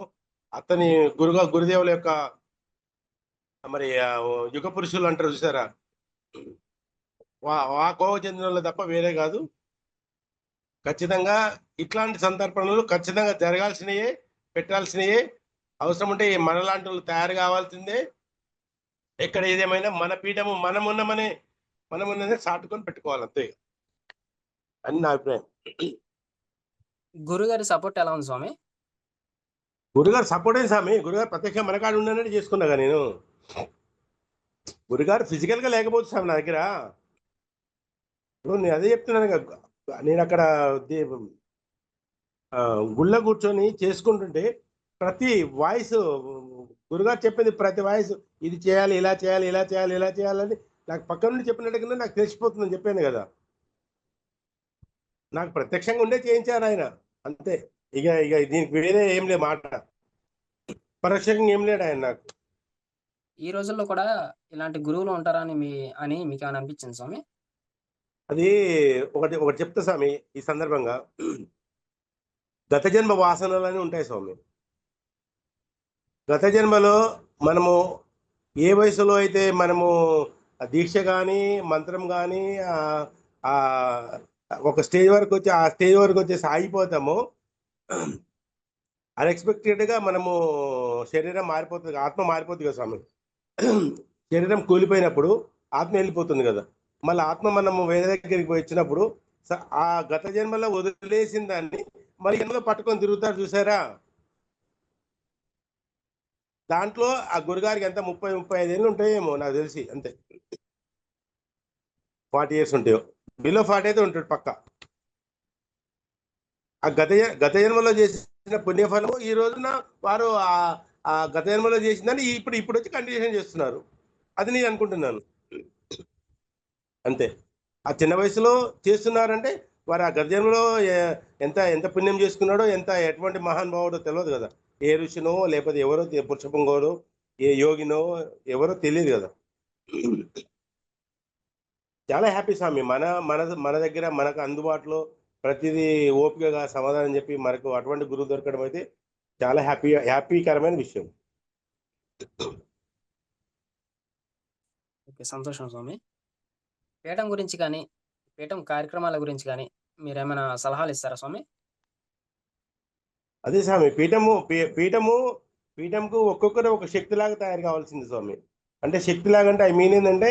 Speaker 1: అతని గురుదేవుల యొక్క మరి యుగ పురుషులు అంటారు చూసారా, ఆ కోవ చెందిన తప్ప వేరే కాదు. ఖచ్చితంగా ఇట్లాంటి సందర్భాలు ఖచ్చితంగా జరగాల్సినయే, పెట్టాల్సినయే. అవసరం ఉంటే మనలాంటి వాళ్ళు తయారు కావాల్సిందే. ఎక్కడ ఏదేమైనా మన పీఠము మనమున్నదే చాటుకొని పెట్టుకోవాలి అంతే అని నా అభిప్రాయం.
Speaker 2: గురుగారి సపోర్ట్ ఎలా ఉంది స్వామి?
Speaker 1: గురుగారు సపోర్ట్ అయింది స్వామి. గురుగారు ప్రత్యక్షంగా మన కాడ ఉండనని చేసుకున్నాగా నేను. గురుగారు ఫిజికల్ గా లేకపోతే స్వామి నా దగ్గర. నేను అదే చెప్తున్నాను కదా, నేను అక్కడ గుళ్ళ కూర్చొని చేసుకుంటుంటే ప్రతి వాయిస్ గురుగారు చెప్పింది, ప్రతి వాయిస్ ఇది చేయాలి, ఇలా చేయాలి, ఇలా చేయాలి, ఇలా చేయాలని నాకు పక్క నుండి చెప్పినట్టుగా నాకు తెలిసిపోతుందని చెప్పాను కదా. నాకు ప్రత్యక్షంగా ఉండే చేయించారు ఆయన అంతే. ఇక ఇక దీనికి వేరే ఏం లేదు మాట. పరోక్షంగా ఏం లేడు ఆయన నాకు.
Speaker 2: ఈ రోజుల్లో కూడా ఇలాంటి గురువులు ఉంటారా అని మీకు ఏమైనా అనిపించింది స్వామి?
Speaker 1: అది ఒకటి చెప్తా స్వామి ఈ సందర్భంగా. గత జన్మ వాసనలని ఉంటాయి స్వామి. గత జన్మలో మనము ఏ వయసులో అయితే మనము దీక్ష కానీ మంత్రం కానీ ఒక స్టేజ్ వరకు వచ్చి ఆ స్టేజ్ వరకు వచ్చేసి ఆగిపోతాము. అన్ఎక్స్పెక్టెడ్గా మనము శరీరం మారిపోతుంది, ఆత్మ మారిపోతుంది కదా స్వామి. శరీరం కూలిపోయినప్పుడు ఆత్మ వెళ్ళిపోతుంది కదా, మళ్ళీ ఆత్మ మనము వేరే దగ్గరికి పోయి వచ్చినప్పుడు ఆ గత జన్మలో వదిలేసిన దాన్ని మరి ఎందులో పట్టుకొని తిరుగుతారు చూసారా. దాంట్లో ఆ గురుగారికి ఎంత 30-35 ఏళ్ళు ఉంటాయేమో నాకు తెలిసి, అంతే 40 years ఉంటాయో, బిలో 40 అయితే ఉంటాడు పక్క. ఆ గత జన్మలో చేసిన పుణ్యఫలము ఈ రోజున వారు ఆ గత జన్మలో చేసిందని ఇప్పుడు వచ్చి కంటిన్యూషన్ చేస్తున్నారు. అది నేను అనుకుంటున్నాను, అంతే. ఆ చిన్న వయసులో చేస్తున్నారంటే వారు ఆ గత జన్మలో ఎంత ఎంత పుణ్యం చేసుకున్నాడో, ఎటువంటి మహానుభావుడో తెలియదు కదా. ఏ ఋషినో లేకపోతే ఎవరో పురుషపుంగోడో ఏ యోగినో ఎవరో తెలియదు కదా. చాలా హ్యాపీ స్వామి. మన మన మన దగ్గర మనకు అందుబాటులో ప్రతిదీ ఓపికగా సమాధానం చెప్పి మనకు అటువంటి గురువు దొరకడం అయితే చాలా హ్యాపీకరమైన విషయం.
Speaker 2: ఓకే, సంతోషం స్వామి. పీఠం గురించి కానీ, పీఠం కార్యక్రమాల గురించి కానీ మీరేమైనా సలహాలు ఇస్తారా స్వామి?
Speaker 1: అదే స్వామి, పీఠంకు ఒక్కొక్కరు ఒక శక్తిలాగా తయారు కావాల్సింది స్వామి. అంటే శక్తిలాగా అంటే ఐ మీన్ ఏంటంటే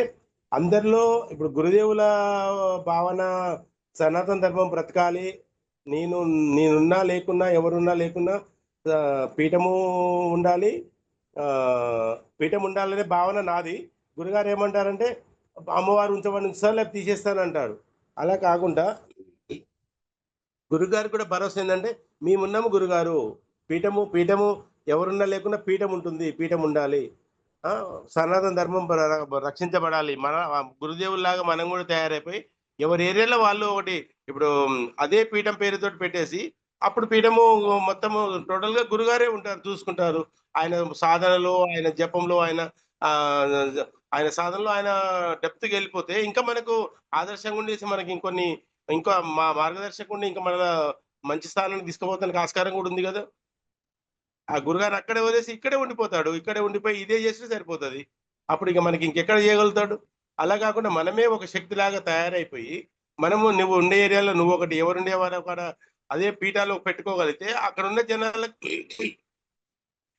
Speaker 1: అందరిలో ఇప్పుడు గురుదేవుల భావన సనాతన ధర్మం బ్రతకాలి, నేనున్నా లేకున్నా ఎవరున్నా లేకున్నా పీఠము ఉండాలి, పీఠం ఉండాలనే భావన నాది. గురుగారు ఏమంటారంటే అమ్మవారు ఉంచమని లేకపోతే తీసేస్తానంటాడు. అలా కాకుండా గురుగారు కూడా భరోసా ఏంటంటే మేమున్నాము గురుగారు, పీఠము ఎవరున్నా లేకున్నా పీఠం ఉంటుంది, పీఠం ఉండాలి, సనాతన ధర్మం రక్షించబడాలి. మన గురుదేవుల్లాగా మనం కూడా తయారైపోయి ఎవరి ఏరియాలో వాళ్ళు ఒకటి ఇప్పుడు అదే పీఠం పేరుతో పెట్టేసి అప్పుడు పీఠము మొత్తము టోటల్గా గురుగారే ఉంటారు, చూసుకుంటారు. ఆయన సాధనలో, ఆయన జపంలో, ఆయన సాధనలో ఆయన డెప్త్కి వెళ్ళిపోతే ఇంకా మనకు ఆదర్శంగా ఉండేసి మనకి ఇంకా మా మార్గదర్శకుండా ఇంకా మన మంచి స్థానానికి తీసుకుపోతానికి ఆస్కారం కూడా ఉంది కదా. ఆ గురుగారు అక్కడే వదిలేసి ఇక్కడే ఉండిపోతాడు, ఇక్కడే ఉండిపోయి ఇదే చేస్తే సరిపోతుంది. అప్పుడు ఇక మనకి ఇంకెక్కడ చేయగలుగుతాడు. అలా కాకుండా మనమే ఒక శక్తిలాగా తయారైపోయి నువ్వు ఉండే ఏరియాలో నువ్వు ఒకటి, ఎవరుండేవారు అక్కడ అదే పీఠాలు పెట్టుకోగలిగితే అక్కడ ఉన్న జనాలకు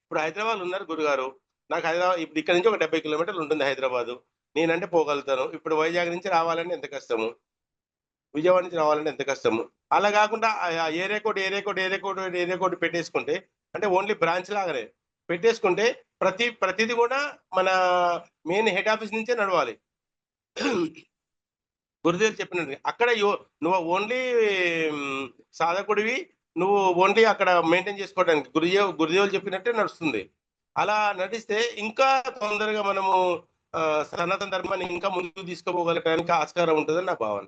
Speaker 1: ఇప్పుడు హైదరాబాద్ ఉన్నారు గురుగారు, నాకు హైదరాబాద్ ఇప్పుడు ఇక్కడ నుంచి ఒక 70 కిలోమీటర్లు ఉంటుంది హైదరాబాద్, నేనంటే పోగలుగుతాను. ఇప్పుడు వైజాగ్ నుంచి రావాలంటే ఎంత కష్టము, విజయవాడ నుంచి రావాలంటే ఎంత కష్టము. అలా కాకుండా ఏరియా కోడ్ పెట్టేసుకుంటే, అంటే ఓన్లీ బ్రాంచ్ లాగానే పెట్టేసుకుంటే ప్రతిది కూడా మన మెయిన్ హెడ్ ఆఫీస్ నుంచే నడవాలి. గురుదేవులు చెప్పినట్టు అక్కడ నువ్వు ఓన్లీ సాధకుడివి, నువ్వు ఓన్లీ అక్కడ మెయింటైన్ చేసుకోవడానికి గురుదేవులు చెప్పినట్టే నడుస్తుంది. అలా నడిస్తే ఇంకా తొందరగా మనము సనాతన ధర్మాన్ని ఇంకా ముందుకు తీసుకోపోగలడానికి ఆస్కారం ఉంటుందని నా భావన.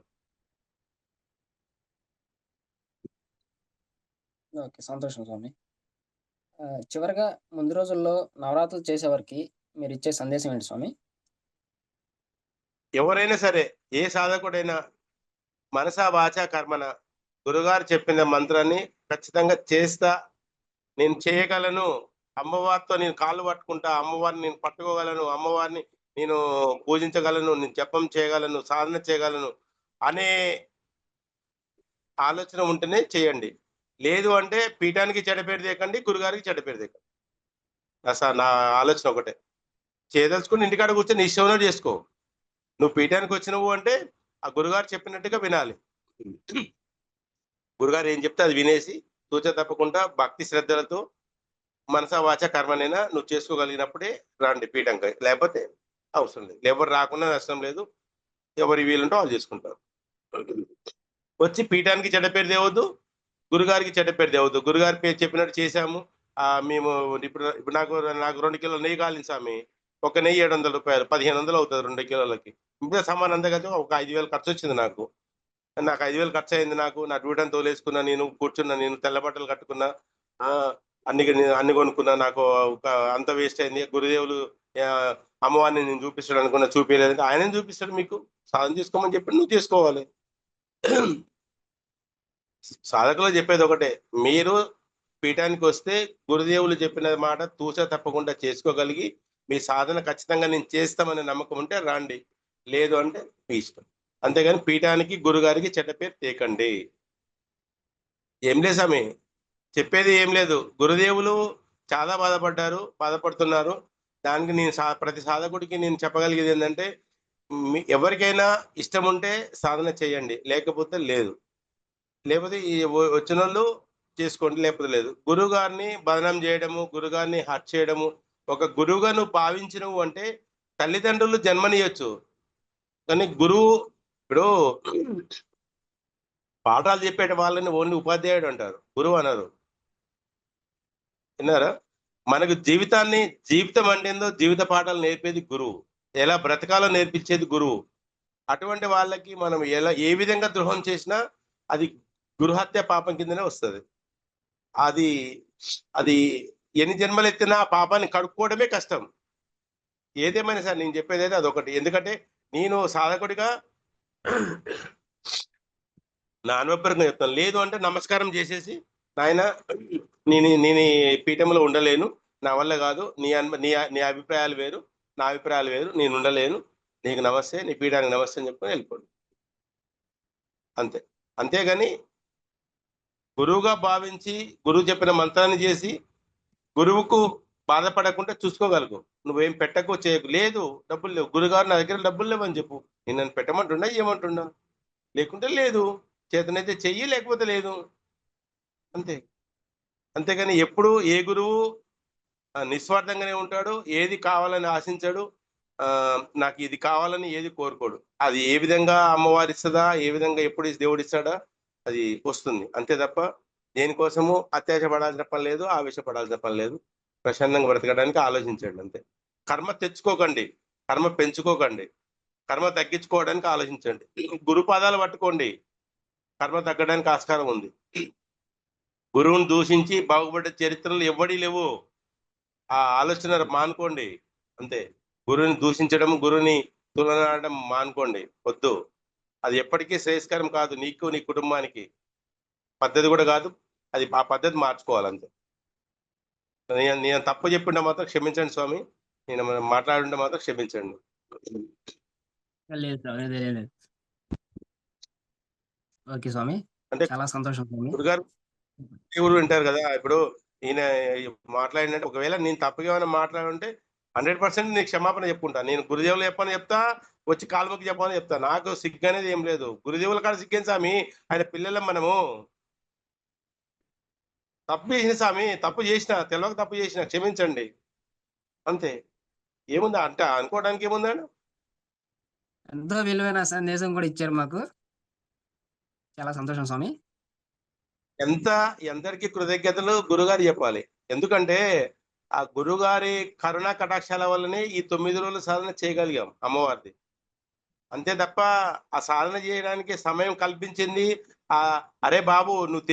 Speaker 2: ఓకే, సంతోషం స్వామి. చివరగా ముందు రోజుల్లో నవరాత్రులు చేసేవారికి మీరు ఇచ్చే సందేశం ఏంటి స్వామి?
Speaker 1: ఎవరైనా సరే, ఏ సాధకుడైనా మనసా వాచా కర్మన గురుగారు చెప్పిన మంత్రాన్ని ఖచ్చితంగా చేస్తా, నేను చేయగలను, అమ్మవారితో నేను కాళ్ళు పట్టుకుంటా, అమ్మవారిని నేను పట్టుకోగలను, అమ్మవారిని నేను పూజించగలను, నేను జపం చేయగలను, సాధన చేయగలను అనే ఆలోచన ఉంటేనే చేయండి. లేదు అంటే పీఠానికి చెడపేరు దేకండి, గురుగారికి చెడపేరు దేకండి. నా ఆలోచన ఒకటే. చేయదలుచుకుని ఇంటికాడ కూర్చొని ఇష్టంలో చేసుకో. నువ్వు పీఠానికి వచ్చినవు అంటే ఆ గురుగారు చెప్పినట్టుగా వినాలి. గురుగారు ఏం చెప్తే అది వినేసి తూచ తప్పకుండా భక్తి శ్రద్ధలతో మనసా వాచ కర్మనైనా నువ్వు చేసుకోగలిగినప్పుడే రండి పీఠంకి, లేకపోతే అవసరం లేదు. ఎవరు రాకుండా నష్టం లేదు, ఎవరి వీలుంటో వాళ్ళు చేసుకుంటారు. వచ్చి పీఠానికి చెడ్డ పేరు తేవద్దు, గురుగారికి చెడ్డ పేరు తేవద్దు. గురుగారి పేరు చెప్పినట్టు చేశాము, మేము ఇప్పుడు నాకు 2 కిలోల నెయ్యి కాలింది స్వామి, ఒక నెయ్యి 700 రూపాయలు, 1500 అవుతుంది 2 కిలోలకి. ఇప్పుడు సమానం అంతా కదా, ఒక 5000 ఖర్చు వచ్చింది నాకు 5000 ఖర్చు అయింది. నా డ్యూటని తోలేసుకున్నా, నేను కూర్చున్నా, నేను తెల్ల బట్టలు కట్టుకున్నా, అన్ని కొనుక్కున్నా, నాకు అంత వేస్ట్ అయింది. గురుదేవులు అమ్మవారిని నేను చూపిస్తాడు అనుకున్నా, చూపించలేదు. ఆయనే చూపిస్తాడు. మీకు సాధన చేసుకోమని చెప్పి నువ్వు చేసుకోవాలి. సాధకులు చెప్పేది ఒకటే, మీరు పీఠానికి వస్తే గురుదేవులు చెప్పిన మాట తూచ తప్పకుండా చేసుకోగలిగి మీ సాధన ఖచ్చితంగా నేను చేస్తామనే నమ్మకం ఉంటే రండి. లేదు అంటే మీ ఇష్టం. అంతేగాని పీఠానికి గురుగారికి చెడ్డ పేరు తేకండి. ఏం లేదు స్వామి, చెప్పేది ఏం లేదు. గురుదేవులు చాలా బాధపడుతున్నారు. దానికి నేను ప్రతి సాధకుడికి నేను చెప్పగలిగేది ఏంటంటే, ఎవరికైనా ఇష్టం ఉంటే సాధన చేయండి, లేకపోతే లేదు. లేకపోతే ఈ వచ్చినోళ్ళు చేసుకోండి, లేకపోతే లేదు. గురువు గారిని బదనాం చేయడము, గురుగారిని హర్ట్ చేయడము, ఒక గురువుగా నువ్వు భావించినవు అంటే తల్లిదండ్రులు జన్మనియొచ్చు, కానీ గురువు ఇప్పుడు పాఠాలు చెప్పేట వాళ్ళని ఓన్లీ ఉపాధ్యాయుడు అంటారు, గురువు అనరు. విన్నారా? మనకు జీవితం అంటే ఏందో జీవిత పాఠాలు నేర్పేది గురువు. ఎలా బ్రతకాలో నేర్పించేది గురువు. అటువంటి వాళ్ళకి మనం ఏ విధంగా ద్రోహం చేసినా అది గురుహత్య పాపం కిందనే వస్తుంది. అది అది ఎన్ని జన్మలు ఎత్తినా ఆ పాపాన్ని కడుక్కోవడమే కష్టం. ఏదేమైనా సార్ నేను చెప్పేది అయితే అదొకటి. ఎందుకంటే నేను సాధకుడిగా నా అనుభవపరంగా చెప్తాను. లేదు అంటే నమస్కారం చేసేసి, నాయన నేను ఈ పీఠంలో ఉండలేను, నా వల్ల కాదు, నీ అభిప్రాయాలు వేరు, నా అభిప్రాయాలు వేరు, నేను ఉండలేను, నీకు నమస్తే, నీ పీఠానికి నమస్తే అని చెప్పుకొని వెళ్ళిపోండి, అంతే. అంతేగాని గురువుగా భావించి గురువు చెప్పిన మంత్రాన్ని చేసి గురువుకు బాధపడకుండా చూసుకోగలుగు. నువ్వేం పెట్టకు చేయకు. లేదు డబ్బులు లేవు, గురుగారు నా దగ్గర డబ్బులు లేవని చెప్పు. నేను నన్ను పెట్టమంటున్నా, ఏమంటున్నా, లేకుంటే లేదు, చేతనైతే చెయ్యి, లేకపోతే లేదు, అంతే. అంతేగాని ఎప్పుడు ఏ గురువు నిస్వార్థంగానే ఉంటాడు, ఏది కావాలని ఆశించాడు, నాకు ఇది కావాలని ఏది కోరుకోడు. అది ఏ విధంగా అమ్మవారి ఇస్తుందా, ఏ విధంగా ఎప్పుడు దేవుడు ఇస్తాడా అది వస్తుంది, అంతే తప్ప దేనికోసము అత్యాశపడాల్సిన పని లేదు, ఆవేశపడాల్సిన పని లేదు. ప్రశాంతంగా బ్రతకడానికి ఆలోచించండి, అంతే. కర్మ తెచ్చుకోకండి, కర్మ పెంచుకోకండి, కర్మ తగ్గించుకోవడానికి ఆలోచించండి. గురుపాదాలు పట్టుకోండి, కర్మ తగ్గడానికి ఆస్కారం ఉంది. గురువుని దూషించి బాగుపడ్డ చరిత్రలు ఎవడి లేవు. ఆ ఆలోచన మానుకోండి, అంతే. గురువుని దూషించడం, గురువుని తులనాడడం మానుకోండి, వద్దు. అది ఎప్పటికీ శ్రేయస్కరం కాదు, నీకు నీ కుటుంబానికి పద్ధతి కూడా కాదు. అది ఆ పద్ధతి మార్చుకోవాలి, అంతే. నేను తప్పు చెప్పిండే మాత్రం క్షమించండి స్వామి, నేను మాట్లాడుంటే మాత్రం క్షమించండి.
Speaker 2: లేదు స్వామి, లేదు. ఓకే స్వామి,
Speaker 1: అంటే
Speaker 2: చాలా సంతోషం స్వామి.
Speaker 1: గురుగారు దేవుడు వింటారు కదా. ఇప్పుడు ఈయన మాట్లాడినట్టు ఒకవేళ నేను తప్పుగా ఏమైనా మాట్లాడుంటే 100% నీకు క్షమాపణ చెప్పుకుంటా. నేను గురుదేవులు చెప్పని చెప్తా, వచ్చి కాలుమకి చెప్పని చెప్తా. నాకు సిగ్గు అనేది ఏం లేదు. గురుదేవుల కాడ సిగ్గేం స్వామి, ఆయన పిల్లలం మనము. తప్పు చేసిన స్వామి, తప్పు చేసిన, తెలియక తప్పు చేసిన, క్షమించండి, అంతే. ఏముందా అంటే అనుకోవడానికి ఏముందండి.
Speaker 2: ఎంతో విలువైన సందేశం కూడా ఇచ్చారు మాకు. చాలా సంతోషం స్వామి.
Speaker 1: ఎందరికీ కృతజ్ఞతలు గురుగారు చెప్పాలి. ఎందుకంటే ఆ గురుగారి కరుణా కటాక్షాల వల్లనే ఈ 9 రోజుల సాధన చేయగలిగాం అమ్మవారిది. అంతే తప్ప ఆ సాధన చేయడానికి సమయం కల్పించింది అరే బాబు నువ్వు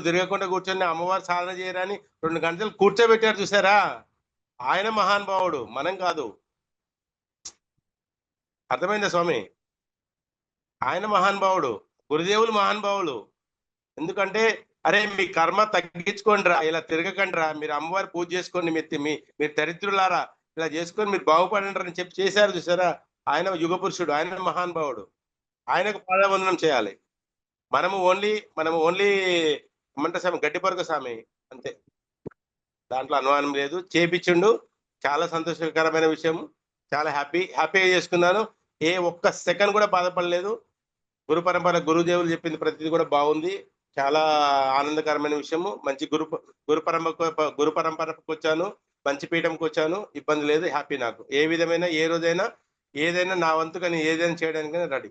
Speaker 1: తిరగకుండా కూర్చొని అమ్మవారి సాధన చేయరాని 2 గంటలు కూర్చోబెట్టారు చూసారా, ఆయన మహానుభావుడు, మనం కాదు. అర్థమైందా స్వామి? ఆయన మహానుభావుడు, గురుదేవులు మహానుభావులు. ఎందుకంటే అరే మీ కర్మ తగ్గించుకోండి రా, ఇలా తిరగకండి రా, మీరు అమ్మవారి పూజ చేసుకోండి, మీరు దరిద్రులారా, ఇలా చేసుకొని మీరు బాగుపడండి అని చెప్పి చేశారు చూసారా, ఆయన యుగ పురుషుడు, ఆయన మహానుభావుడు. ఆయనకు పాదవందనం చేయాలి. మనము ఓన్లీ ఏమంటే స్వామి గడ్డి పరుగు స్వామి, అంతే. దాంట్లో అనుమానం లేదు, చేపించిండు. చాలా సంతోషకరమైన విషయం, చాలా హ్యాపీగా చేసుకున్నాను. ఏ ఒక్క సెకండ్ కూడా బాధపడలేదు. గురు పరంపర గురుదేవులు చెప్పింది ప్రతిదీ కూడా బాగుంది. చాలా ఆనందకరమైన విషయము. మంచి గురు పరంపరకు వచ్చాను, మంచి పీఠంకి వచ్చాను, ఇబ్బంది లేదు, హ్యాపీ. నాకు ఏ విధమైన ఏ రోజైనా ఏదైనా నా వంతుగా నేను ఏదైనా చేయడానికి రెడీ.